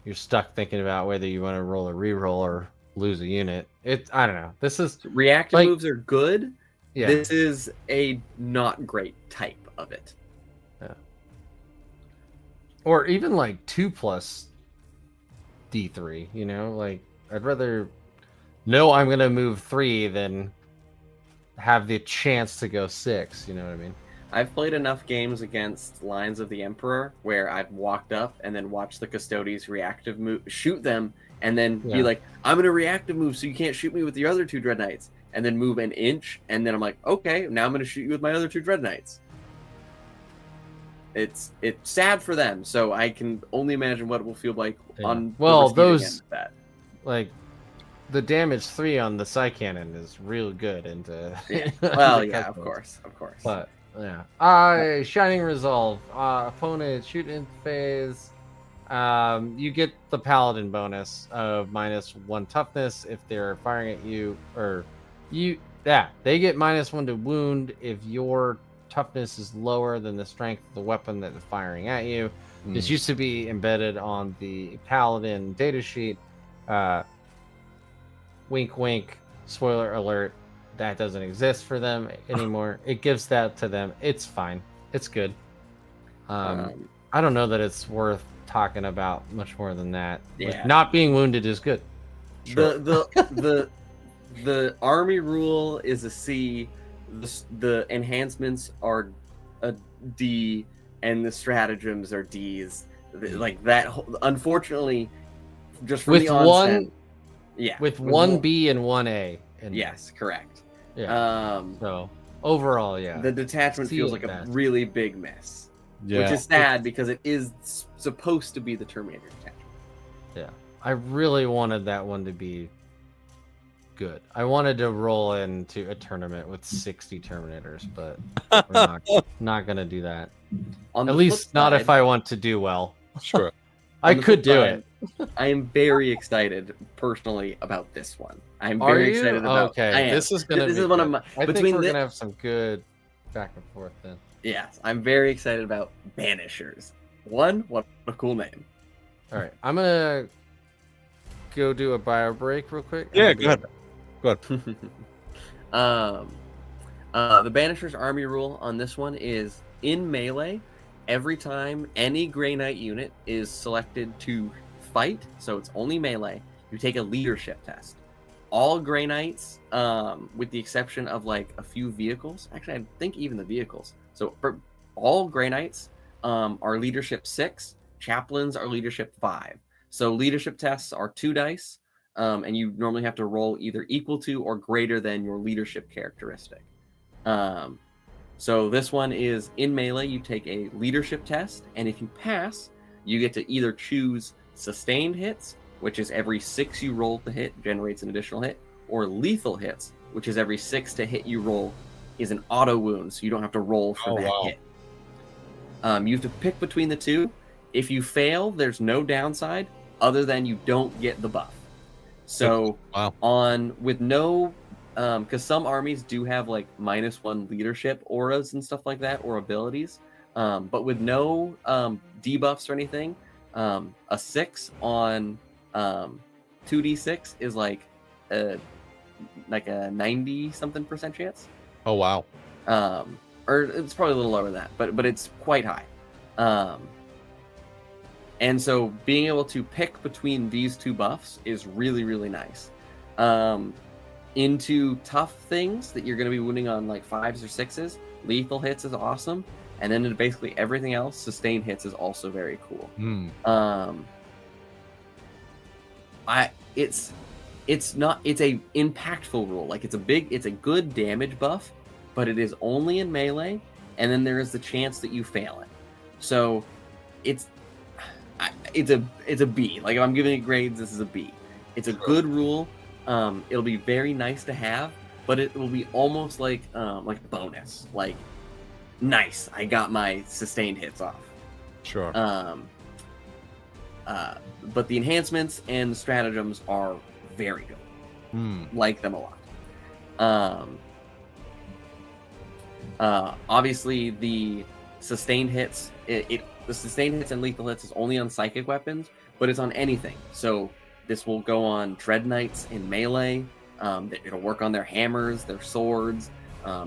you're stuck thinking about whether you want to roll a reroll or lose a unit. I don't know. This is Reactive like, moves are good. yeah. This is a not great type of it. Yeah. Or even like 2+ D3, like I'd rather know I'm gonna move 3 than have the chance to go 6, you know what I mean? I've played enough games against Lines of the Emperor where I've walked up and then watched the Custodes reactive move, shoot them, and then be like, I'm going to reactive move so you can't shoot me with your other 2 Dread Knights. And then move an inch, and then I'm like, okay, now I'm going to shoot you with my other 2 Dread Knights. It's sad for them, so I can only imagine what it will feel like on those that. Like the damage 3 on the Psy Cannon is real good into Well, yeah, of course. But yeah. Shining Resolve. Opponent shoot in phase. You get the Paladin bonus of -1 toughness if they're firing at you, or they get -1 to wound if your toughness is lower than the strength of the weapon that is firing at you. This used to be embedded on the Paladin datasheet. Wink, wink. Spoiler alert. That doesn't exist for them anymore. It gives that to them. It's fine. It's good. I don't know that it's worth talking about much more than that. Yeah. Like, not being wounded is good. Sure. The army rule is a C. The enhancements are a D, and the stratagems are Ds. Like that. Unfortunately, just from with the onset, with 1B and 1A. Yes, correct. Yeah. So overall, the detachment feels like a really big miss, which is sad because it is supposed to be the Terminator detachment. Yeah, I really wanted that one to be good. I wanted to roll into a tournament with 60 Terminators, but we're not gonna do that. At least not if I want to do well. Sure. I could do it. I am very excited personally about this one. I'm very excited about. Okay, this is gonna. This is one of my. I think we're gonna have some good back and forth then. Yes, I'm very excited about Banishers. What a cool name. All right, I'm gonna go do a bio break real quick. Yeah, go ahead. The Banisher's army rule on this one is in melee. Every time any Grey Knight unit is selected to fight, so it's only melee, you take a leadership test. All Grey Knights, with the exception of like a few vehicles, actually I think even the vehicles. So for all Grey Knights are leadership 6, chaplains are leadership 5. So leadership tests are 2 dice, and you normally have to roll either equal to or greater than your leadership characteristic. So this one is in melee, you take a leadership test, and if you pass, you get to either choose sustained hits, which is every 6 you roll to hit generates an additional hit, or lethal hits, which is every 6 to hit you roll is an auto wound, so you don't have to roll for hit. You have to pick between the two. If you fail, there's no downside other than you don't get the buff. So with no because some armies do have like -1 leadership auras and stuff like that, or abilities, but with no debuffs or anything, a 6 on 2d6 is like a 90-something% chance. Oh wow. Or it's probably a little lower than that, but it's quite high. And so being able to pick between these 2 buffs is really, really nice. Into tough things that you're going to be wounding on like 5s or 6s, lethal hits is awesome, and then into basically everything else, sustained hits is also very cool. It's a impactful rule. Like it's a good damage buff, but it is only in melee, and then there is the chance that you fail it. So it's a B. Like if I'm giving it grades, this is a B. It's a good rule. It'll be very nice to have, but it will be almost like a bonus. Like, nice, I got my sustained hits off. Sure. But the enhancements and the stratagems are very good. Hmm. Like them a lot. Obviously the sustained hits, the sustained hits and lethal hits is only on psychic weapons, but it's on anything. So this will go on Dread Knights in melee. It'll work on their hammers, their swords,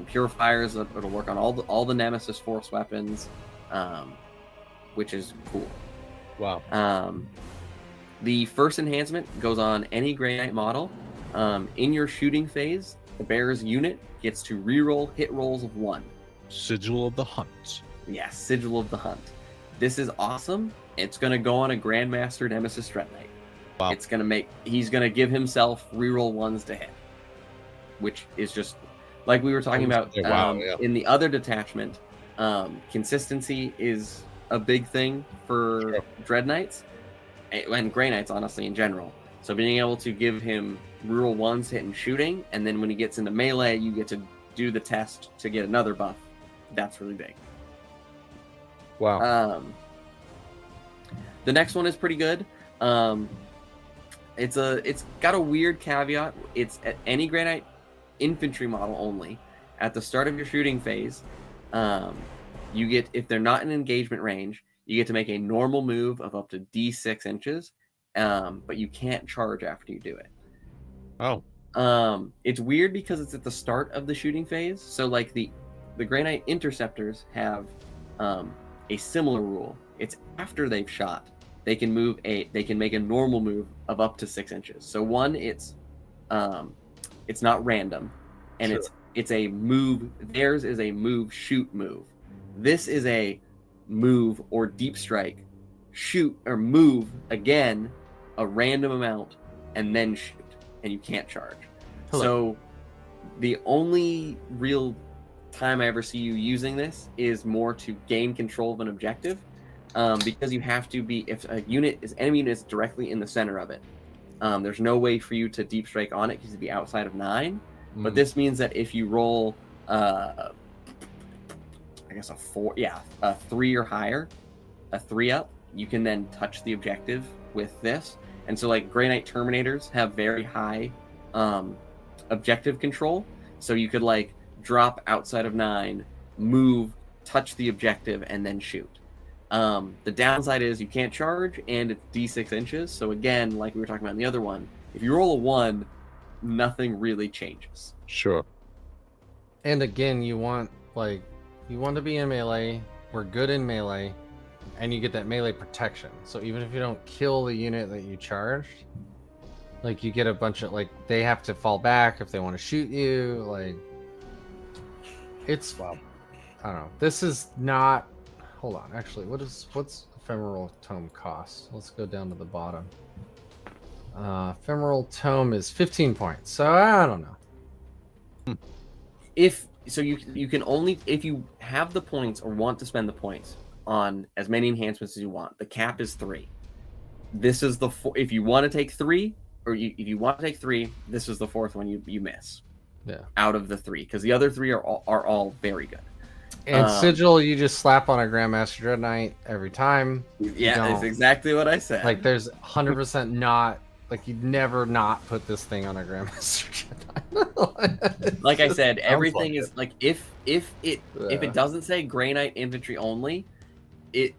purifiers. It'll work on all the Nemesis Force weapons, which is cool. Wow. The first enhancement goes on any Grey Knight model. In your shooting phase, the bearer's unit gets to reroll hit rolls of 1. Sigil of the Hunt. Yeah, Sigil of the Hunt. This is awesome. It's going to go on a Grandmaster Nemesis Dread Knight. Wow. He's going to give himself reroll 1s to hit, which is just like we were talking about in the other detachment. Consistency is a big thing for Dread Knights and Grey Knights, honestly, in general. So being able to give him reroll 1s hit and shooting, and then when he gets into melee, you get to do the test to get another buff. That's really big. Wow. The next one is pretty good. It's got a weird caveat. It's at any Grey Knight infantry model only. At the start of your shooting phase, you get, if they're not in engagement range, you get to make a normal move of up to D6 inches, but you can't charge after you do it. Oh. It's weird because it's at the start of the shooting phase. So like the Grey Knight interceptors have a similar rule. It's after they've shot. They can make a normal move of up to 6 inches. So one, it's not random, and it's a move. Theirs is a move shoot move. This is a move or deep strike, shoot or move again, a random amount, and then shoot, and you can't charge. Hello. So the only real time I ever see you using this is more to gain control of an objective, because you have to be, if a enemy unit is directly in the center of it, there's no way for you to deep strike on it because you'd be outside of 9. But this means that if you roll I guess a 3 or higher, a 3 up, you can then touch the objective with this. And so like Grey Knight Terminators have very high objective control, so you could like drop outside of 9, move, touch the objective, and then shoot. The downside is you can't charge, and it's D6 inches. So again, like we were talking about in the other one, if you roll a 1, nothing really changes. Sure. And again, you want to be in melee. We're good in melee, and you get that melee protection. So even if you don't kill the unit that you charged, like you get a bunch of they have to fall back if they want to shoot you. Like it's I don't know. This is not. Hold on. Actually, what's Ephemeral Tome cost? Let's go down to the bottom. Ephemeral Tome is 15 points. So I don't know. You can only, if you have the points or want to spend the points on as many enhancements as you want. The cap is 3. This is if you want to take 3, or if you want to take 3, this is the 4th one you miss. Yeah. Out of the 3, because the other 3 are all very good. And Sigil, you just slap on a Grandmaster Dread Knight every time. Yeah, that's exactly what I said. Like, there's 100% not, you'd never not put this thing on a Grandmaster Dread Knight. Like I said, everything is if it doesn't say Grey Knight infantry only,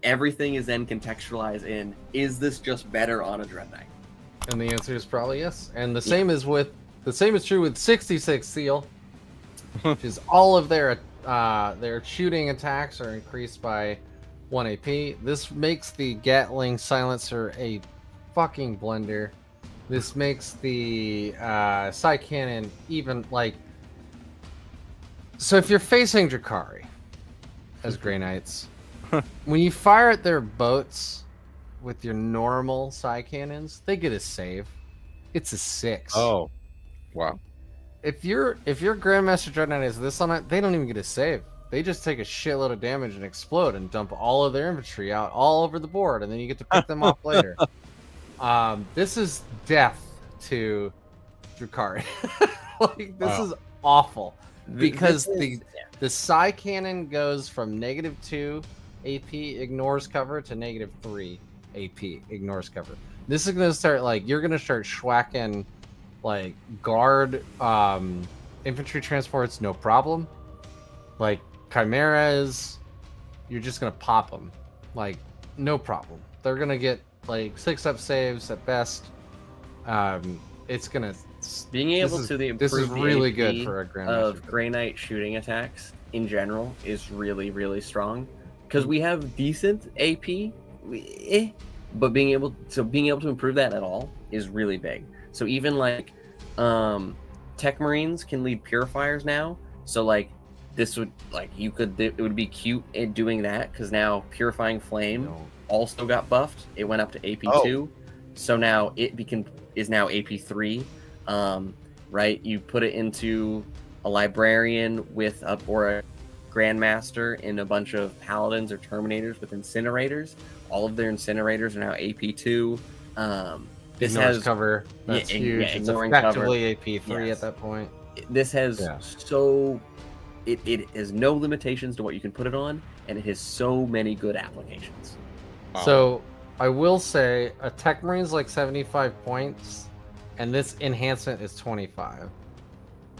everything is then contextualized in, is this just better on a Dread Knight? And the answer is probably yes. And the same is true with 66 Seal, which is all of their shooting attacks are increased by 1 AP. This makes the Gatling silencer a fucking blender. This makes the Psy Cannon even so if you're facing Drakari as Grey Knights, when you fire at their boats with your normal Psy Cannons, they get a save. It's a 6. Oh, wow. If your Grandmaster Dread Knight has this on it, they don't even get a save. They just take a shitload of damage and explode and dump all of their infantry out all over the board, and then you get to pick them up later. This is death to Drakari. This is awful because the Psy Cannon goes from -2 AP ignores cover to -3 AP ignores cover. This is gonna start you're gonna start schwacking like guard infantry transports, no problem. Like chimeras, you're just gonna pop them, like no problem. They're gonna get like 6-up saves at best. It's gonna Being able to this improve is the really AP good for a grandmaster of Grey Knight shooting attacks in general is really, really strong because we have decent AP, but being able to improve that at all is really big. So even like Tech Marines can lead purifiers now. So like this would it would be cute in doing that because now Purifying Flame also got buffed. It went up to AP2, so now is now AP3. Right, you put it into a librarian with or a grandmaster in a bunch of paladins or terminators with incinerators. All of their incinerators are now AP2. This has cover. That's huge. It's effectively AP3 at that point. This has it has no limitations to what you can put it on, and it has so many good applications. So I will say a Tech Marine's like 75 points. And this enhancement is 25.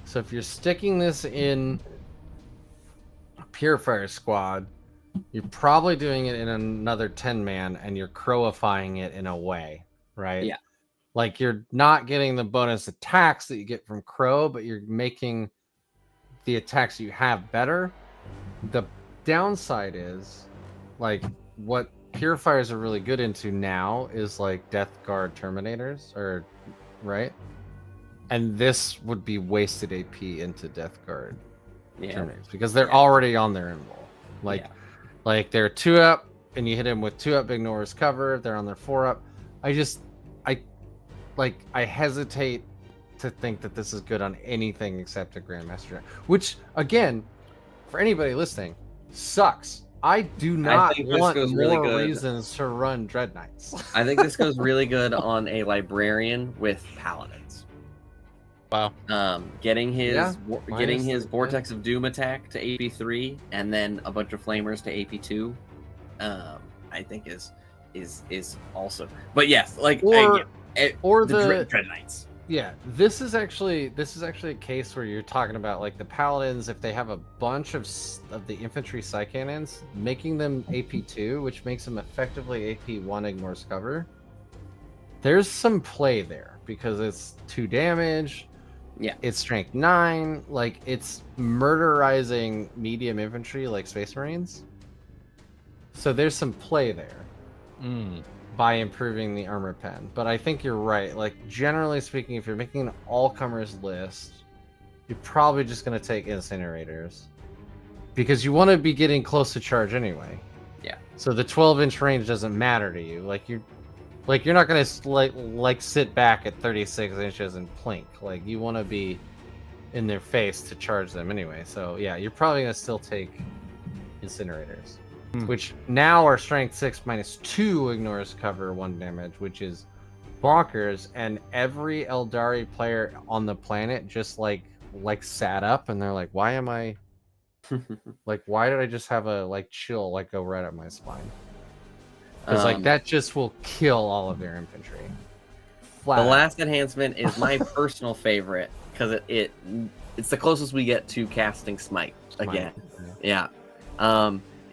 So if you're sticking this in a Purifier squad, you're probably doing it in another 10-man, and you're crowifying it in a way, right? Yeah. Like you're not getting the bonus attacks that you get from Crow, but you're making the attacks you have better. The downside is, like, what Purifiers are really good into now is like Death Guard Terminators, or right, and this would be wasted AP into Death Guard Terminators because they're already on their invul. Like they're 2-up, and you hit them with 2-up Big Nora's cover. They're on their 4-up. I hesitate to think that this is good on anything except a Grandmaster, which again, for anybody listening, sucks. I do not want more reasons to run Dread Knights. I think this goes really good on a librarian with paladins. Wow. Getting his Vortex of Doom attack to AP3 and then a bunch of flamers to AP2, I think is also. But yes, like or the Dread Knights. Yeah, this is actually a case where you're talking about like the paladins, if they have a bunch of the infantry psy cannons, making them AP2, which makes them effectively AP1 ignores cover. There's some play there because it's 2 damage. Yeah, it's strength 9. Like it's murderizing medium infantry like Space Marines. So there's some play there. By improving the armor pen. But I think you're right. Like, generally speaking, if you're making an all-comers list, you're probably just going to take incinerators. Because you want to be getting close to charge anyway. Yeah. So the 12-inch range doesn't matter to you. You're not going to like sit back at 36 inches and plink. Like, you want to be in their face to charge them anyway. So, yeah, you're probably going to still take incinerators. Which now are strength 6 -2 ignores cover 1 damage, which is bonkers. And every Eldari player on the planet just like sat up and they're like, why am I like, why did I just have a chill go right up my spine? Because that just will kill all of their infantry. The last enhancement is my personal favorite because it's the closest we get to casting Smite again. Yeah.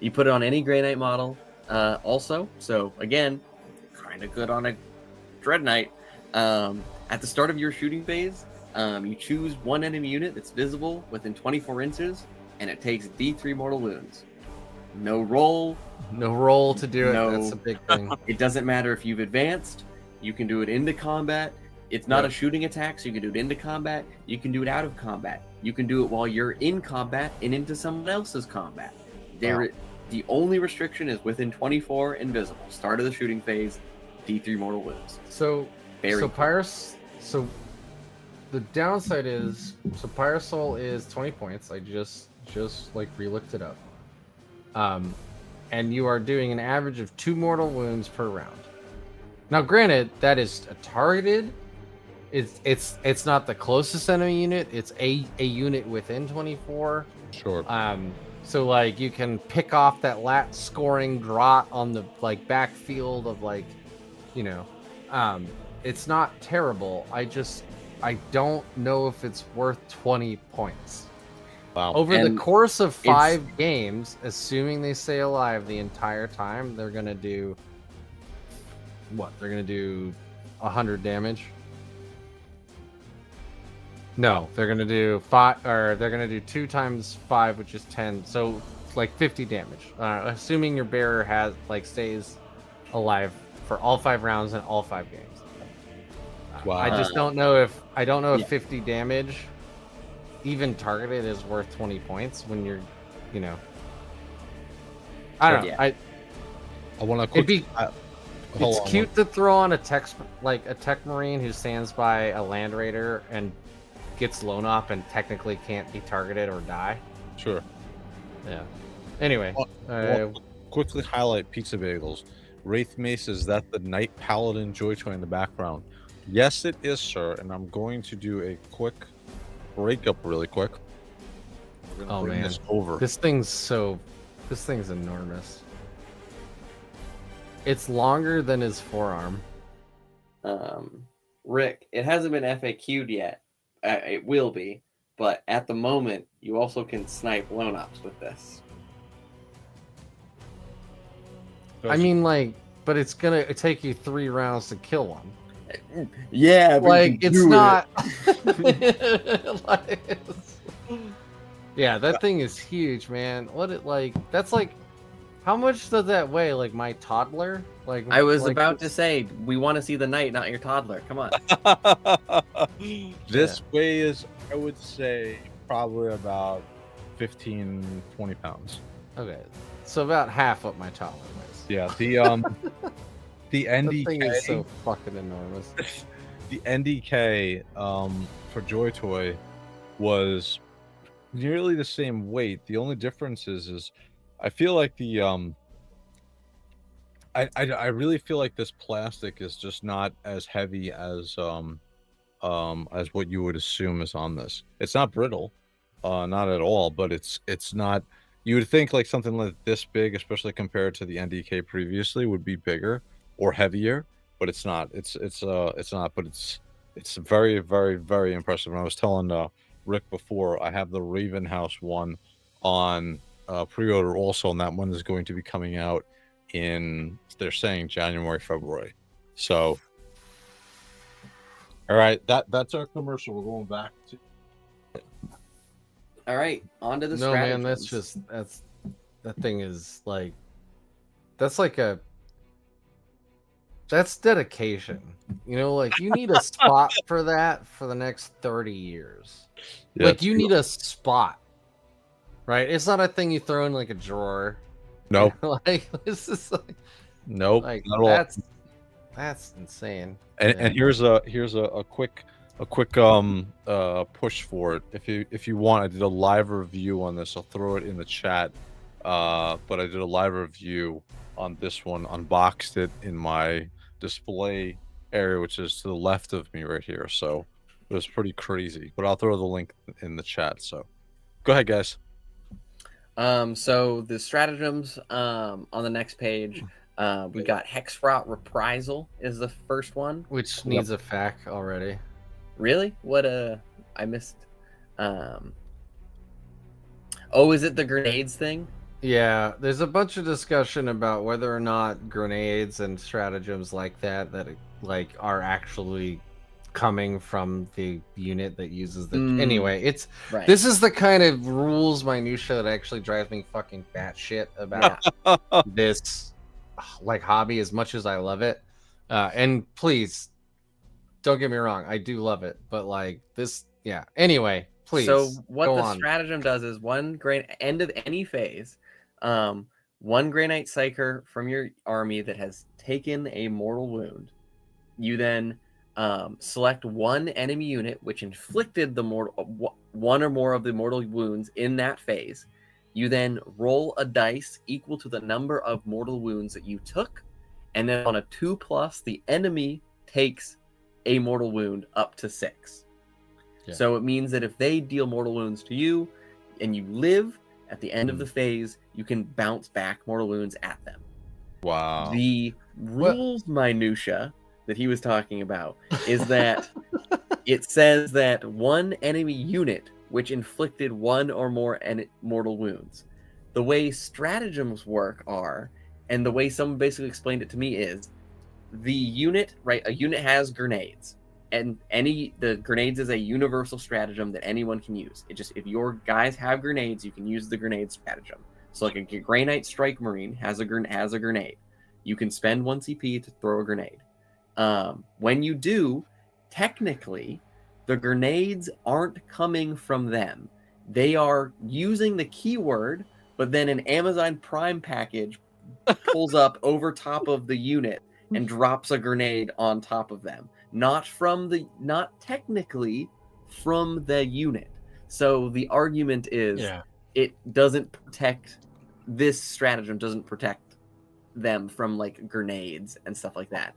You put it on any Grey Knight model also. So, again, kind of good on a Dread Knight. At the start of your shooting phase, you choose one enemy unit that's visible within 24 inches, and it takes D3 mortal wounds. No roll. No roll to do it. That's a big thing. It doesn't matter if you've advanced. You can do it into combat. It's not a shooting attack, so you can do it into combat. You can do it out of combat. You can do it while you're in combat and into someone else's combat. The only restriction is within 24 invisible. Start of the shooting phase, D3 mortal wounds. So the downside is, Pyrosol is 20 points. I just re-looked it up. And you are doing an average of 2 mortal wounds per round. Now, granted, that is a targeted. It's not the closest enemy unit. It's a unit within 24. Sure. So you can pick off that lat scoring draught on the backfield of it's not terrible. I don't know if it's worth 20 points. Wow. Over the And course of 5 games, assuming they stay alive the entire time, they're gonna do what? They're gonna do 100 damage. No, they're gonna do 5, or they're gonna do 2 times 5, which is 10. So like 50 damage. Assuming your bearer has stays alive for all 5 rounds and all 5 games. Wow. I just don't know if Yeah. 50 damage, even targeted, is worth 20 points when you're, I don't know. Yeah. I want to It'd quick. be Hold it's on, cute to throw on a tech marine who stands by a land raider and gets lone up and technically can't be targeted or die. Sure. Yeah. Anyway, Quickly highlight pizza bagels. WraithMace, is that the Knight Paladin JOYTOY in the background? Yes, it is, sir. And I'm going to do a quick breakup really quick. We're gonna Oh, bring man. this over. this thing's enormous. It's longer than his forearm. Rick, it hasn't been FAQ'd yet. It will be, but at the moment, you also can snipe lone ops with this. I mean, but it's gonna take you 3 rounds to kill one. Yeah, It's not. Yeah, that thing is huge, man. That's how much does that weigh? Like my toddler? I was about to say, we want to see the knight, not your toddler. Come on. This weighs, I would say, probably about 15, 20 pounds. Okay, so about half what my toddler weighs. Yeah, the NDK, That thing is so fucking enormous. the NDK for JOYTOY was nearly the same weight. The only difference is I feel like the I really feel like this plastic is just not as heavy as what you would assume is on this. It's not brittle, not at all, but it's not. You would think like something like this big, especially compared to the NDK previously, would be bigger or heavier, but it's not. It's not, but it's very, very, very impressive. And I was telling Rick before, I have the Raven House one on pre-order also, and that one is going to be coming out in, they're saying, January, February. So all right, that's our commercial. We're going back to All right, on to the No, man, stratagems. that thing is that's dedication. You need a spot for that for the next 30 years. Yeah, You need a spot, right? It's not a thing you throw in like a drawer. no, This is nope, not at all. that's insane. And here's a quick push for it. If you want, I did a live review on this. I'll throw it in the chat. But I did a live review on this one, unboxed it in my display area, which is to the left of me right here. So it was pretty crazy. But I'll throw the link in the chat. So go ahead, guys. So the stratagems on the next page, we got Hexrot Reprisal is the first one. Which needs a FAQ already. Really? What I missed. Oh, is it the grenades thing? Yeah, there's a bunch of discussion about whether or not grenades and stratagems like that are actually coming from the unit that uses the. Anyway, it's Right. This is the kind of rules minutia that actually drives me fucking batshit about this hobby, as much as I love it. And please don't get me wrong, I do love it, but this, yeah. Anyway, please. So what go the on. stratagem does is end of any phase, one Grey Knight Psyker from your army that has taken a mortal wound. You then select one enemy unit which inflicted the one or more of the mortal wounds in that phase. You then roll a dice equal to the number of mortal wounds that you took, and then on a 2+, the enemy takes a mortal wound up to 6. Yeah. So it means that if they deal mortal wounds to you and you live at the end of the phase, you can bounce back mortal wounds at them. Wow. The rules minutia that he was talking about is that It says that one enemy unit which inflicted one or more mortal wounds. The way stratagems work are, and the way someone basically explained it to me is, the unit, right? A unit has grenades, and the grenades is a universal stratagem that anyone can use. It just, if your guys have grenades, you can use the grenade stratagem. So like a Grey Knight Strike Marine has a grenade. You can spend 1 CP to throw a grenade. When you do, technically, the grenades aren't coming from them. They are using the keyword, but then an Amazon Prime package pulls up over top of the unit and drops a grenade on top of them. Not technically from the unit. So the argument is it doesn't protect, this stratagem doesn't protect them from like grenades and stuff like that.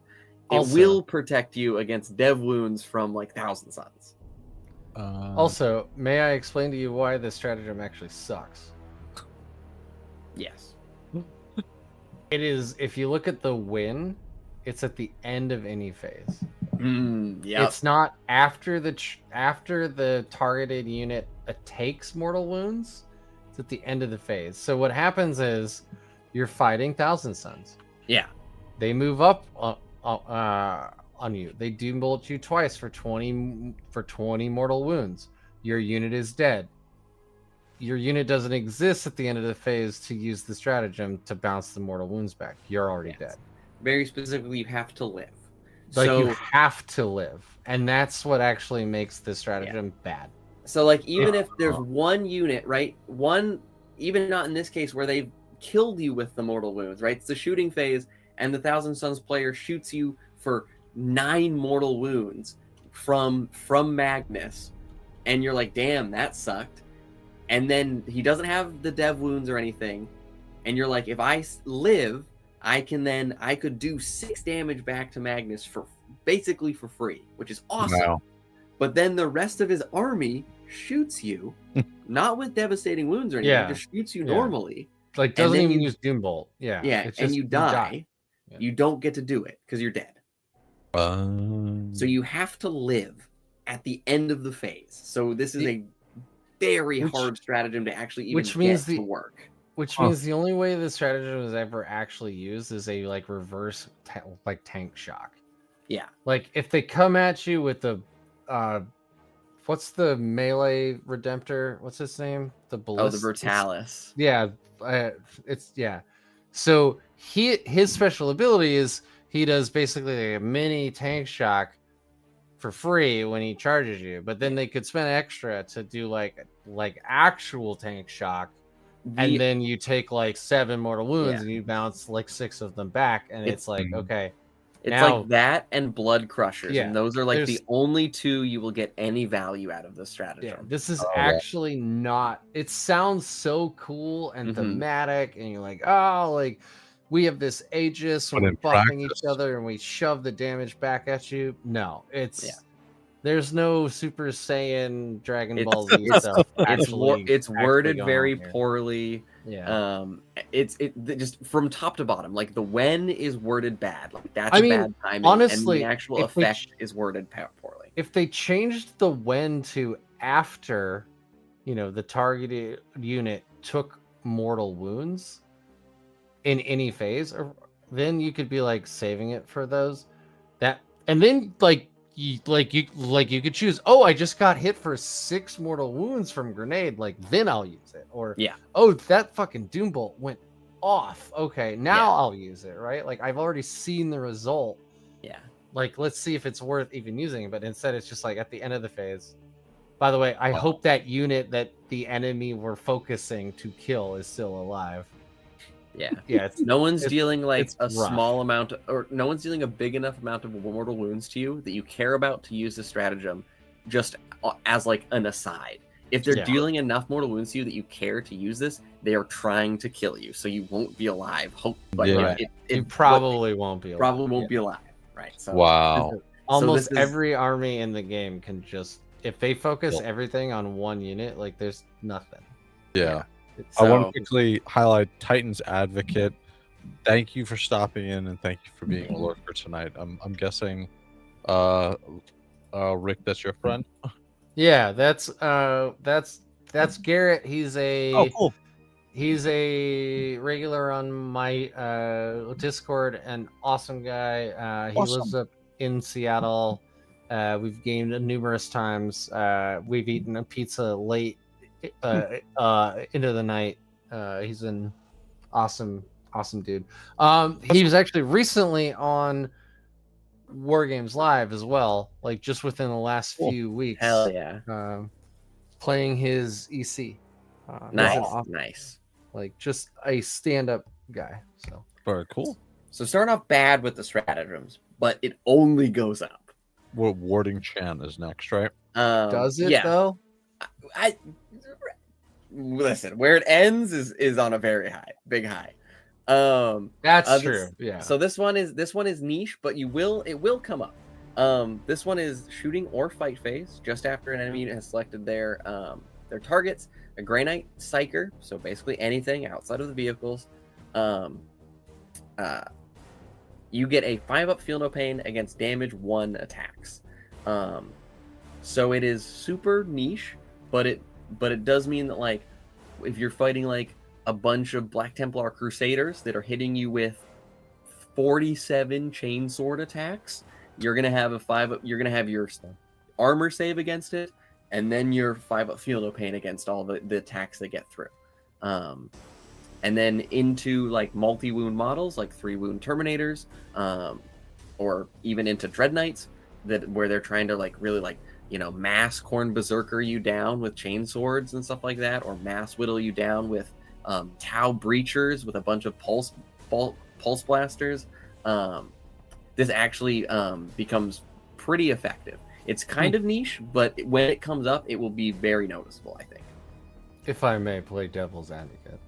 It will protect you against dev wounds from like Thousand Suns. Also, may I explain to you why this stratagem actually sucks? Yes. It is, if you look at the win, it's at the end of any phase. It's not after the targeted unit takes mortal wounds. It's at the end of the phase. So what happens is you're fighting Thousand Suns. Yeah. They move up on you. They doom-bolt you twice for 20 mortal wounds. Your unit is dead. Your unit doesn't exist at the end of the phase to use the stratagem to bounce the mortal wounds back. You're already dead. Very specifically, you have to live. Like, you have to live. And that's what actually makes this stratagem bad. So, like, even if there's one unit, right? Even not in this case where they've killed you with the mortal wounds, right? It's the shooting phase, and the Thousand Suns player shoots you for 9 mortal wounds from Magnus. And you're like, damn, that sucked. And then he doesn't have the dev wounds or anything. And you're like, if I live, I could do 6 damage back to Magnus basically for free, which is awesome. Wow. But then the rest of his army shoots you, not with devastating wounds or anything, just shoots you normally. Like, doesn't even use Doombolt. Yeah. Yeah, and you die. You don't get to do it because you're dead. So you have to live at the end of the phase. So this is a very hard stratagem to actually even get to work. Which means the only way the stratagem is ever actually used is a like reverse tank shock. Yeah. Like if they come at you with the what's the melee redemptor? What's his name? The Ballista. Oh, the Brutalis. Yeah. So his special ability is he does basically a mini tank shock for free when he charges you, but then they could spend extra to do like actual tank shock, and then you take like 7 mortal wounds and you bounce like 6 of them back, and it's like, okay, it's now, like that and Blood Crushers, and those are like the only 2 you will get any value out of the stratagem. Yeah, this is actually not. It sounds so cool and thematic, and you're like, oh, like we have this Aegis, and we're buffing each other, and we shove the damage back at you. No, there's no Super Saiyan Dragon Ball Z stuff. It's worded very poorly. Yeah. It's just from top to bottom. Like the when is worded bad. Like that's bad timing. Honestly, and the actual effect is worded poorly. If they changed the when to after, the targeted unit took mortal wounds in any phase, then you could be like saving it for those and then you could choose, oh, I just got hit for 6 mortal wounds from grenade, like then I'll use it, or oh, that fucking Doombolt went off, okay, now I'll use it, right? Like I've already seen the result, like let's see if it's worth even using it. But instead it's just like at the end of the phase. By the way, I hope that unit that the enemy were focusing to kill is still alive. Yeah. No one's dealing like a small amount, or no one's dealing a big enough amount of mortal wounds to you that you care about to use the stratagem just as like an aside. If they're dealing enough mortal wounds to you that you care to use this, they are trying to kill you, so you won't be alive. You probably won't be alive. Probably won't be alive. Right. So wow. Almost every army in the game can just, if they focus everything on one unit, like there's nothing. Yeah. So, I want to quickly highlight Titan's Advocate. Thank you for stopping in, and thank you for being a lurker tonight. I'm guessing Rick, that's your friend. Yeah, that's Garrett. Oh, cool. He's a regular on my Discord, an awesome guy. He lives up in Seattle. We've gamed numerous times. We've eaten a pizza late into the night. He's an awesome dude. He was actually recently on War Games Live as well, like just within the last few weeks. Hell yeah. Playing his EC. Nice. Like just a stand-up guy. So Very cool. So starting off bad with the stratagems, but it only goes up. Well, Warding Chan is next, right? does it yeah. though? I listen, where it ends is on a very big high. That's true. Yeah. So this one is niche, but it will come up. This one is shooting or fight phase just after an enemy has selected their targets. A Grey Knight Psyker, so basically anything outside of the vehicles. You get a 5-up Feel No Pain against damage 1 attacks. So it is super niche, but it does mean that, like, if you're fighting like a bunch of Black Templar Crusaders that are hitting you with 47 chainsword attacks, you're gonna have you're gonna have your armor save against it, and then your 5-up Feel No Pain against all the attacks they get through. And then into like multi-wound models, like 3-wound Terminators, or even into Dread Knights, where they're trying to like really like, you know, mass Khorne Berserker you down with chain swords and stuff like that, or mass whittle you down with Tau Breachers with a bunch of pulse blasters. This actually becomes pretty effective. It's kind of niche, but when it comes up, it will be very noticeable, I think. If I may play devil's advocate.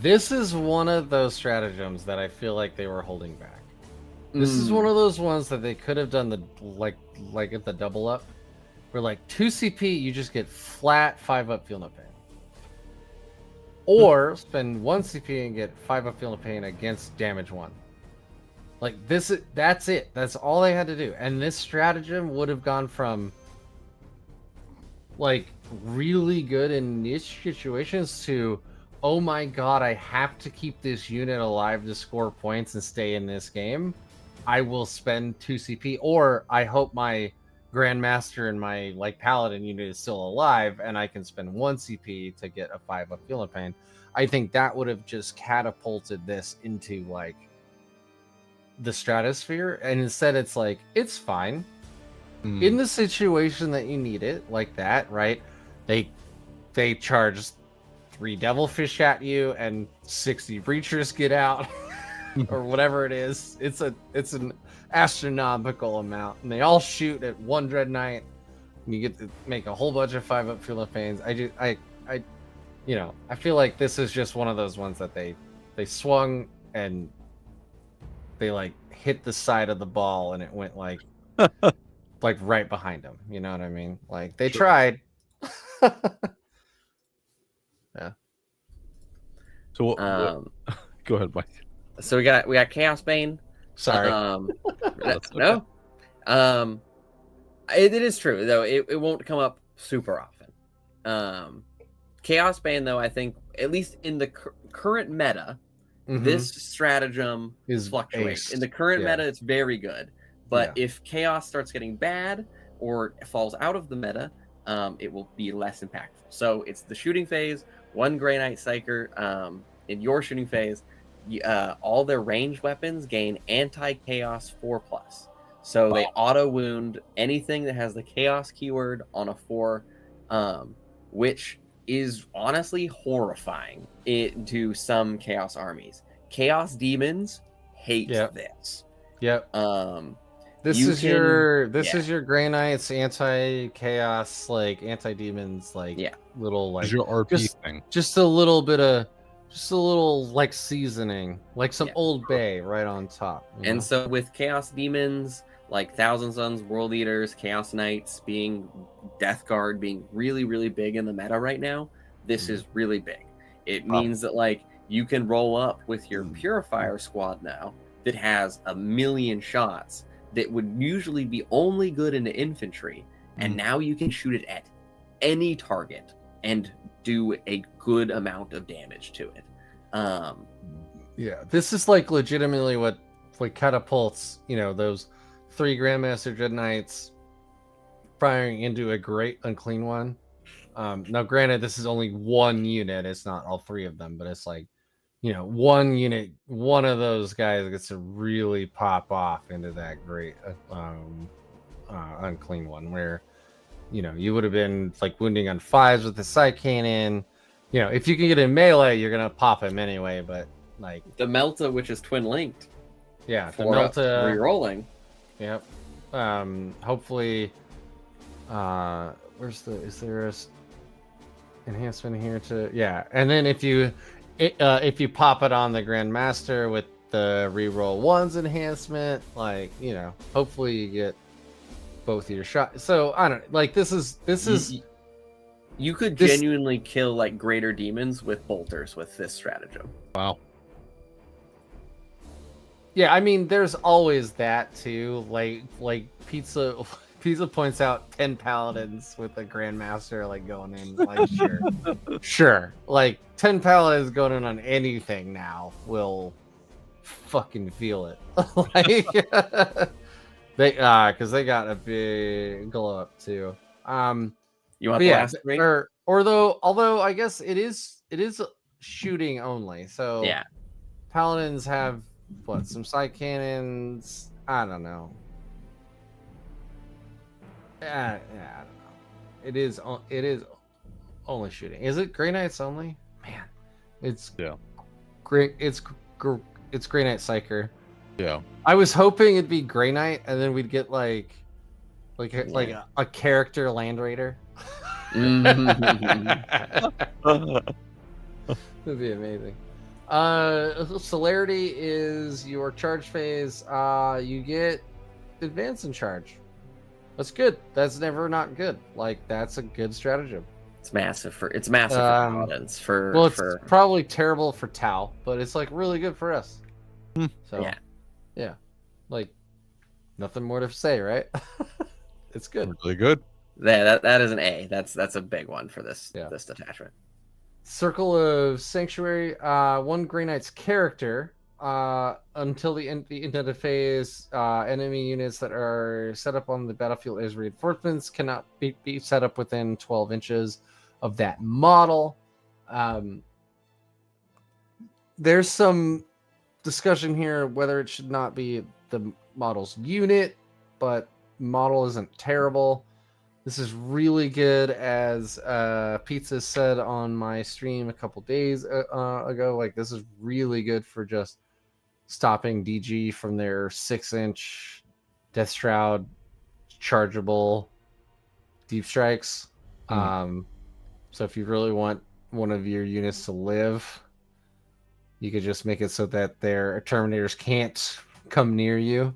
This is one of those stratagems that I feel like they were holding back. This is one of those ones that they could have done the like at the double up, where like 2 CP you just get flat 5-up Feel No Pain, or spend 1 CP and get 5-up Feel No Pain against damage 1. Like that's it. That's all they had to do, and this stratagem would have gone from like really good in niche situations to, oh my god, I have to keep this unit alive to score points and stay in this game. I will spend 2 CP, or I hope my Grandmaster and my like Paladin unit is still alive, and I can spend 1 CP to get a 5-up Feel No Pain. I think that would have just catapulted this into like the stratosphere, and instead it's like, it's fine. In the situation that you need it, like that, right? They charge 3 Devilfish at you and 60 Breachers get out. Or whatever it is. It's an astronomical amount, and they all shoot at 1 Dread Knight, and you get to make a whole bunch of 5-up Feel No Pains. I feel like this is just one of those ones that they swung and they like hit the side of the ball and it went like like right behind them. You know what I mean? Like they tried. Yeah. So what, go ahead, Mike. So we got Chaos Bane. Sorry. No. It is true though. It won't come up super often. Chaos Bane though, I think at least in the current meta, this stratagem is fluctuates. aced. In the current meta, it's very good. But if Chaos starts getting bad or falls out of the meta, it will be less impactful. So it's the shooting phase, 1 Grey Knight Psyker. In your shooting phase, all their ranged weapons gain anti-chaos 4+. So they auto wound anything that has the chaos keyword on a 4, which is honestly horrifying to some chaos armies. Chaos demons hate this. Yep. This is your Grey Knights anti-chaos, like anti-demons, like little like your RP thing. Just a little like seasoning, like some Old Bay right on top. And so with Chaos Demons, like Thousand Suns, World Eaters, Chaos Knights being Death Guard being really, really big in the meta right now, this is really big. It means that like you can roll up with your Purifier squad now that has 1,000,000 shots that would usually be only good into infantry, and now you can shoot it at any target and do a good amount of damage to it. Yeah, this is like legitimately what catapults, those 3 Grandmaster Dread Knights firing into a great unclean one. Now, granted, this is only one unit; it's not all 3 of them, but it's like, one unit, one of those guys gets to really pop off into that great unclean one, where you would have been like wounding on 5s with the side cannon. If you can get in melee, you're gonna pop him anyway. But like the Melta, which is twin linked, yeah, the for Melta re-rolling. Yep. Hopefully, is there a enhancement here to, yeah, and then if you pop it on the Grandmaster with the reroll 1s enhancement, like, hopefully you get both of your shots. So I don't like, this is you could genuinely kill like greater demons with bolters with this stratagem. Wow. Yeah, I mean, there's always that too. Like Pizza points out 10 paladins with a Grandmaster like going in. Like, sure. Like 10 paladins going in on anything now will fucking feel it. Like they because they got a big glow up too. You want the last three? Although I guess it is shooting only. So yeah, paladins have what, some side cannons? I don't know. Yeah, I don't know. It is only shooting. Is it Grey Knights only? Man, it's great. It's Grey Knight Psyker. Yeah. I was hoping it'd be Grey Knight, and then we'd get like a character Land Raider. That'd be amazing. Celerity is your charge phase. You get advance in charge. That's good. That's never not good. Like, that's a good stratagem. It's massive for paladins. It's probably terrible for Tau, but it's like really good for us. So yeah, like nothing more to say, right? It's good. Really good. Yeah, that is an A. That's a big one for this detachment. Circle of Sanctuary. 1 Grey Knight's character. Until the end of the phase, enemy units that are set up on the battlefield as reinforcements cannot be set up within 12 inches of that model. There's some discussion here whether it should not be the model's unit, but model isn't terrible. This is really good, as Pizza said on my stream a couple days ago. Like, this is really good for just stopping DG from their 6-inch Death Shroud chargeable deep strikes. So if you really want one of your units to live, you could just make it so that their Terminators can't come near you.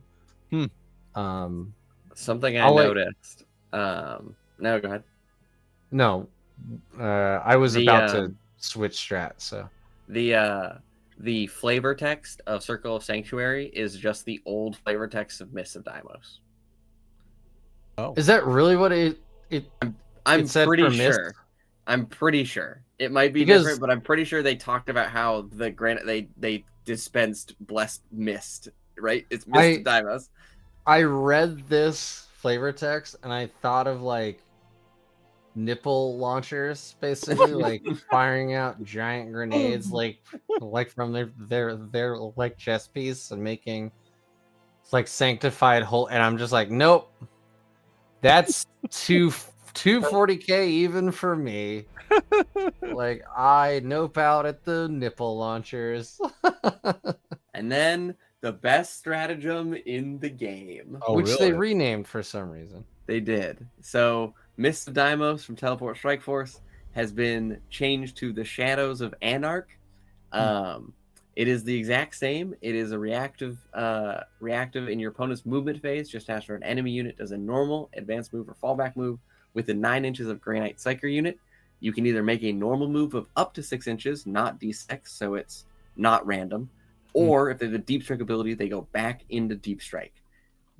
Something I noticed. No, go ahead. No, I was about to switch strat. So the flavor text of Circle of Sanctuary is just the old flavor text of Mist of Deimos. Oh, is that really what it I'm said pretty for Mist? sure. I'm pretty sure it might be different, but I'm pretty sure they talked about how the they dispensed blessed mist. Right? It's Mist of Deimos. I read this flavor text and I thought of like nipple launchers, basically, like firing out giant grenades, like from their like chest piece, and making like sanctified hole. And I'm just like, nope, that's 240k even for me. Like, I nope out at the nipple launchers. And then the best stratagem in the game, which they renamed for some reason. They did. So Mist of Deimos from Teleport Strike Force has been changed to the Shadows of Anarch. It is the exact same. It is a reactive in your opponent's movement phase, just after an enemy unit does a normal, advanced move, or fallback move within 9 inches of Grey Knight Psyker unit. You can either make a normal move of up to 6 inches, not D6, so it's not random, or if they have the Deep Strike ability, they go back into Deep Strike.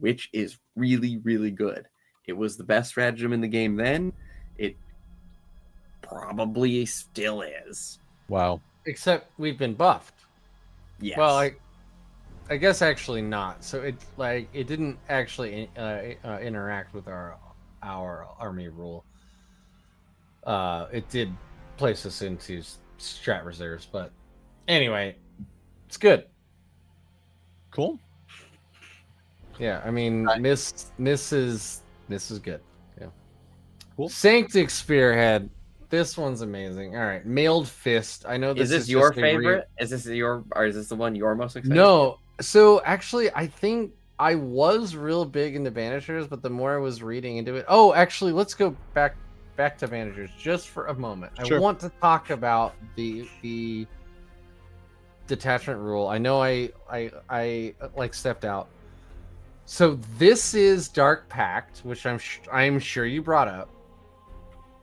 which is really, really good. It was the best stratagem in the game then. It probably still is. Wow. Except we've been buffed. Yes. Well, I guess actually not. So it didn't actually interact with our army rule. It did place us into strat reserves, but anyway, it's good. Cool. Yeah, I mean, Miss is good. Yeah. Cool. Sanctic Spearhead. This one's amazing. All right, Mailed Fist. I know this is your favorite? Is this the one you're most excited? No. So actually, I think I was real big into Banishers, but the more I was reading into it, actually, let's go back to Banishers just for a moment. Sure. I want to talk about the detachment rule. I know I like stepped out. So this is Dark Pact, which I'm sure you brought up.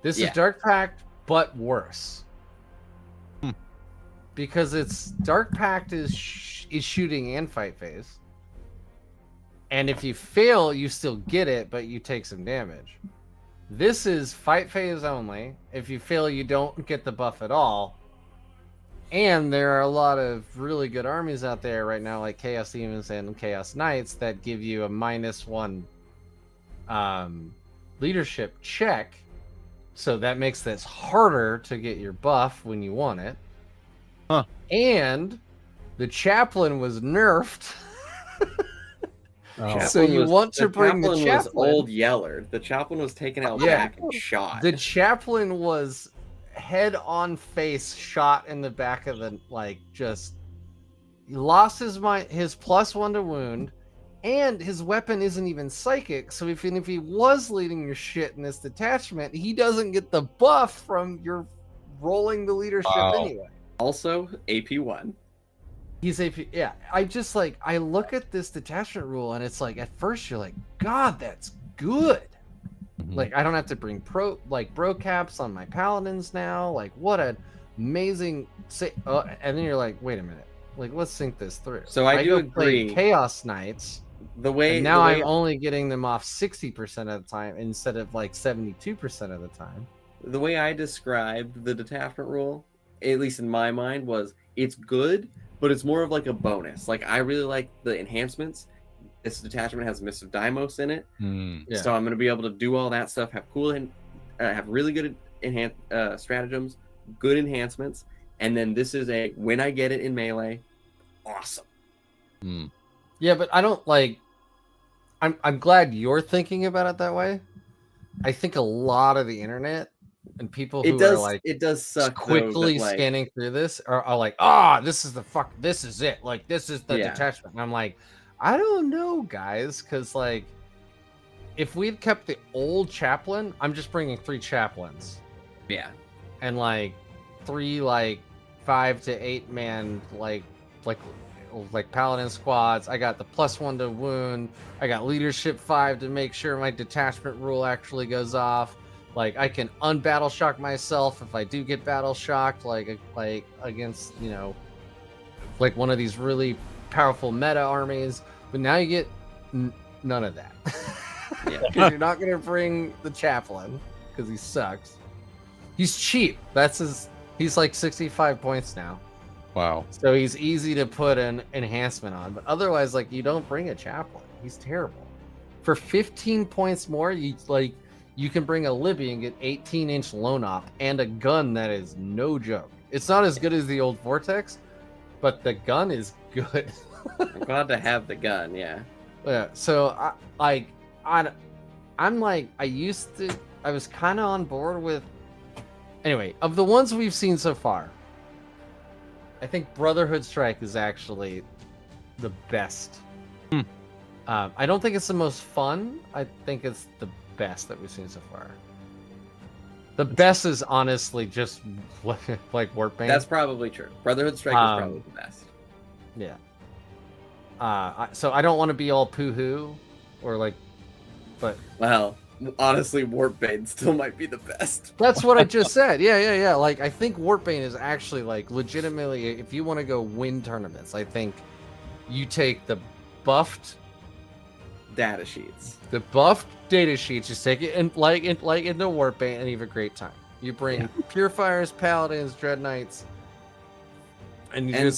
This is Dark Pact, but worse. Because it's Dark Pact is shooting and fight phase. And if you fail, you still get it, but you take some damage. This is fight phase only. If you fail, you don't get the buff at all. And there are a lot of really good armies out there right now, like Chaos Demons and Chaos Knights, that give you a -1 leadership check. So that makes this harder to get your buff when you want it. Huh. And the chaplain was nerfed. Oh. So you want to bring the chaplain. Was old Yeller. The chaplain was taken out back and shot. The chaplain was head on face shot in the back of the he lost his +1 to wound, and his weapon isn't even psychic. So if he was leading your shit in this detachment, he doesn't get the buff from your rolling the leadership anyway. Also, AP1. He's AP. Yeah, I look at this detachment rule, and it's like at first you're like, God, that's good. Like I don't have to bring bro caps on my paladins now. Like what an amazing and then you're like, wait a minute. Like let's think this through. So I do agree. Chaos Knights. I'm only getting them off 60% of the time instead of 72% of the time. The way I described the detachment rule, at least in my mind, was it's good, but it's more of like a bonus. Like I really like the enhancements. This detachment has Mist of Deimos in it, so I'm going to be able to do all that stuff. Have cool and have really good stratagems, good enhancements, and then this is when I get it in melee, awesome. Yeah, but I don't I'm glad you're thinking about it that way. I think a lot of the internet and people who it does suck quickly scanning through this are like, this is it. Like this is the detachment. And I'm like, I don't know, guys, because if we'd kept the old chaplain, I'm just bringing 3 chaplains. Yeah, and 3 5 to 8 man like paladin squads. I got the +1 to wound. I got leadership 5 to make sure my detachment rule actually goes off. I can unbattle shock myself if I do get battle shocked, against one of these really powerful meta armies. But now you get none of that. Yeah, because you're not gonna bring the chaplain because he sucks. He's cheap. He's 65 points now. Wow. So he's easy to put an enhancement on, but otherwise, you don't bring a chaplain. He's terrible. For 15 points more, you can bring a Libby and get 18-inch lone op and a gun that is no joke. It's not as good as the old Vortex, but the gun is good. I'm glad to have the gun. Yeah. Yeah. So I was kind of on board with. Anyway, of the ones we've seen so far, I think Brotherhood Strike is actually the best. I don't think it's the most fun. I think it's the best that we've seen so far. The best is honestly just Warpbane. That's probably true. Brotherhood Strike is probably the best. Yeah. So I don't want to be all poo-hoo or but well, honestly, Warpbane still might be the best. That's what I just said. Yeah. I think Warpbane is actually legitimately, if you want to go win tournaments, I think you take the buffed data sheets. The buffed data sheets, just take it and like into Warbane and you have a great time. You bring Purifiers, Paladins, Dreadknights, and you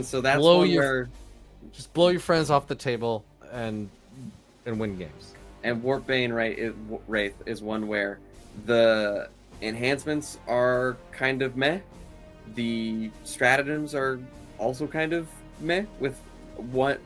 so that's blow one your where just blow your friends off the table and win games. and Warpbane Wraith is one where the enhancements are kind of meh. The stratagems are also kind of meh, with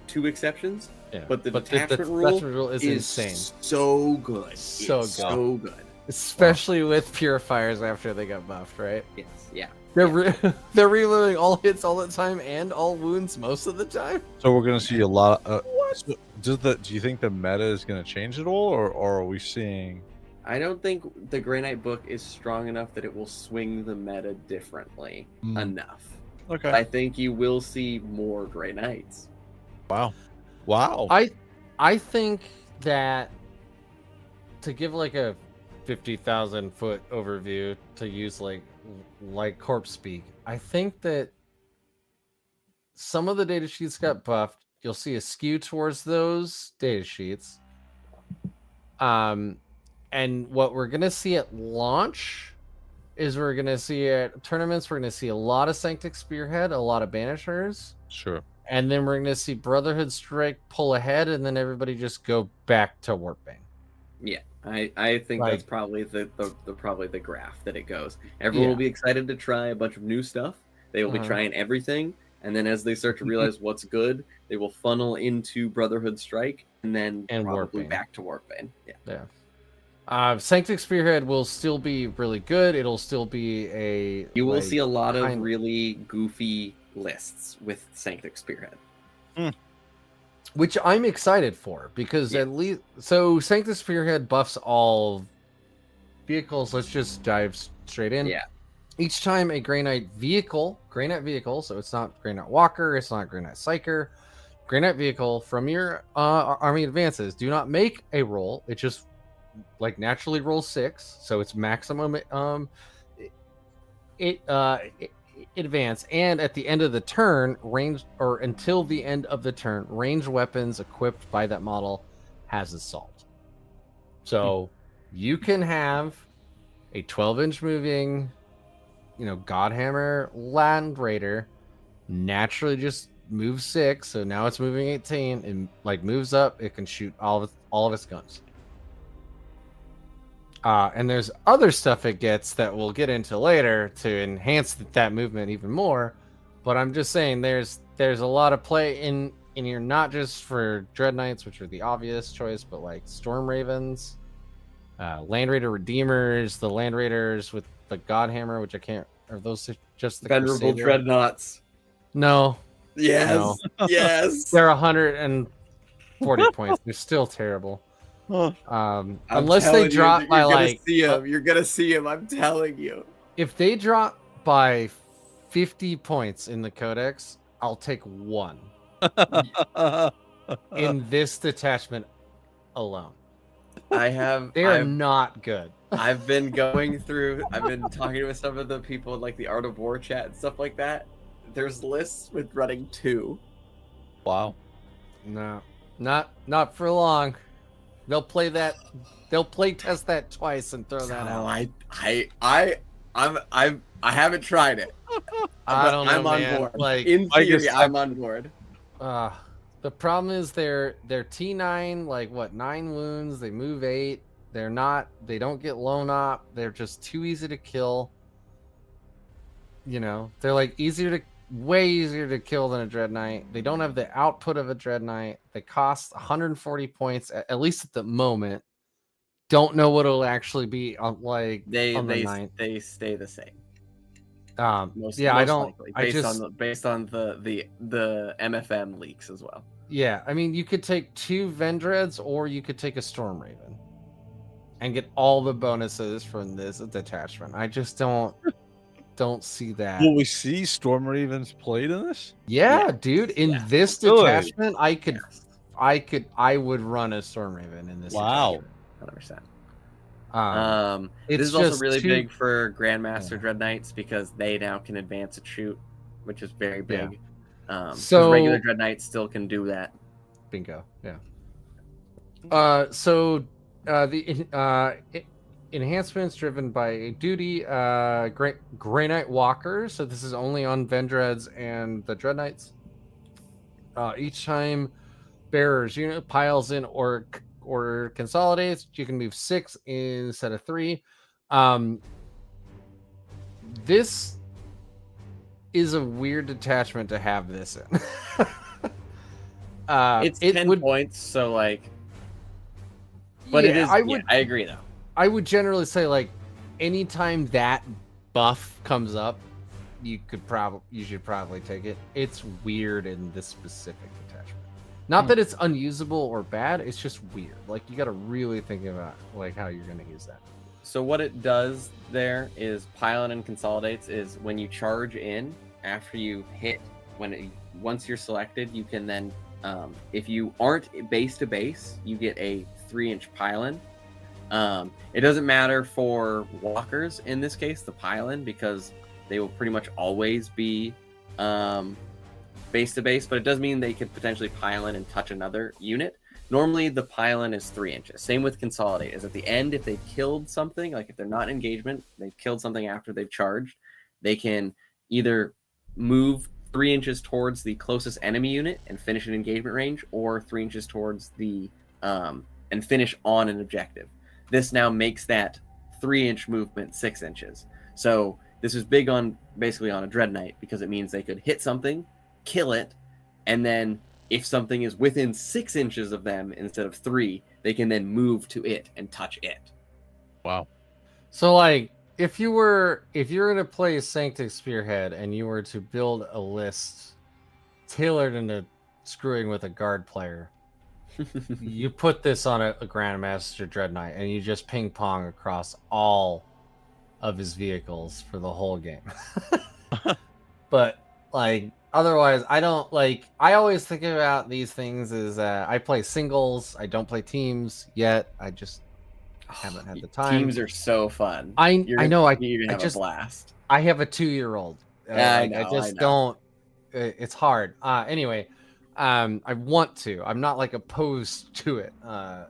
two exceptions. Yeah. But the detachment detachment rule is insane. So good. So It's good. So good. Especially with Purifiers after they got buffed, right? Yes. Yeah. They're reloading all hits all the time and all wounds most of the time. So we're gonna see a lot. Do you think the meta is gonna change at all, or are we seeing? I don't think the Grey Knight book is strong enough that it will swing the meta differently enough. Okay. I think you will see more Grey Knights. Wow. I think that to give like a 50,000 foot overview, to use like corpse speak, I think that some of the data sheets got buffed. You'll see a skew towards those data sheets. And what we're gonna see at launch is we're gonna see at tournaments, we're gonna see a lot of Sanctic Spearhead, a lot of Banishers. Sure. And then we're gonna see Brotherhood Strike pull ahead, and then everybody just go back to Warpbane. Yeah, I think Like- that's probably the graph that it goes. Everyone will be excited to try a bunch of new stuff. They will be trying everything, and then as they start to realize what's good, they will funnel into Brotherhood Strike, and then probably Warpbane. back to Warpbane. Yeah. Sanctic Spearhead will still be really good. It'll still be a. You will see a lot of kind- really goofy lists with Sanctic Spearhead. Which I'm excited for, because at least Sanctic Spearhead buffs all vehicles. Let's just dive straight in. Yeah. Each time a Grey Knight vehicle, so it's not Grey Knight Walker, it's not Grey Knight Psyker, Grey Knight vehicle from your army advances, do not make a roll. It just like naturally rolls 6, so it's maximum advance, and at the end of the turn, until the end of the turn, ranged weapons equipped by that model has assault. So you can have a 12-inch moving, Godhammer Land Raider naturally just move 6, so now it's moving 18 and moves up. It can shoot all of its guns. And there's other stuff it gets that we'll get into later to enhance that movement even more. But I'm just saying there's a lot of play in here, not just for Dread Knights, which are the obvious choice, but like Storm Ravens, Land Raider Redeemers, the Land Raiders with the Godhammer, which I can't. Are those just the Venerable Crusader? Dreadnoughts. No. Yes. No. Yes. They're 140 points. They're still terrible. Unless they drop by you're gonna see him. I'm telling you. If they drop by 50 points in the Codex, I'll take 1 in this detachment alone. They are not good. I've been talking with some of the people like the Art of War chat and stuff like that. There's lists with running 2. Wow. No, not for long. They'll play test that twice and throw that out. I haven't tried it. I don't know, I'm on man. board. In theory, I'm on board. The problem is they're T9, 9 wounds. They move 8. They don't get lone op. They're just too easy to kill. They're way easier to kill than a Dread Knight. They don't have the output of a Dread Knight. They cost 140 points, at least at the moment. Don't know what it'll actually be on the 9th. They stay the same. Most likely, based on the MFM leaks as well. Yeah, I mean, you could take 2 Vendreads or you could take a Storm Raven and get all the bonuses from this detachment. I just don't see that. Will we see Storm Ravens played in this? Yeah, dude. In this detachment, I would run a Storm Raven in this. Wow. 100%. This is also really big for Grandmaster Dread Knights because they now can advance and shoot, which is very big. Yeah. So regular Dread Knights still can do that. Bingo. Yeah. Enhancements driven by a duty, Grey Knight Walker. So this is only on Vendreads and the Dread Knights. Each time bearer's unit piles in or consolidates, you can move 6 instead of 3. This is a weird detachment to have this in. It's 10 points, so like, but yeah, it is. I agree though. I would generally say like, anytime that buff comes up, you should probably take it. It's weird in this specific detachment. Not that it's unusable or bad. It's just weird. Like, you got to really think about like how you're going to use that. So what it does there is pile and consolidates is when you charge in after you hit, once you're selected, you can then, if you aren't base to base, you get a 3-inch pile-in. It doesn't matter for walkers in this case, the pile-in, because they will pretty much always be base to base, but it does mean they could potentially pile in and touch another unit. Normally the pile-in is 3 inches. Same with consolidate, is at the end, if they've killed something, like if they're not in engagement, they've killed something after they've charged, they can either move 3 inches towards the closest enemy unit and finish an engagement range, or 3 inches towards the and finish on an objective. This now makes that 3-inch movement 6 inches. So this is big on basically on a Dread Knight, because it means they could hit something, kill it, and then if something is within 6 inches of them instead of 3, they can then move to it and touch it. Wow. So like, if you're going to play Sanctic Spearhead and you were to build a list tailored into screwing with a guard player, you put this on a Grandmaster Dread Knight and you just ping pong across all of his vehicles for the whole game. But like, otherwise, I always think about these things as I play singles. I don't play teams yet. I just haven't had the time. Teams are so fun. I know. You're gonna have a blast. I have a 2-year-old. I know, I just don't. It's hard. Anyway, I want to. I'm not like opposed to it.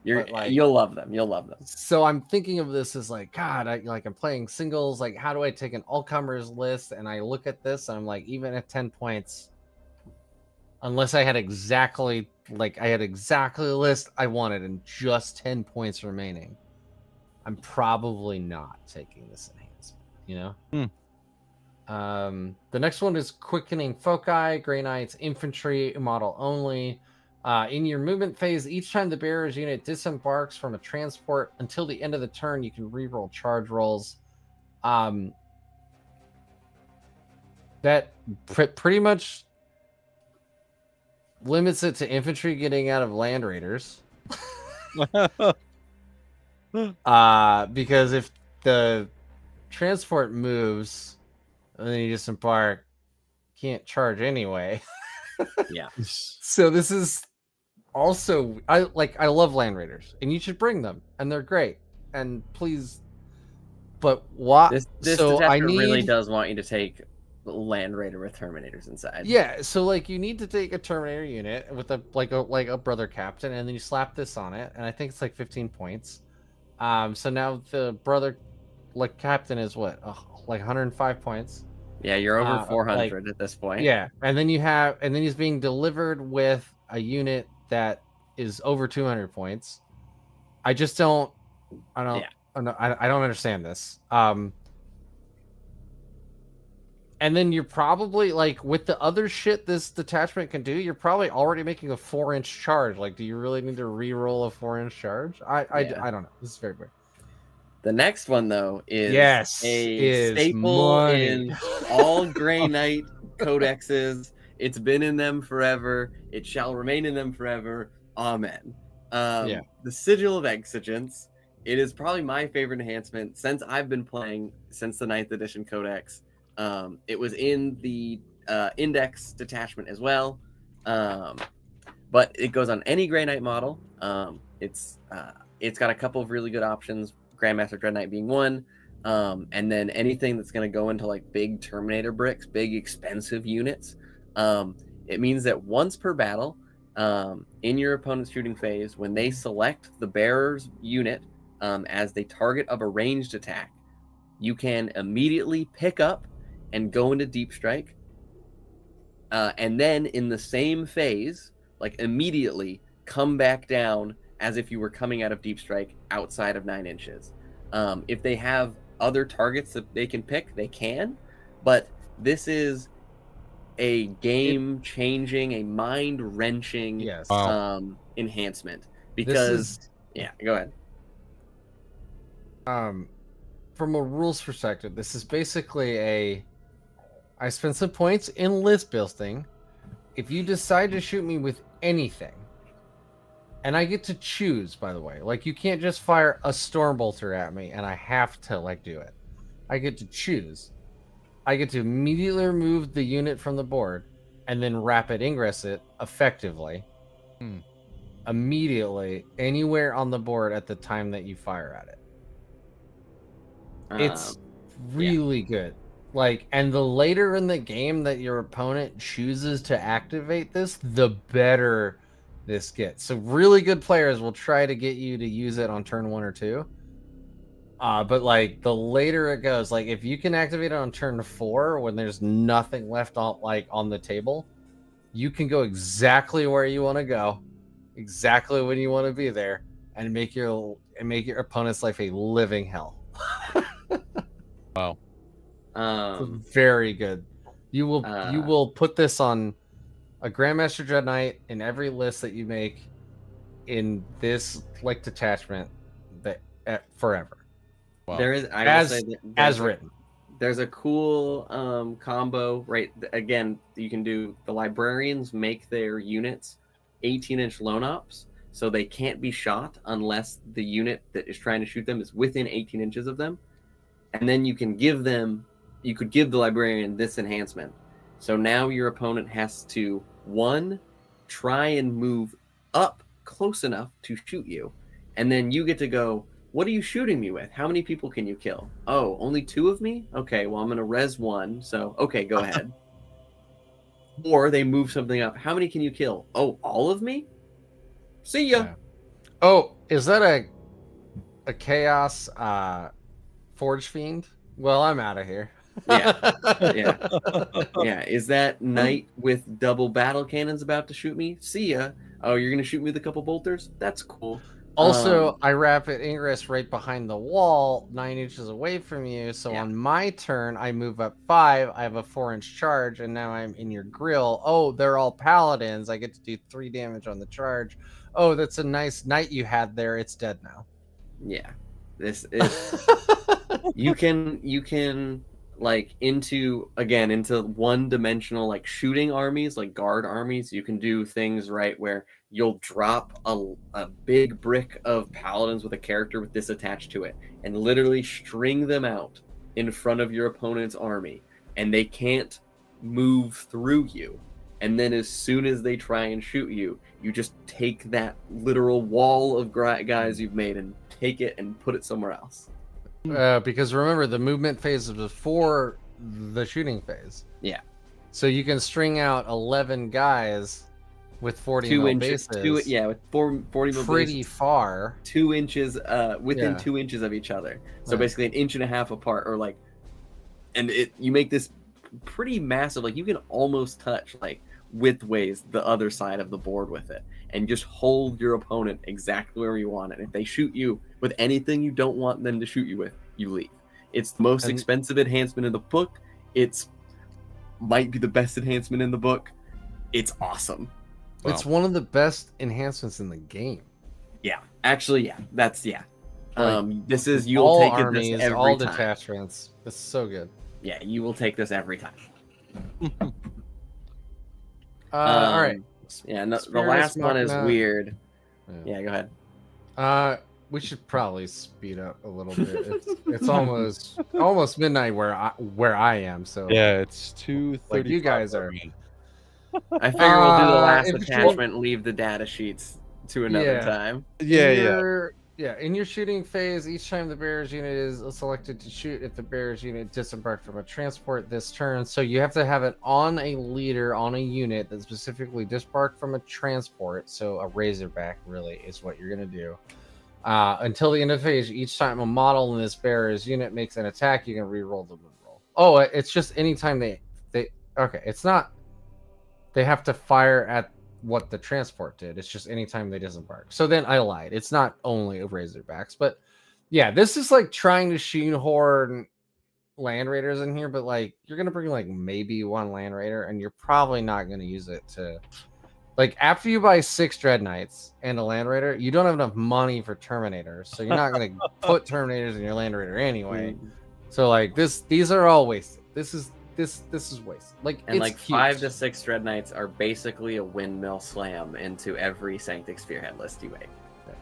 You'll love them. You'll love them. So I'm thinking of this as like, God, I'm playing singles. Like, how do I take an all-comers list? And I look at this and I'm like, even at 10 points, unless I had exactly the list I wanted and just 10 points remaining, I'm probably not taking this enhancement, you know? The next one is Quickening Foci, Grey Knights, Infantry model only. In your movement phase, each time the bearer's unit disembarks from a transport until the end of the turn, you can reroll charge rolls. That pretty much limits it to infantry getting out of land raiders. Because if the transport moves and then you disembark, can't charge anyway. Yeah. So this is also, I love land raiders and you should bring them and they're great, and please, but what this so I really does want you to take land raider with terminators inside. Yeah, so like you need to take a terminator unit with a brother captain, and then you slap this on it, and I think it's like 15 points. So now the brother captain is what, like 105 points. Yeah, you're over 400 at this point. Yeah, and then he's being delivered with a unit that is over 200 points. I don't understand this. And then you're probably like, with the other shit this detachment can do, you're probably already making a 4-inch charge. Like, do you really need to re-roll a 4-inch charge? I don't know. This is very weird. The next one, though, is is staple money. in all Grey Knight codexes. It's been in them forever. It shall remain in them forever. Amen. The Sigil of Exigence. It is probably my favorite enhancement since I've been playing since the 9th Edition Codex. It was in the Index detachment as well. But it goes on any Grey Knight model. It's got a couple of really good options. Grandmaster Dread Knight being one, and then anything that's going to go into like big Terminator bricks, big expensive units. It means that once per battle, in your opponent's shooting phase, when they select the bearer's unit as the target of a ranged attack, you can immediately pick up and go into deep strike. And then in the same phase, like immediately come back down as if you were coming out of deep strike outside of 9 inches. If they have other targets that they can pick, they can. But this is a game-changing, a mind-wrenching Yes. enhancement. Because, yeah, go ahead. From a rules perspective, this is basically I spent some points in list building. If you decide to shoot me with anything, and I get to choose, by the way, like you can't just fire a Stormbolter at me and I have to like do it. I get to choose. I get to immediately remove the unit from the board and then rapid ingress it effectively. Immediately anywhere on the board at the time that you fire at it. It's really good. Like, and the later in the game that your opponent chooses to activate this, the better this gets. So really good players will try to get you to use it on turn 1 or 2. But like the later it goes, like if you can activate it on turn 4 when there's nothing left on the table, you can go exactly where you want to go, exactly when you want to be there, and make your opponent's life a living hell. Wow. Very good. You will put this on a Grandmaster Dread Knight in every list that you make in this like detachment that forever. Wow. There is as written. There's a cool combo, right? Again, you can do the librarians make their units 18-inch lone ops, so they can't be shot unless the unit that is trying to shoot them is within 18 inches of them. And then you could give the librarian this enhancement. So now your opponent has to, 1, try and move up close enough to shoot you. And then you get to go, what are you shooting me with? How many people can you kill? Oh, only 2 of me? Okay, well, I'm going to res 1. So, okay, go ahead. Or they move something up. How many can you kill? Oh, all of me? See ya. Yeah. Oh, is that a chaos Forge Fiend? Well, I'm out of here. Yeah. Is that knight with double battle cannons about to shoot me? See ya. Oh, you're gonna shoot me with a couple bolters? That's cool. Also, I rapid ingress right behind the wall, 9 inches away from you. So on my turn, I move up 5. I have a 4-inch charge, and now I'm in your grill. Oh, they're all paladins. I get to do 3 damage on the charge. Oh, that's a nice knight you had there. It's dead now. Yeah, this is. you can like into one-dimensional like shooting armies, like guard armies. You can do things right where you'll drop a big brick of paladins with a character with this attached to it and literally string them out in front of your opponent's army, and they can't move through you. And then as soon as they try and shoot you, you just take that literal wall of guys you've made and take it and put it somewhere else. Because remember, the movement phase is before the shooting phase. Yeah. So you can string out 11 guys with 40 2 mil inches, bases. with 40 mil pretty bases, far. 2 inches, within 2 inches of each other. So basically 1.5 inches apart, or like, and you make this pretty massive. Like you can almost touch like widthways the other side of the board with it, and just hold your opponent exactly where you want it. If they shoot you with anything you don't want them to shoot you with, you leave. It's the most expensive enhancement in the book. It's might be the best enhancement in the book. It's awesome. Wow. It's one of the best enhancements in the game. Yeah, actually, yeah. That's this is you'll take armies, it this every all time. Detachments. It's so good. Yeah, you will take this every time. All right. Yeah, and the last one is weird. Yeah, go ahead. We should probably speed up a little bit. It's almost midnight where I am. So yeah, it's 2:30. Like you guys are. I figure we'll do the last attachment and leave the data sheets to another time. Yeah. Yeah, in your shooting phase, each time the bearer's unit is selected to shoot, if the bearer's unit disembarked from a transport this turn, so you have to have it on a leader on a unit that specifically disembarked from a transport. So a Razorback really is what you're gonna do. Until the end of the phase, each time a model in this bearer's unit makes an attack, you can re-roll the wound roll. Oh, it's just anytime they okay. It's not they have to fire at what the transport did. It's just anytime they disembark. So then I lied. It's not only Razorbacks, but yeah, this is like trying to shoehorn land raiders in here, but like you're gonna bring like maybe one land raider, and you're probably not gonna use it to like after you buy 6 Dread Knights and a land raider, you don't have enough money for Terminators, so you're not gonna put Terminators in your land raider anyway. So like these are all wasted. This is wasted. Like And it's like cute. 5 to 6 Dread Knights are basically a windmill slam into every Sanctic Spearhead list you make.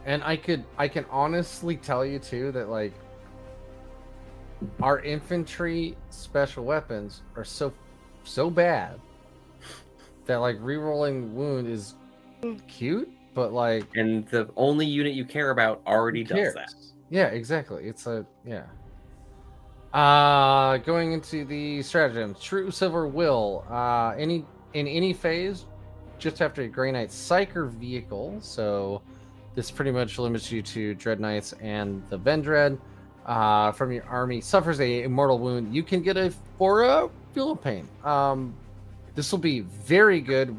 And I can honestly tell you too that like our infantry special weapons are so bad that like rerolling wound is cute, but like And the only unit you care about already who does cares? that. Yeah, exactly. It's a yeah. Going into the stratagem, True Silver Will. In any phase, just after a Grey Knight Psyker vehicle. So this pretty much limits you to Dread Knights and the Vendread. From your army suffers a mortal wound. You can get a Feel of Pain. This will be very good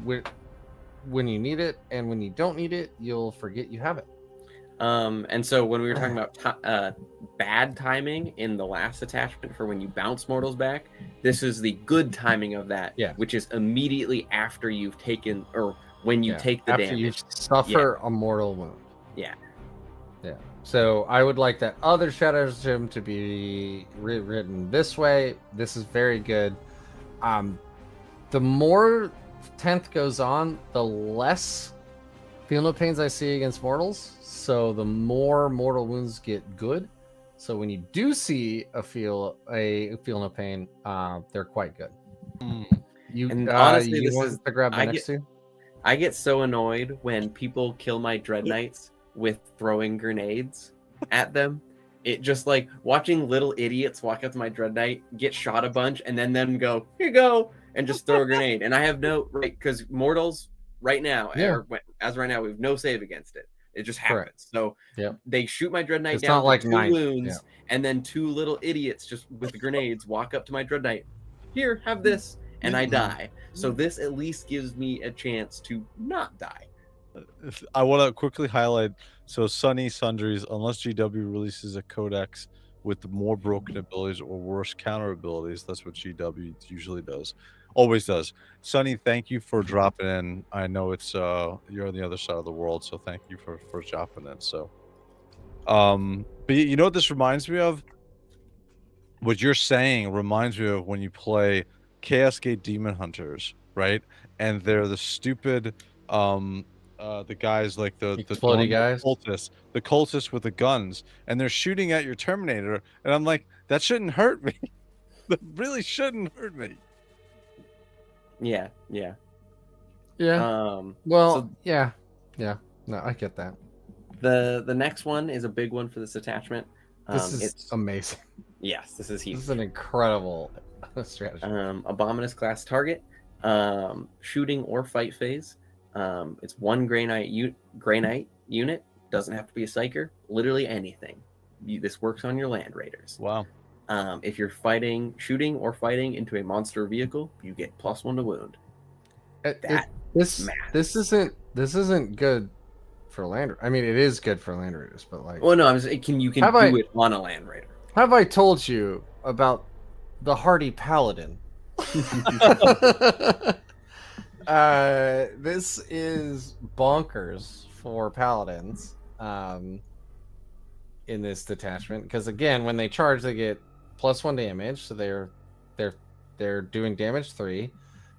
when you need it, and when you don't need it, you'll forget you have it. And so when we were talking about bad timing in the last attachment for when you bounce mortals back, this is the good timing of that, which is immediately after you've taken, or when you take the after damage. you suffer a mortal wound. Yeah. So I would like that other stratagem to be written this way. This is very good. The more 10th goes on, the less Feel No Pains I see against mortals. So the more mortal wounds get good. So when you do see a feel no pain, they're quite good. And honestly, you this want is to grab the next two? I get so annoyed when people kill my Dread Knights with throwing grenades at them. It just like watching little idiots walk up to my Dread Knight, get shot a bunch, and then them go, "Here you go," and just throw a grenade. And I have no right because mortals right now, as right now, we have no save against it. It just happens. Correct. So they shoot my Dread Knight down for 2 wounds, and then 2 little idiots just with grenades walk up to my Dread Knight. Here, have this, and I die. So this at least gives me a chance to not die. I want to quickly highlight, so Sunny Sundries, unless GW releases a codex with more broken abilities or worse counter abilities, that's what GW usually does, always does. Sunny, thank you for dropping in. I know it's you're on the other side of the world, so thank you for dropping in. So but you know what this reminds me of? What you're saying reminds me of when you play Chaos Gate Demon Hunters, right? And they're the stupid the guys like the cultists with the guns, and they're shooting at your Terminator, and I'm like, that shouldn't hurt me. That really shouldn't hurt me. Yeah. No, I get that. The next one is a big one for this attachment. This is amazing. Yes, this is huge. This is an incredible strategy. Abominus class target, shooting or fight phase. It's 1 Grey Knight unit. Doesn't have to be a Psyker. Literally anything. This works on your Land Raiders. Wow. If you're shooting or fighting into a monster vehicle, you get +1 to wound. This isn't good for Land. I mean, it is good for Land Raiders, but like. Well, no, you can do it on a Land Raider. Have I told you about the Hardy Paladin? This is bonkers for paladins in this detachment, because again, when they charge, they get +1 damage, so they're doing damage 3.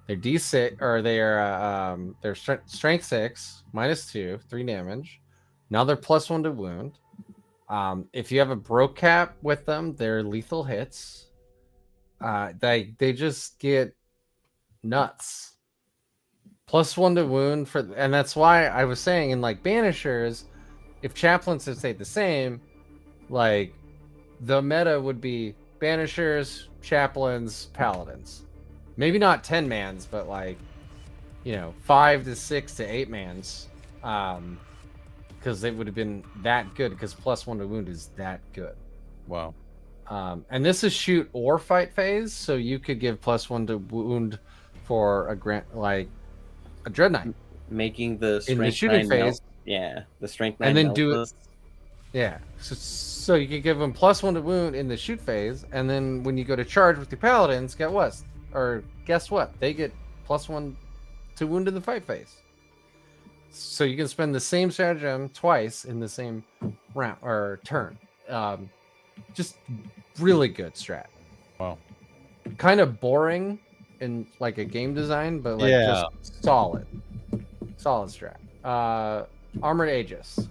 They're D6, or they're strength 6 -2, 3 damage. Now they're +1 to wound. If you have a broke cap with them, they're lethal hits. They just get nuts. +1 to wound and that's why I was saying in like Banishers, if chaplains had stayed the same, like the meta would be banishers, chaplains, paladins. Maybe not 10 mans, but like, 5 to 6 to 8 mans. Because it would have been that good, because +1 to wound is that good. Wow. And this is shoot or fight phase, so you could give +1 to wound for a Dread Knight. Making the strength In the shooting 9 melt. phase. Yeah, the strength 9 And then melt do it. list. Yeah. So you could give them +1 to wound in the shoot phase, and then when you go to charge with your paladins, guess what? They get +1 to wound in the fight phase. So you can spend the same stratagem twice in the same round or turn. Just really good strat. Wow. Kind of boring in like a game design, but like Yeah. just solid strat. Armored Aegis.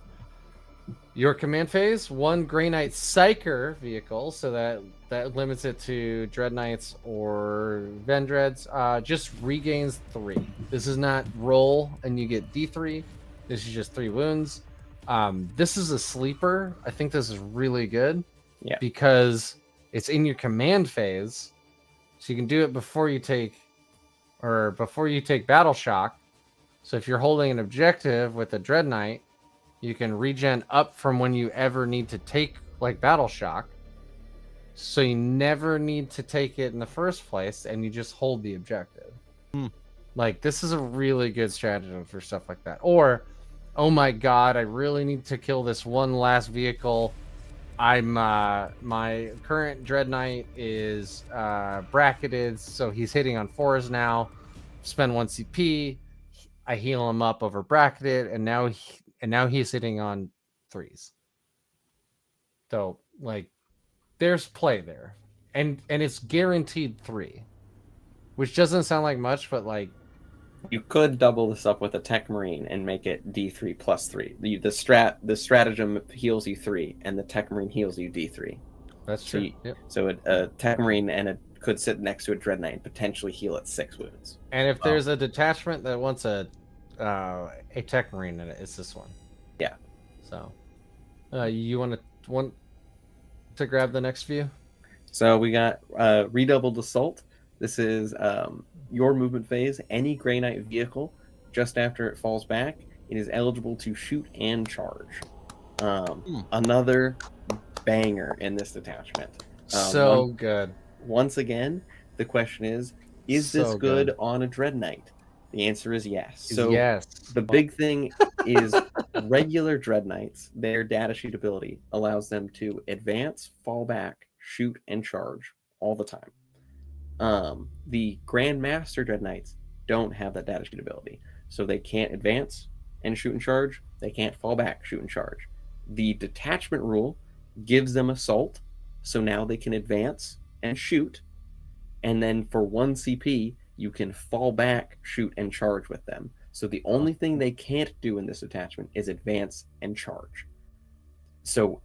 Your command phase, 1 Grey Knight Psyker vehicle, so that limits it to Dread Knights or Vendreads. Just regains 3. This is not roll and you get D3. This is just 3 wounds. This is a sleeper. I think this is really good. Yeah. Because it's in your command phase, so you can do it before you take Battle Shock. So if you're holding an objective with a Dread Knight, you can regen up from when you ever need to take like Battle Shock. So you never need to take it in the first place, and you just hold the objective. Like, this is a really good stratagem for stuff like that. Or, oh my god, I really need to kill this one last vehicle. My current Dread Knight is bracketed, so he's hitting on 4s now. Spend 1 CP. I heal him up over bracketed, and now he's hitting on 3s. So like, there's play there, and it's guaranteed 3, which doesn't sound like much, but like, You could double this up with a Tech Marine and make it D3 plus 3. The stratagem heals you 3, and the Tech Marine heals you D3. that's true. Yep. So a Tech Marine and it could sit next to a Dread Knight and potentially heal at 6 wounds. And if there's a detachment that wants a Tech Marine in it, it's this one. Yeah. So, you want to grab the next view? So we got Redoubled Assault. This is your movement phase. Any Grey Knight vehicle, just after it falls back, it is eligible to shoot and charge. Another banger in this detachment. Good. Once again, the question is this So good good. on a Dread Knight? The answer is yes. So yes. the big thing is regular Dread Knights, their datasheet ability allows them to advance, fall back, shoot, and charge all the time. The Grandmaster Dread Knights don't have that datasheet ability. So they can't advance and shoot and charge. They can't fall back, shoot and charge. The detachment rule gives them assault, so now they can advance and shoot. And then for 1 CP, you can fall back, shoot, and charge with them. So the only thing they can't do in this attachment is advance and charge. So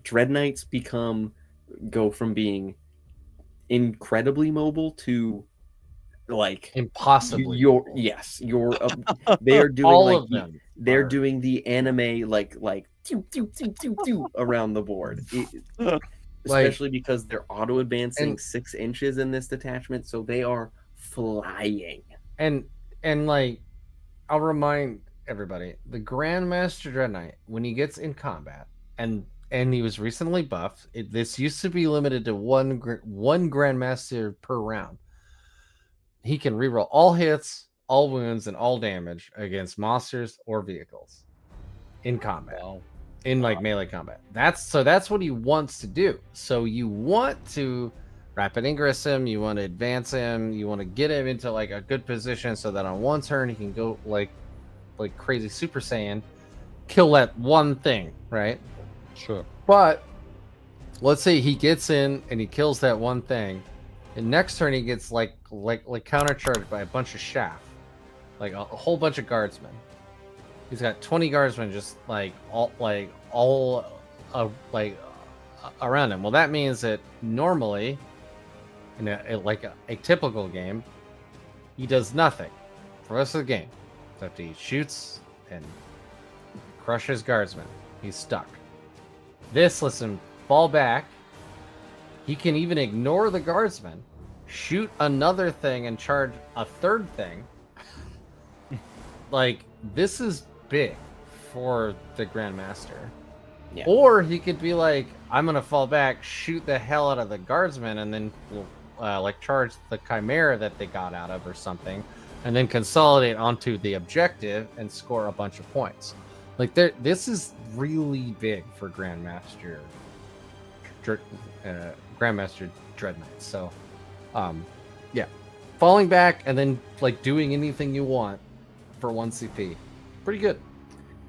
Dread Knights go from being incredibly mobile to like Impossibly. they're doing all like of them. they're doing the anime like doo, doo, doo, doo, doo, around the board. Especially because they're auto advancing 6 inches in this detachment, so they are flying. And like, I'll remind everybody, the Grandmaster Dread Knight, when he gets in combat, and he was recently buffed. This used to be limited to one Grandmaster per round. He can reroll all hits, all wounds, and all damage against monsters or vehicles in combat. Wow. In like melee combat. That's what he wants to do. So you want to rapid ingress him, you want to advance him, you want to get him into like a good position so that on 1 turn he can go like crazy Super Saiyan, kill that one thing, right? Sure. But let's say he gets in and he kills that one thing, and next turn he gets like countercharged by a bunch of shaft, like a whole bunch of guardsmen. He's got 20 guardsmen just all around him. Well, that means that normally in a typical game, he does nothing for the rest of the game. Except he shoots and crushes guardsman. He's stuck. This lets him fall back. He can even ignore the guardsman, shoot another thing, and charge a third thing. Like, this is big for the Grandmaster. Yeah. Or he could be like, I'm gonna fall back, shoot the hell out of the guardsman, and then like charge the chimera that they got out of or something, and then consolidate onto the objective and score a bunch of points. Like, this is really big for Grandmaster Dread Knights. So, yeah, falling back and then like doing anything you want for 1 CP, pretty good.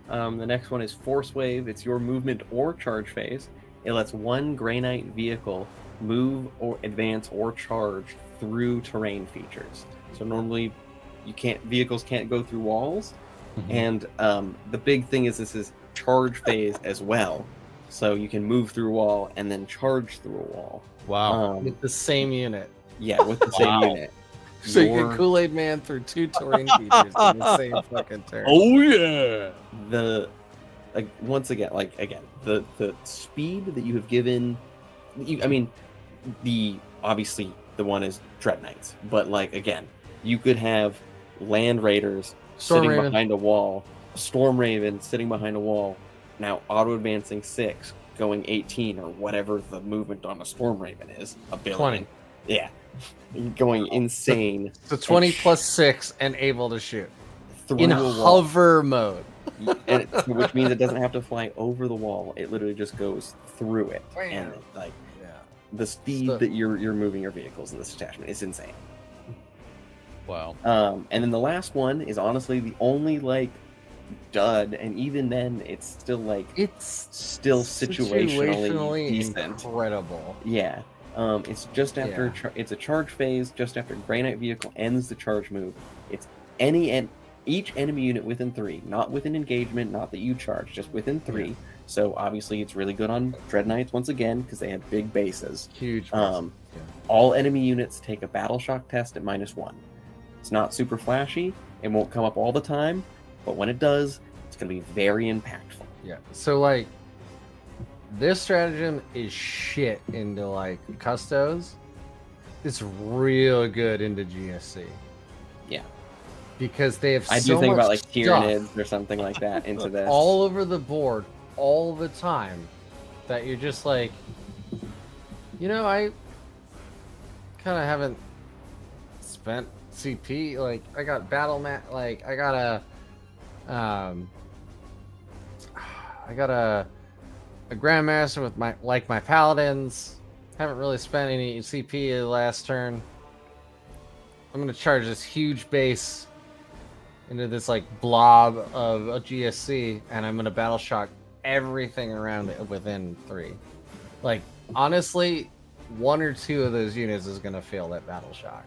The next one is Force Wave. It's your movement or charge phase. It lets one Grey Knight vehicle move or advance or charge through terrain features. So normally, vehicles can't go through walls, and the big thing is this is charge phase as well. So you can move through a wall and then charge through a wall. Wow. With the same unit. Yeah, with the same unit. So you can Kool-Aid Man through 2 terrain features in the same fucking turn. Oh yeah. Once again, the speed that you have given, obviously the one is Dread Knights, but like again, you could have Land Raiders sitting behind a wall, Storm Raven sitting behind a wall, now auto advancing 6, going 18 or whatever the movement on a Storm Raven is, a billion. 20. Yeah, going insane. So 20 plus 6 and able to shoot through in a wall. hover mode. Which means it doesn't have to fly over the wall. It literally just goes through it. And like the speed that you're moving your vehicles in this attachment is insane. Wow. And then the last one is honestly the only like dud, and even then it's still like still situationally decent. Incredible. Yeah. It's just after it's a charge phase, just after Grey Knight vehicle ends the charge move. It's each enemy unit within 3, not within engagement, not that you charge, just within 3. Yeah. So obviously it's really good on Dread Knights once again because they have big bases. Huge. All enemy units take a battle shock test at -1. It's not super flashy. It won't come up all the time, but when it does, it's going to be very impactful. Yeah. So like, this stratagem is shit into like custos. It's real good into GSC. Yeah. Because they have I so do think much about like stuff Tyranids or something like that into this. all over the board, all the time, that you're just like, I kind of haven't spent CP. Like, I got battle mat. Like, I got a Grandmaster with my paladins. Haven't really spent any CP the last turn. I'm gonna charge this huge base into this like blob of a GSC, and I'm gonna battle shock everything around it within 3. Like, honestly, 1 or 2 of those units is gonna fail that battle shock.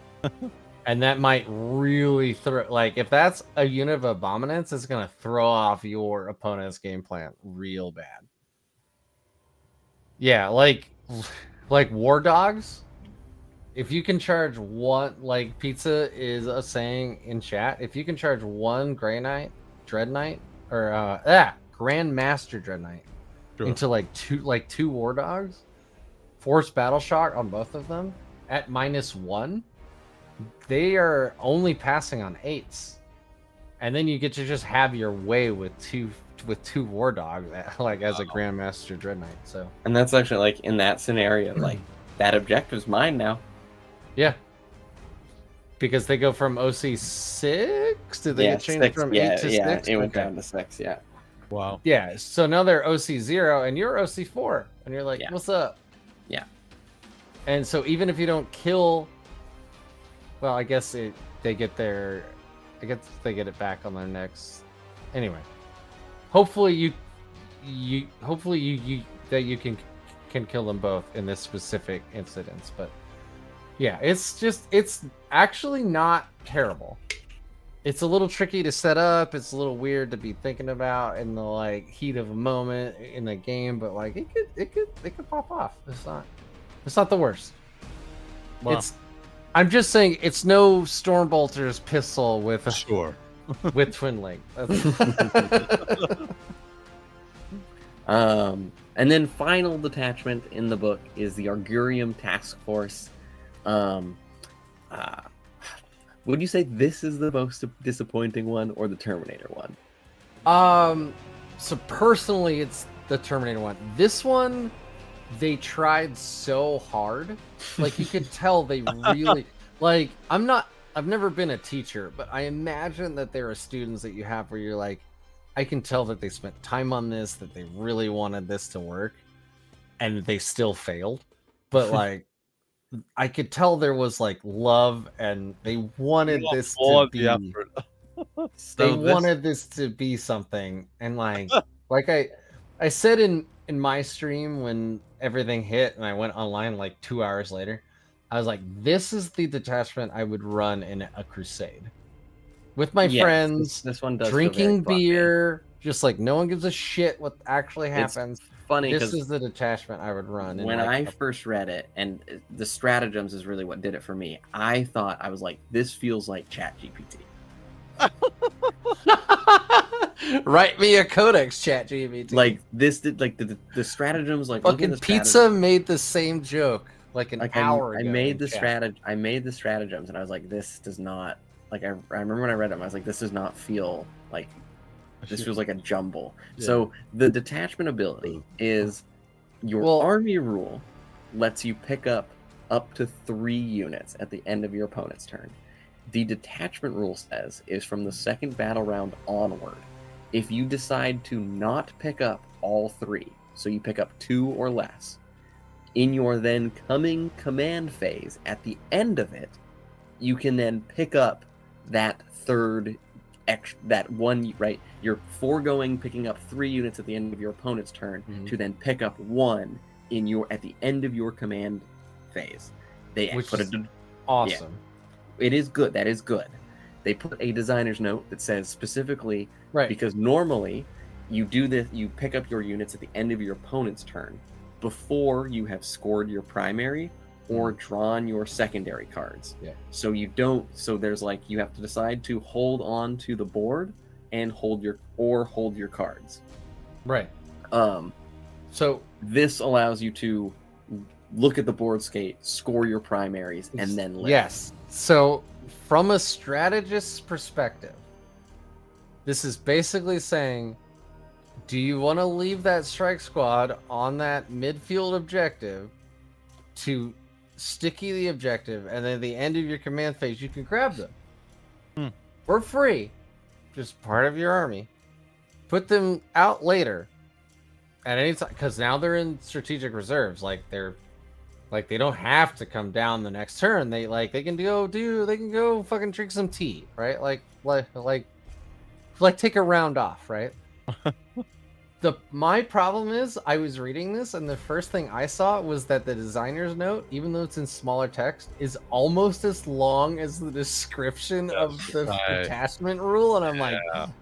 And that might really throw, like, if that's a unit of Abominants, it's gonna throw off your opponent's game plan real bad. Yeah, like War Dogs. If you can charge 1, like Pizza is saying in chat, if you can charge 1 Grey Knight, Dread Knight, or Grandmaster Dread Knight into like 2 War Dogs, force battle shock on both of them at -1, they are only passing on 8s, and then you get to just have your way with two War Dogs, like as a Grandmaster Dread Knight. So, and that's actually like in that scenario, like that objective's mine now. Yeah, because they go from OC 6. Did they get changed 6, from 8 to 6? It went down to 6. Yeah. Wow. Yeah. So now they're OC 0, and you're OC 4, and you're like, "What's up?" Yeah. And so even if you don't kill, well, I guess they get it back on their next. Anyway, hopefully you can kill them both in this specific incident, but. Yeah, it's actually not terrible. It's a little tricky to set up. It's a little weird to be thinking about in the like heat of a moment in the game, but like it could pop off. It's not the worst. Wow. I'm just saying it's no Stormbolter's pistol with sure with Twin Link. And then final detachment in the book is the Argurium Task Force. Would you say this is the most disappointing one or the Terminator one? So personally, it's the Terminator one. This one, they tried so hard. Like, you could tell they really like. I've never been a teacher, but I imagine that there are students that you have where you're like, I can tell that they spent time on this, that they really wanted this to work, and they still failed. But like, I could tell there was like love, and they wanted this to be. They wanted this to be something, and like I said in my stream when everything hit, and I went online like 2 hours later, I was like, this is the detachment I would run in a crusade with my friends. This one does drinking beer, just like no one gives a shit what actually happens. It's funny, this is the detachment I would run. When I first read it, and the stratagems is really what did it for me. I was like, this feels like ChatGPT. Write me a codex, ChatGPT. Like this did, like the stratagems, like fucking pizza made the same joke like an hour ago. I made the stratagems, and I was like, this does not, like, I remember when I read them, I was like, this does not feel like, this feels like a jumble. Yeah. So the detachment ability is your army rule lets you pick up to 3 units at the end of your opponent's turn. The detachment rule says is from the second battle round onward. If you decide to not pick up all 3, so you pick up 2 or less, in your then coming command phase, at the end of it, you can then pick up that third, that one, right? You're foregoing picking up 3 units at the end of your opponent's turn to then pick up 1 at the end of your command phase. Which is awesome. Yeah. It is good. That is good. They put a designer's note that says specifically, right? Because normally you do this, you pick up your units at the end of your opponent's turn before you have scored your primary or drawn your secondary cards. Yeah. So you don't. So there's like, you have to decide to hold on to the board and hold your cards. Right. So this allows you to look at the board skate, score your primaries, and then live. Yes. So from a strategist's perspective, this is basically saying, do you want to leave that strike squad on that midfield objective to sticky the objective, and then at the end of your command phase, you can grab them for free, just part of your army, put them out later at any time, because now they're in strategic reserves. Like they don't have to come down the next turn. They can go fucking drink some tea, right? Like take a round off, right? My problem is, I was reading this, and the first thing I saw was that the designer's note, even though it's in smaller text, is almost as long as the description of the detachment rule, and I'm like,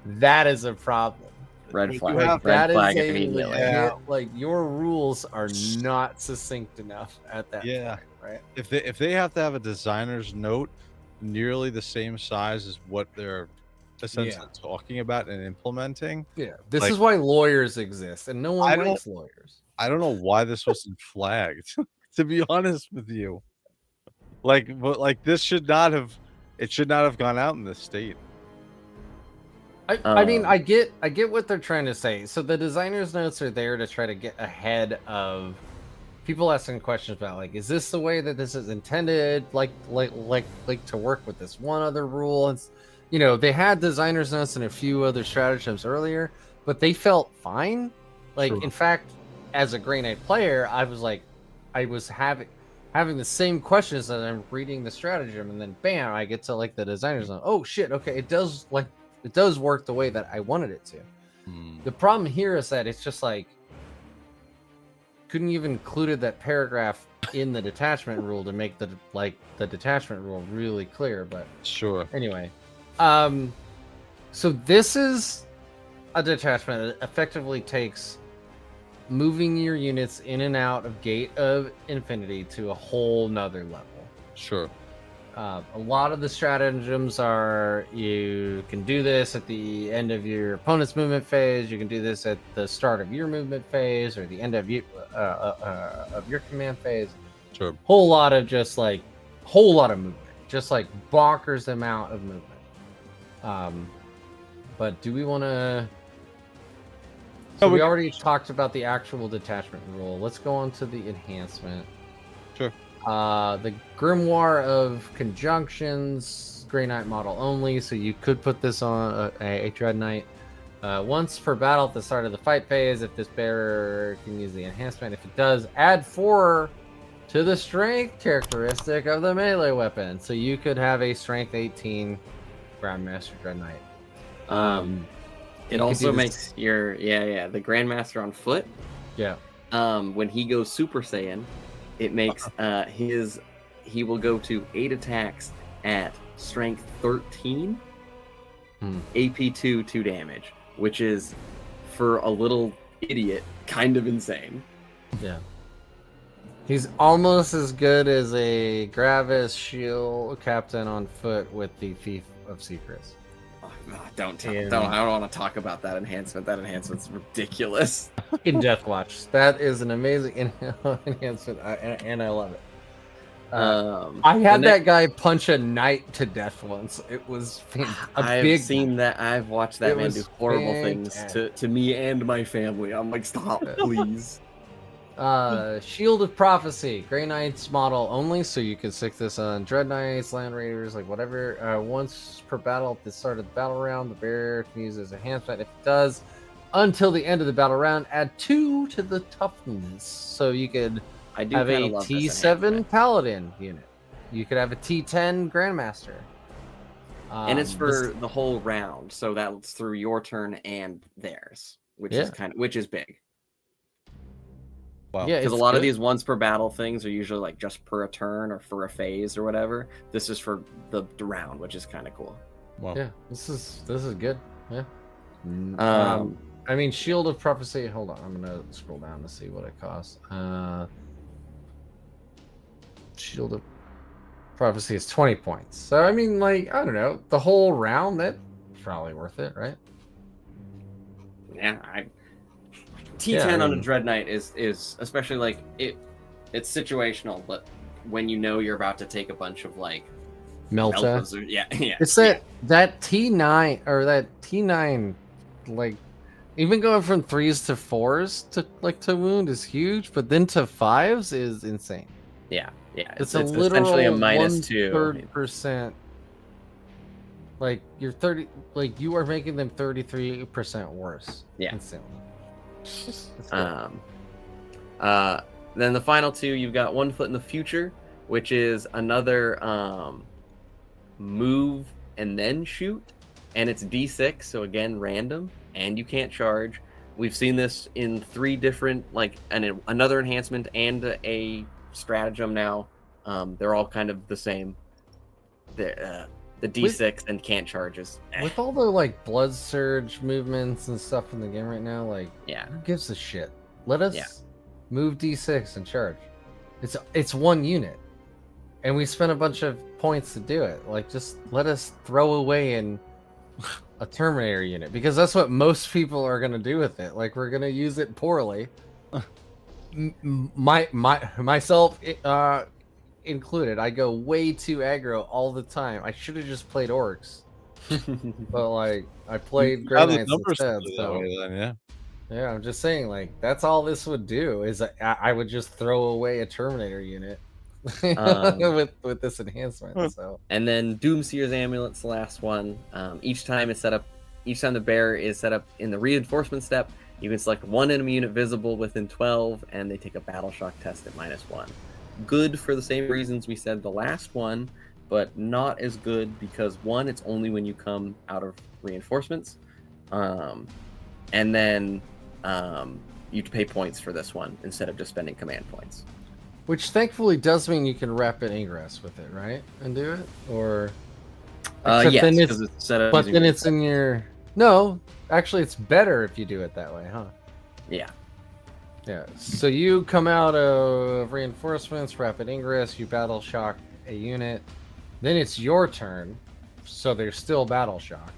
that is a problem. Red flag. Red flag immediately. Like, your rules are not succinct enough at that point, right? If they have to have a designer's note nearly the same size as what they're essentially talking about and implementing. Yeah, this is why lawyers exist, and no one likes lawyers. I don't know why this wasn't flagged, to be honest with you. But this should not have gone out in this state. I mean, I get what they're trying to say. So the designer's notes are there to try to get ahead of people asking questions about, like, is this the way that this is intended, like to work with this one other rule? And they had designer's notes and a few other stratagems earlier, but they felt fine. Like, in fact, as a Grey Knight player, I was having the same questions as I'm reading the stratagem, and then bam, I get to like the designer's note. Oh shit, okay, it does work the way that I wanted it to. The problem here is that it's just like, couldn't you have included that paragraph in the detachment rule to make the detachment rule really clear? But sure. Anyway, so this is a detachment that effectively takes moving your units in and out of Gate of Infinity to a whole nother level. Sure. A lot of the stratagems are you can do this at the end of your opponent's movement phase. You can do this at the start of your movement phase or the end of your command phase. Sure. Whole lot of movement, just like bonkers amount of movement. But do we want to? So we already talked about the actual detachment rule. Let's go on to the enhancement. Sure. The Grimoire of Conjunctions, Grey Knight model only, so you could put this on a Dread Knight. Once per battle at the start of the fight phase, if this bearer can use the enhancement, if it does, add 4 to the strength characteristic of the melee weapon. So you could have a strength 18 Grandmaster Dread Knight. It also makes your the Grandmaster on foot. Yeah. When he goes Super Saiyan, it makes he will go to 8 attacks at strength 13, AP 2 damage, which is for a little idiot kind of insane. Yeah. He's almost as good as a Gravis Shield Captain on foot with the Thief of Secrets. I don't want to talk about that enhancement. That enhancement's ridiculous. In Deathwatch, that is an amazing enhancement, and I love it. I had that guy punch a knight to death once. It was I've watched that man do horrible things to me and my family. I'm like, stop, please. Shield of Prophecy, Grey Knights model only, so you can stick this on Dread Knights, Land Raiders, like whatever. Once per battle at the start of the battle round, the bearer can use it as a enhancement. If it does, until the end of the battle round, add 2 to the toughness. So you could have a T7 Paladin unit. You could have a T10 Grandmaster. And it's for the whole round, so that's through your turn and theirs, which is big. Wow. Yeah, because a lot of these once per battle things are usually like just per a turn or for a phase or whatever. This is for the round, which is kind of cool. Wow. Yeah, this is good. Yeah. I mean, Shield of Prophecy. Hold on, I'm gonna scroll down to see what it costs. Shield of Prophecy is 20 points. So I mean, like, I don't know, the whole round, that's probably worth it, right? Yeah, T10 on a Dread Knight is especially like it's situational, but when you know you're about to take a bunch of like Melta. It's that T9 or that T9, like even going from 3s to 4s to wound is huge, but then to 5s is insane. Yeah. It's essentially a minus 2%. Like you're 30, like you are making them 33% worse. Yeah. Instantly. Then the final 2, you've got One Foot in the Future, which is another move and then shoot, and it's D6, so again random, and you can't charge. We've seen this in 3 different, like another enhancement and a stratagem now. They're all kind of the same. The D6 and can't charges. With all the like blood surge movements and stuff in the game right now, like, who gives a shit? Let us move D6 and charge. It's 1 unit, and we spent a bunch of points to do it. Like, just let us throw away a Terminator unit, because that's what most people are gonna do with it. Like, we're gonna use it poorly. Myself included. I go way too aggro all the time. I should have just played orcs, but like I played Grey Knights instead. So yeah, I'm just saying, like, that's all this would do is I would just throw away a Terminator unit with this enhancement. So and then Doomseer's Amulet's the last one. Each time the bearer is set up in the reinforcement step, you can select 1 enemy unit visible within 12, and they take a battle shock test at -1. Good for the same reasons we said the last one, but not as good because 1, it's only when you come out of reinforcements, and then you pay points for this one instead of just spending command points. Which thankfully does mean you can rapid ingress with it, right? And do it? Or yes, but then it's in your... No, actually it's better if you do it that way, huh? Yeah. Yeah, so you come out of reinforcements, rapid ingress, you battle shock a unit, Then it's your turn, so there's still battle shock.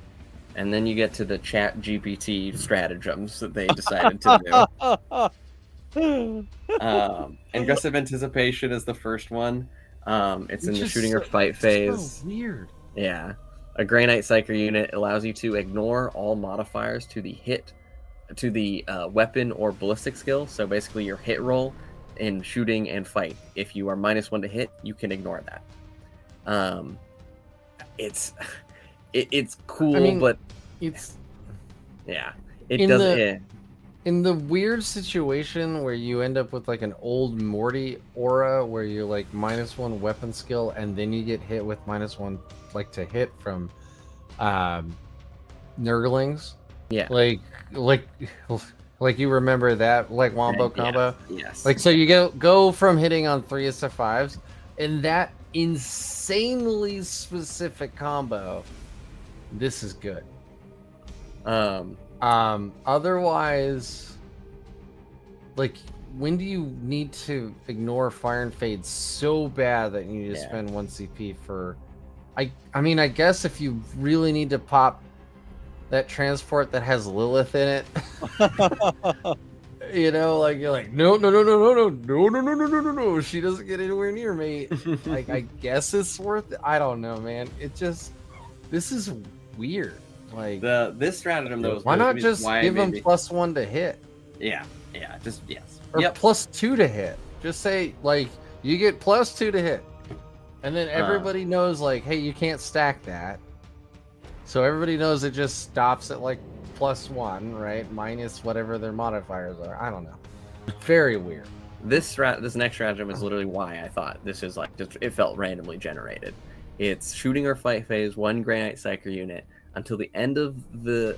And then you get to the chat GPT stratagems that they decided to do. Aggressive anticipation is the first one. It's in the shooting or fight phase. So weird. Yeah. A Grey Knight Psyker unit allows you to ignore all modifiers to the weapon or ballistic skill. So basically your hit roll in shooting and fight. If you are -1 to hit, you can ignore that. It's cool, I mean, but it's yeah, it in doesn't. in the weird situation where you end up with like an old Morty aura where you're like -1 weapon skill and then you get hit with -1 like to hit from Nurglings. Yeah. Like you remember that like wombo combo? Yes. Like so you go from hitting on 3s to 5s and that insanely specific combo. This is good. Otherwise, like, when do you need to ignore Fire and Fade so bad that you need to spend 1 CP for? I mean, I guess if you really need to pop that transport that has Lilith in it, you know, like you're like, no, she doesn't get anywhere near me. Like, I guess it's worth it. I don't know, man. This is weird. Like this stratagem though. Why not just give them +1 to hit? Yeah, just yes. Or +2 to hit. Just say like you get +2 to hit, and then everybody knows like, hey, you can't stack that. So everybody knows it just stops at like +1, right? Minus whatever their modifiers are. I don't know. Very weird. This next stratagem is literally why I thought this is like it felt randomly generated. It's shooting or fight phase, 1 Grey Knight Psyker unit. Until the end of the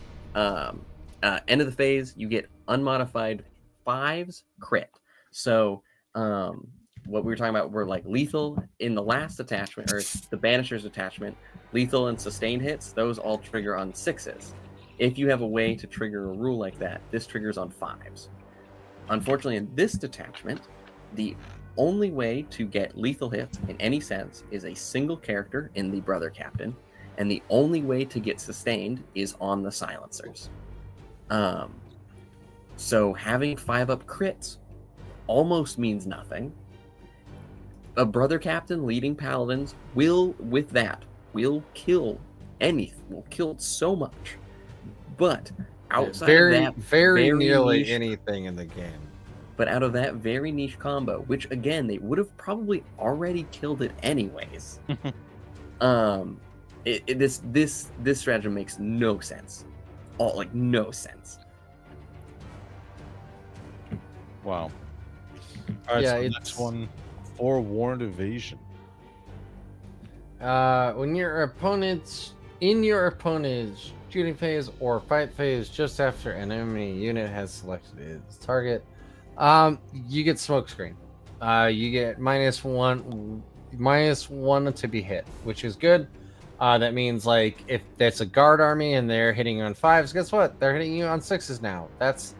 phase, you get unmodified 5s crit. So what we were talking about were like lethal in the last attachment, or the Banisher's attachment, lethal and sustained hits. Those all trigger on 6s. If you have a way to trigger a rule like that, this triggers on 5s. Unfortunately, in this detachment, the only way to get lethal hits in any sense is a single character in the Brother Captain. And the only way to get sustained is on the silencers. So having 5-up crits almost means nothing. A Brother Captain leading Paladins will kill anything. Will kill so much. But outside of that very nearly niche, anything in the game. But out of that very niche combo, which again they would have probably already killed it anyways. This stratagem makes no sense. No sense. Wow. All right, Yeah, so next one, forewarned evasion. When your opponent's shooting phase or fight phase just after an enemy unit has selected its target, you get smokescreen. You get -1 to be hit, which is good. That means like if that's a guard army and they're hitting on 5s, guess what? They're hitting you on 6s now. That's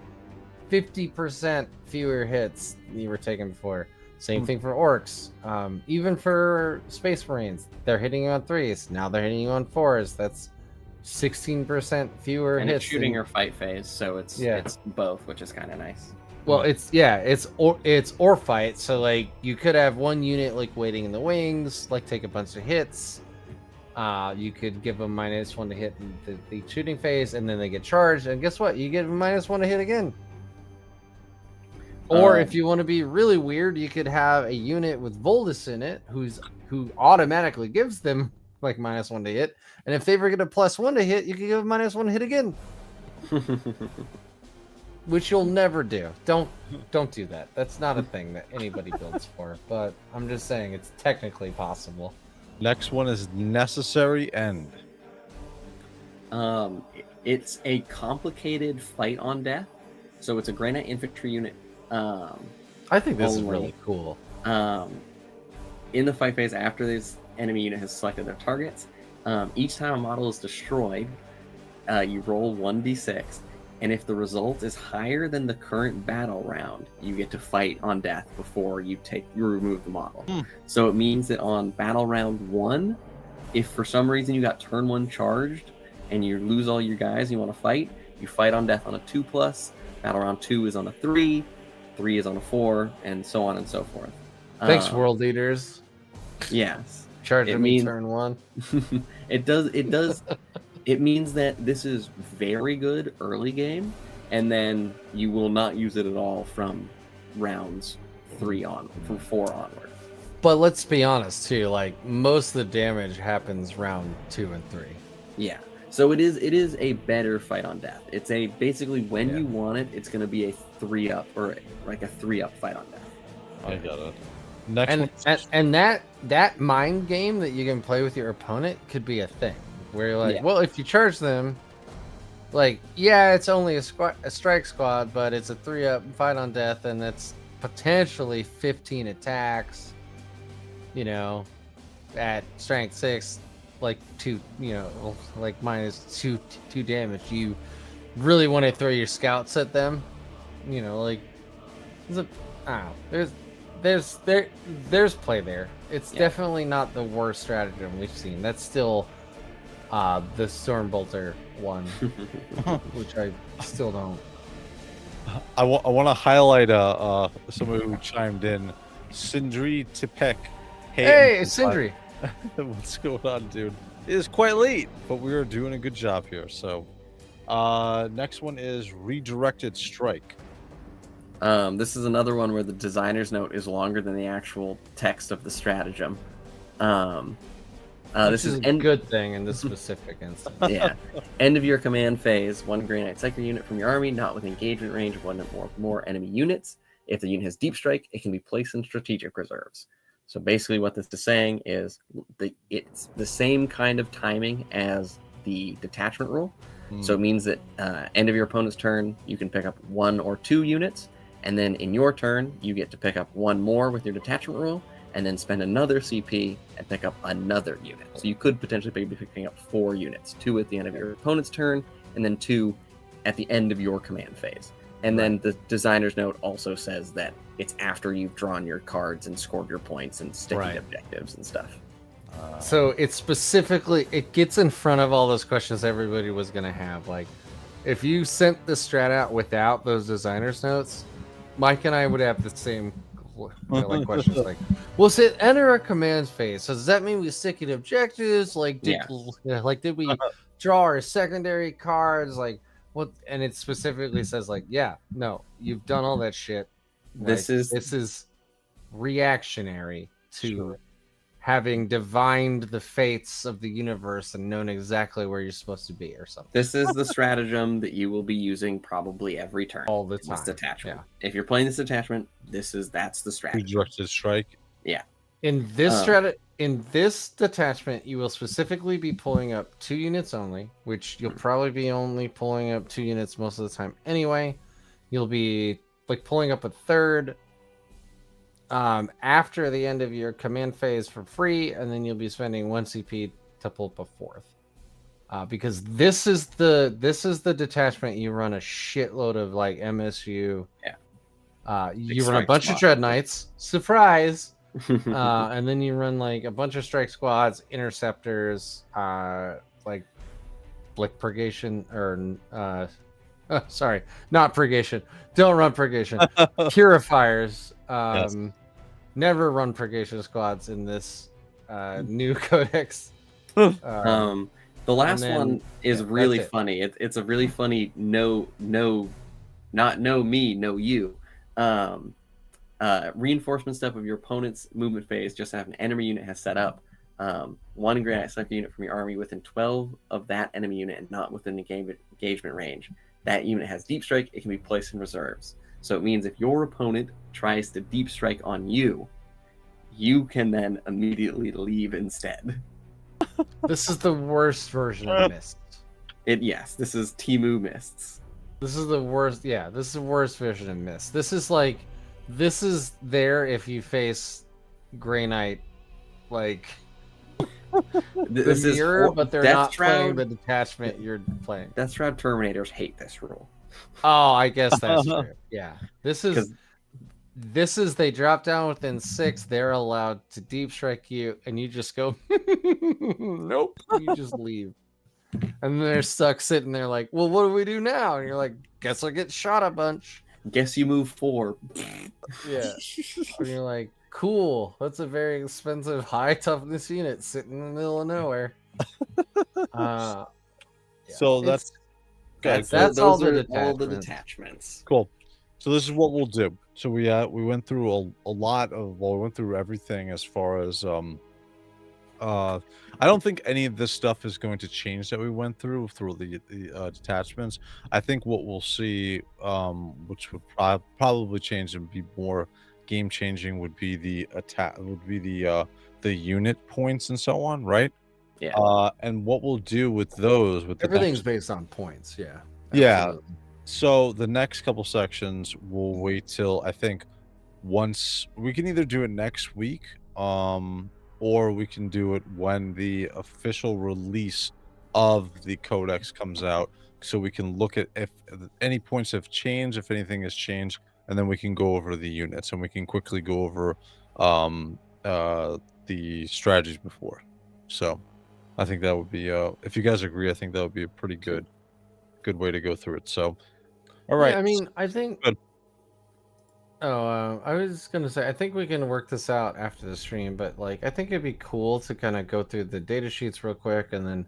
50% fewer hits you were taking before. Same thing for orcs. Even for Space Marines, they're hitting you on 3s. Now they're hitting you on 4s. That's 16% fewer and hits. It's shooting or fight phase, so it's both, which is kind of nice. Well, it's or fight. So like you could have one unit like waiting in the wings, like take a bunch of hits. You could give them -1 to hit in the shooting phase, and then they get charged. And guess what? You get them -1 to hit again. Or if you want to be really weird, you could have a unit with Voldus in it, who automatically gives them like -1 to hit. And if they ever get a +1 to hit, you can give them -1 to hit again. Which you'll never do. Don't do that. That's not a thing that anybody builds for. But I'm just saying it's technically possible. Next one is necessary end. It's a complicated fight on death. So it's a Grey Knight infantry unit. I think this is really cool. In the fight phase, after this enemy unit has selected their targets, each time a model is destroyed, you roll 1d6, and if the result is higher than the current battle round, you get to fight on death before you remove the model. So it means that on battle round 1, if for some reason you got turn 1 charged and you lose all your guys and you want to fight, you fight on death on a 2+. Battle round 2 is on a 3. 3 is on a 4, and so on and so forth. Thanks, world leaders. Yes. Charging me turn 1. It does. It means that this is very good early game, and then you will not use it at all from rounds 3 on, from 4 onward. But let's be honest too, like most of the damage happens round 2 and 3. Yeah. So it is a better fight on death. It's a basically when you want it, it's going to be a 3-up or like a 3-up fight on death. I got it. Next and that mind game that you can play with your opponent could be a thing where you're like, well, if you charge them, like, yeah, it's only a strike squad, but it's a 3-up fight on death, and that's potentially 15 attacks, you know, at strength 6, like 2, you know, like minus 2 damage. You really want to throw your scouts at them, you know, like I don't know, there's play there. It's definitely not the worst stratagem we've seen. That's still the Stormbolter one, which I still don't. I want to highlight someone who chimed in, Sindri Tipek. Hey, Sindri. What's going on, dude? It is quite late, but we are doing a good job here. So, next one is Redirected Strike. This is another one where the designer's note is longer than the actual text of the stratagem. This is a good thing in this specific instance. Yeah. End of your command phase. 1 Grey Knight Psyker unit from your army, not with engagement range of 1 or more enemy units. If the unit has deep strike, it can be placed in strategic reserves. So basically what this is saying is it's the same kind of timing as the detachment rule. So it means that end of your opponent's turn, you can pick up 1 or 2 units. And then in your turn, you get to pick up 1 more with your detachment rule, and then spend another CP and pick up another unit. So you could potentially be picking up 4 units, 2 at the end of your opponent's turn, and then 2 at the end of your command phase. And then the designer's note also says that it's after you've drawn your cards and scored your points and sticky objectives and stuff. So it specifically, it gets in front of all those questions everybody was going to have. Like, if you sent the strat out without those designer's notes, Mike and I would have the same like questions like, was it enter a command phase? So does that mean we stick at objectives? Like, did we draw our secondary cards? Like, what? And it specifically says like, yeah, no, you've done all that shit. This is reactionary to having divined the fates of the universe and known exactly where you're supposed to be or something. This is the stratagem that you will be using probably every turn. All the time. This detachment. Yeah. If you're playing this detachment, that's the strategy. Redirected Strike. Yeah. In this in this detachment, you will specifically be pulling up 2 units only, which you'll probably be only pulling up 2 units most of the time anyway. You'll be like pulling up a 3rd after the end of your command phase for free, and then you'll be spending 1 CP to pull up a 4th. Because this is the detachment you run a shitload of like MSU. Yeah. You run a bunch of Dread Knights. Surprise! And then you run like a bunch of strike squads, interceptors, like purgation or sorry, not purgation. Don't run purgation. Purifiers. Never run purgation squads in this new codex. The last one is really funny. It's a really funny not know me, know you. Reinforcement step of your opponent's movement phase, just have an enemy unit has set up 1 Grey Knight Psyker unit from your army within 12 of that enemy unit and not within the engagement range. That unit has deep strike, it can be placed in reserves. So it means if your opponent tries to deep strike on you, you can then immediately leave instead. This is the worst version of Mist. Yes, this is Timu Mists. This is the worst. Yeah, this is the worst version of Mist. This is there if you face Grey Knight, like this the mirror, is but they're not playing the detachment you're playing. Death Shroud Terminators hate this rule. Oh, I guess that's true. Yeah, this is they drop down within 6, they're allowed to deep strike you, and you just go, nope, you just leave. And they're stuck sitting there like, well, what do we do now? And you're like, guess I'll get shot a bunch. Guess you move 4. Yeah. And you're like, cool, that's a very expensive high toughness unit sitting in the middle of nowhere. Yeah. So that's that's all the detachments. cool. So this is what we'll do. So we went through a lot of, well, we went through everything as far as I don't think any of this stuff is going to change that we went through the detachments. I think what we'll see, which would probably change and be more game changing, would be the unit points and so on, right? Yeah. And what we'll do with those, everything's based on points. Yeah. Yeah. So the next couple sections, we'll wait till, I think, once we can either do it next week, or we can do it when the official release of the codex comes out, so we can look at if any points have changed, if anything has changed, and then we can go over the units, and we can quickly go over the strategies before. So I think that would be, if you guys agree, I think that would be a pretty good way to go through it. So all right. Yeah, I mean, I think. Good. Oh, I was gonna say, I think we can work this out after the stream, but like, I think it'd be cool to kind of go through the data sheets real quick, and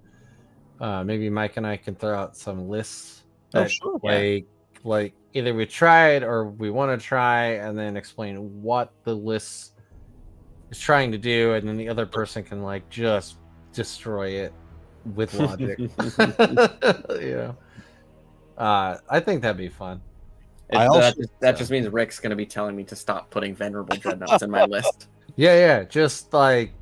then maybe Mike and I can throw out some lists that, sure. like either we tried or we want to try, and then explain what the list is trying to do, and then the other person can like just destroy it with logic. You know, I think that'd be fun. That just means Rick's gonna be telling me to stop putting venerable dreadnoughts in my list. Yeah, just like,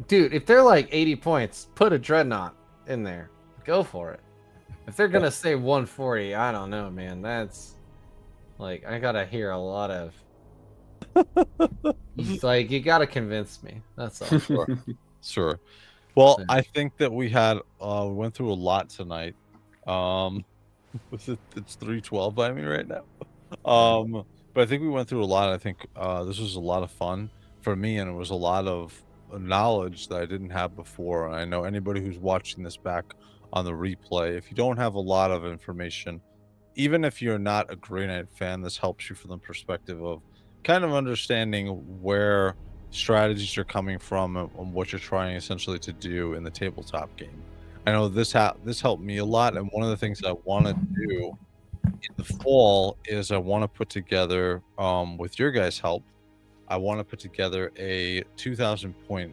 dude, if they're like 80 points, put a dreadnought in there. Go for it. If they're gonna say 140, I don't know, man. That's like, I gotta hear a lot of. Like, you gotta convince me. That's all. Sure. Well, I think that we went through a lot tonight. It's 3:12 by me right now. But I think we went through a lot. I think this was a lot of fun for me, and it was a lot of knowledge that I didn't have before. And I know anybody who's watching this back on the replay, if you don't have a lot of information, even if you're not a Grey Knight fan, this helps you from the perspective of kind of understanding where strategies are coming from and what you're trying essentially to do in the tabletop game. I know this helped me a lot, and one of the things I want to do in the fall is I want to put together, with your guys' help, I want to put together a 2,000 point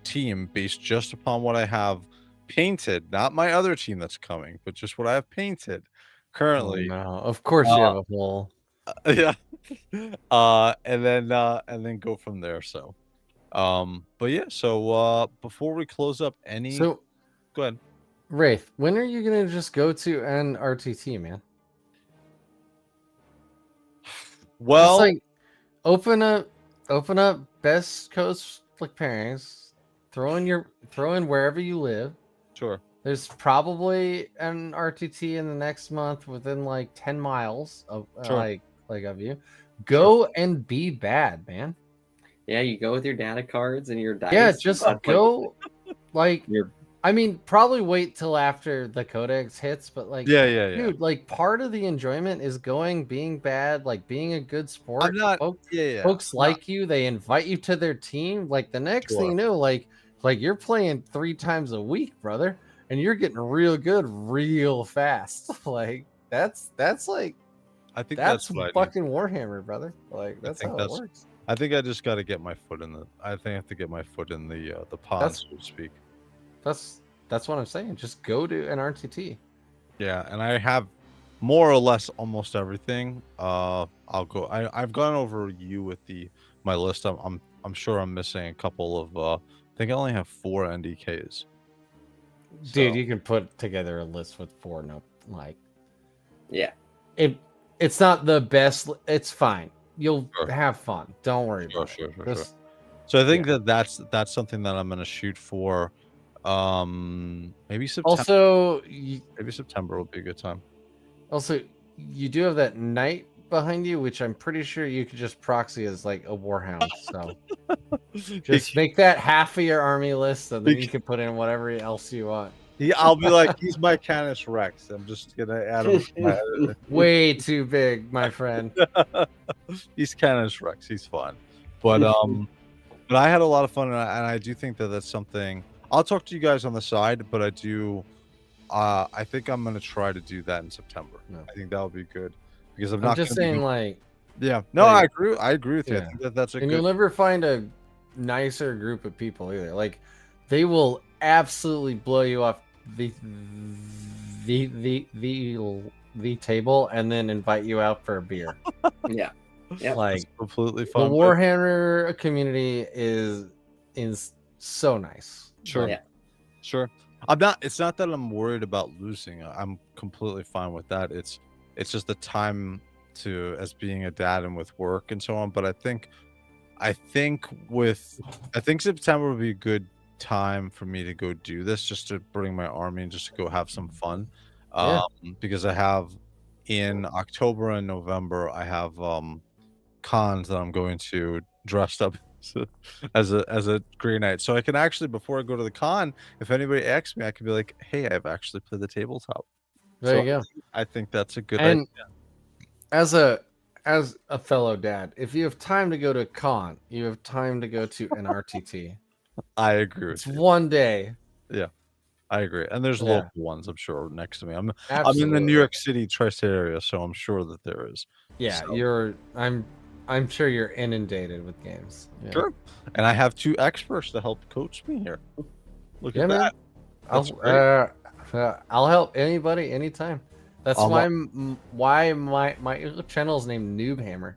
team based just upon what I have painted, not my other team that's coming, but just what I have painted currently. Oh, no. Of course you have a whole. Yeah. And then go from there. So, but yeah. So, before we close up, go ahead. Wraith, when are you gonna just go to an RTT, man? Well, just like open up best coast like pairings, throw in wherever you live. Sure. There's probably an RTT in the next month within like 10 miles of like of you. Go and be bad, man. Yeah, you go with your data cards and your dice. Yeah, just go like I mean, probably wait till after the codex hits, but like, dude, like part of the enjoyment is being bad, like being a good sport. Folks like you, they invite you to their team. Like the next thing you know, like you're playing 3 times a week, brother, and you're getting real good real fast. Like that's like, I think that's fucking Warhammer, brother. Like that's how it works. I think I just got to get my foot in the. I think I have to get my foot in the pond, so to speak. That's what I'm saying. Just go to an RTT. Yeah, and I have more or less almost everything. I'll go. I've gone over with my list. I'm sure I'm missing a couple of. I think I only have 4 NDKs. Dude, you can put together a list with 4. No, like. Yeah. It's not the best. It's fine. You'll have fun. Don't worry about it. Sure. So I think that's something that I'm gonna shoot for. Maybe September. Also, maybe September will be a good time. Also, you do have that night behind you, which I'm pretty sure you could just proxy as like a warhound. So just make that half of your army list, and then you can put in whatever else you want. I'll be like, he's my Canis Rex. I'm just gonna add him. Way too big, my friend. He's Canis Rex. He's fun, but I had a lot of fun, and I do think that that's something. I'll talk to you guys on the side, but I do. I think I'm gonna try to do that in September. No. I think that would be good because I'm I'm not just gonna be saying, doing- like, Yeah, no, like- I agree with you. I Yeah. think that's a and good. you'll never find a nicer group of people either. Like, they will absolutely blow you off the table and then invite you out for a beer. Yeah. Yep. Like, It's completely the fun. but- Warhammer community is so nice. Sure. Yeah. Sure. I'm not. It's not that I'm worried about losing. I'm completely fine with that. It's just the time to as being a dad and with work and so on. But I think September would be a good time for me to go do this, just to bring my army and just to go have some fun. Yeah. Because I have in October and November I have cons that I'm going to dressed up as a Grey Knight. So I can actually, before I go to the con, if anybody asks me, I can be like, hey, I've actually played the tabletop. There So you go. I think that's a good And idea. as a fellow dad, if you have time to go to a con, you have time to go to an RTT. I agree It's with you. one day. I agree. And there's Yeah. local ones, I'm sure, next to me. I'm in the Absolutely. New York City tri-state area, so I'm sure that there is. Yeah, So- I'm sure you're inundated with games. Yeah. Sure. And I have 2 experts to help coach me here. Look Yeah, at man. that. That's I'll help anybody anytime. That's I'll why my channel is named Noobhammer.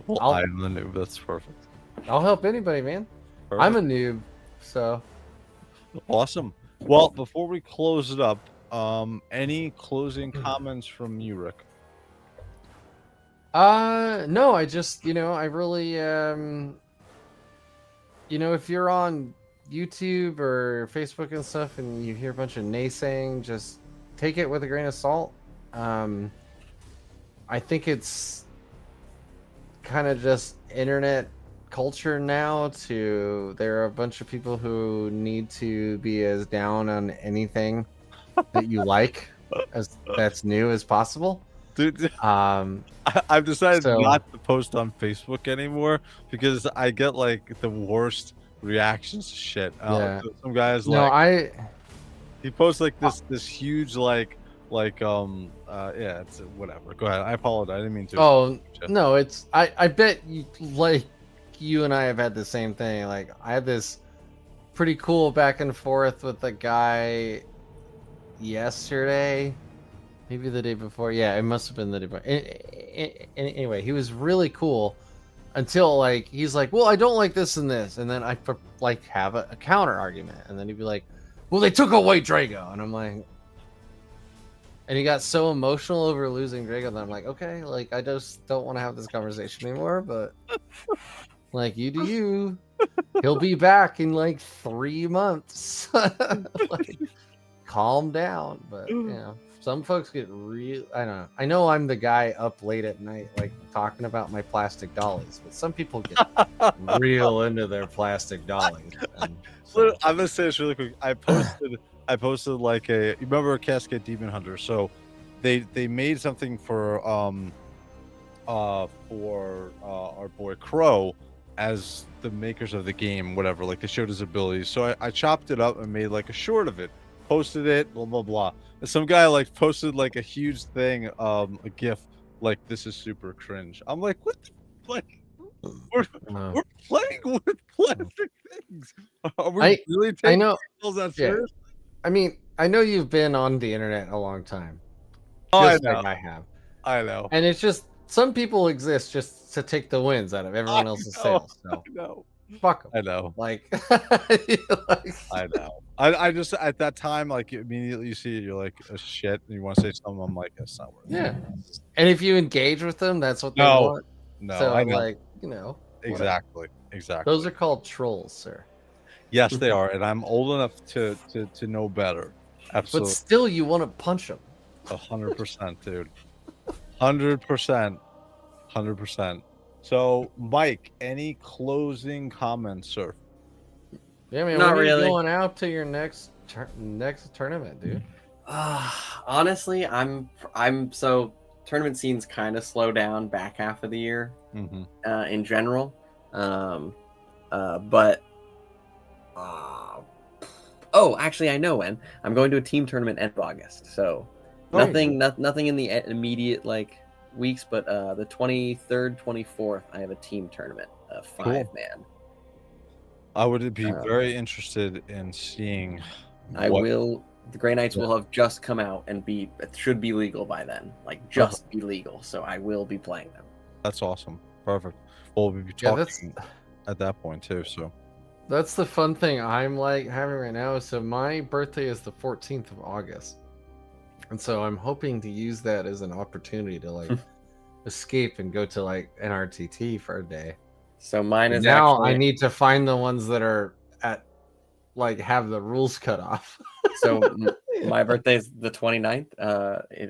Well, I'll- I'm the noob. That's perfect. I'll help anybody, man. I'm a noob, so Awesome. Well, before we close it up, any closing comments from you, Rick? no, I just, I really, if you're on YouTube or Facebook and stuff and you hear a bunch of naysaying, just take it with a grain of salt. I think it's kind of just internet culture now there are a bunch of people who need to be as down on anything that you like as that's new as possible. Dude, Um, I've decided So- not to post on Facebook anymore because I get like the worst reactions to shit. Yeah. Some guys no, like he posts like this huge yeah, it's whatever. Go ahead. I apologize. I didn't mean to. Oh no, it's I bet you and I have had the same thing. Like, I had this pretty cool back and forth with a guy yesterday, maybe the day before. Yeah, it must have been the day before. Anyway, he was really cool until like he's like, well, I don't like this and this, and then I like have a counter argument, and then he'd be like, well, they took away Drago, and I'm like. And he got so emotional over losing Drago that I'm like, okay, like I just don't want to have this conversation anymore. But like, you do you. He'll be back in like 3 months. Like, calm down. But some folks get real. I don't know. I know I'm the guy up late at night, like talking about my plastic dollies, but some people get real into their plastic dollies. And so- I'm gonna say this really quick. I posted like you remember Cascade Demon Hunter? So they made something for our boy Crow as the makers of the game, whatever. Like they showed his abilities. So I chopped it up and made like a short of it, posted it, blah blah blah. And some guy like posted like a huge thing, a GIF like this is super cringe. I'm like, what? Like we're playing with plastic things. Are we really I taking know. ourselves that Yeah. serious? I mean, I know you've been on the internet a long time. Oh, I Just know. like I have. I know. And it's just some people exist just to take the wins out of everyone else's sales. So I know. fuck 'em. I know. Like, I know. I just at that time, like immediately you see it, you're like, oh, shit, and you want to say something. I'm like, it's not worth it. yeah. And if you engage with them, that's what they No, want. No, So I I'm know. like, whatever. Exactly. Those are called trolls, sir. Yes, they are, and I'm old enough to know better. But Absolutely, still, you want to punch them. 100%, dude. 100%. 100%. So, Mike, any closing comments, sir? Yeah, man. Not When are you really. going out to your next tournament, dude? Honestly, I'm so tournament scenes kind of slow down back half of the year Mm-hmm. in general. But oh, actually, I know when I'm going to a team tournament end of August. So nothing in the immediate like weeks, but the 23rd, 24th, I have a team tournament, a 5-man. I would be very interested in seeing. I will. The Grey Knights will have just come out and it should be legal by then. Like just be legal. So I will be playing them. That's awesome. Perfect. Well, we'll be talking at that point too. So that's the fun thing I'm like having right now. So my birthday is the 14th of August. And so I'm hoping to use that as an opportunity to like escape and go to like NRTT for a day. So mine is now actually... I need to find the ones that are at like have the rules cut off. So my birthday is the 29th.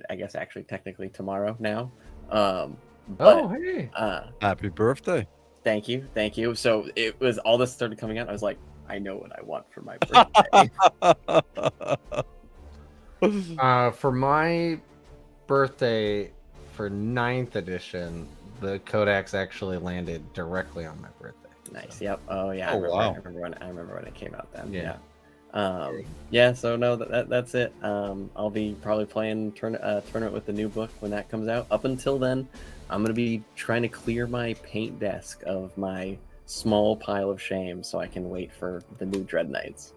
I guess actually technically tomorrow now. But, hey. Happy birthday. Thank you. So it was all this started coming out. I was like, I know what I want for my birthday. For my birthday for 9th edition, the Codex actually landed directly on my birthday. Nice. Yep. Oh yeah. Oh, wow. I remember when it came out then. Yeah. So no, that's it. I'll be probably playing tournament with the new book when that comes out. Up until then, I'm gonna be trying to clear my paint desk of my small pile of shame so I can wait for the new Dread Knights.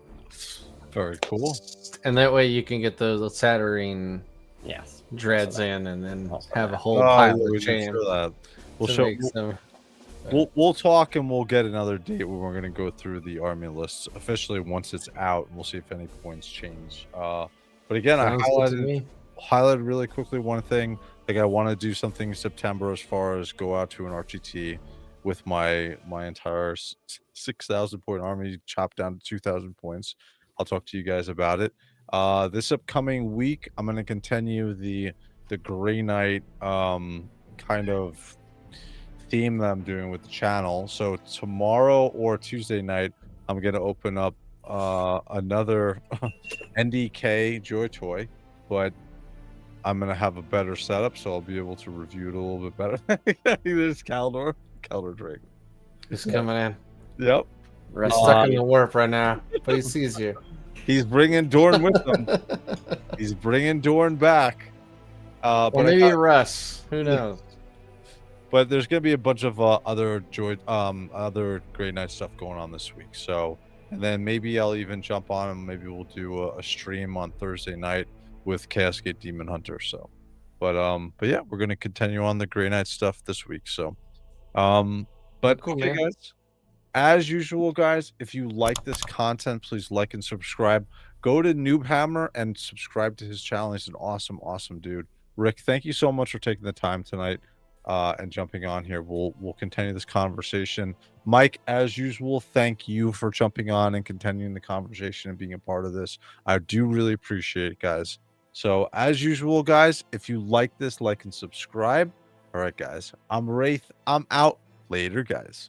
Very cool. And that way you can get those Saturnine dreads in, and then have a whole pile of shame. We'll talk and we'll get another date where we're going to go through the army lists officially once it's out, and we'll see if any points change. But again, I highlighted really quickly one thing. Like I want to do something in September as far as go out to an RTT with my entire 6,000 point army chopped down to 2,000 points. I'll talk to you guys about it. This upcoming week, I'm going to continue the Grey Knight kind of theme that I'm doing with the channel. So tomorrow or Tuesday night, I'm going to open up another NDK JOYTOY, but I'm going to have a better setup, so I'll be able to review it a little bit better. There's Caldor Drake. He's coming in. Yep. He's stuck in the warp right now, but he sees you. He's bringing Dorn with him. He's bringing Dorn back. Or maybe Russ. Who knows? But there's going to be a bunch of other Grey Knight stuff going on this week. So, and then maybe I'll even jump on and maybe we'll do a stream on Thursday night with Cascade Demon Hunter. So, but yeah, we're going to continue on the Grey Knight stuff this week. So, but cool, okay, man. guys. As usual, guys, if you like this content, please like and subscribe. Go to Noobhammer and subscribe to his channel. He's an awesome, awesome dude. Rick, thank you so much for taking the time tonight and jumping on here. We'll continue this conversation. Mike, as usual, thank you for jumping on and continuing the conversation and being a part of this. I do really appreciate it, guys. So, as usual, guys, if you like this, like and subscribe. All right, guys. I'm Wraith. I'm out. Later, guys.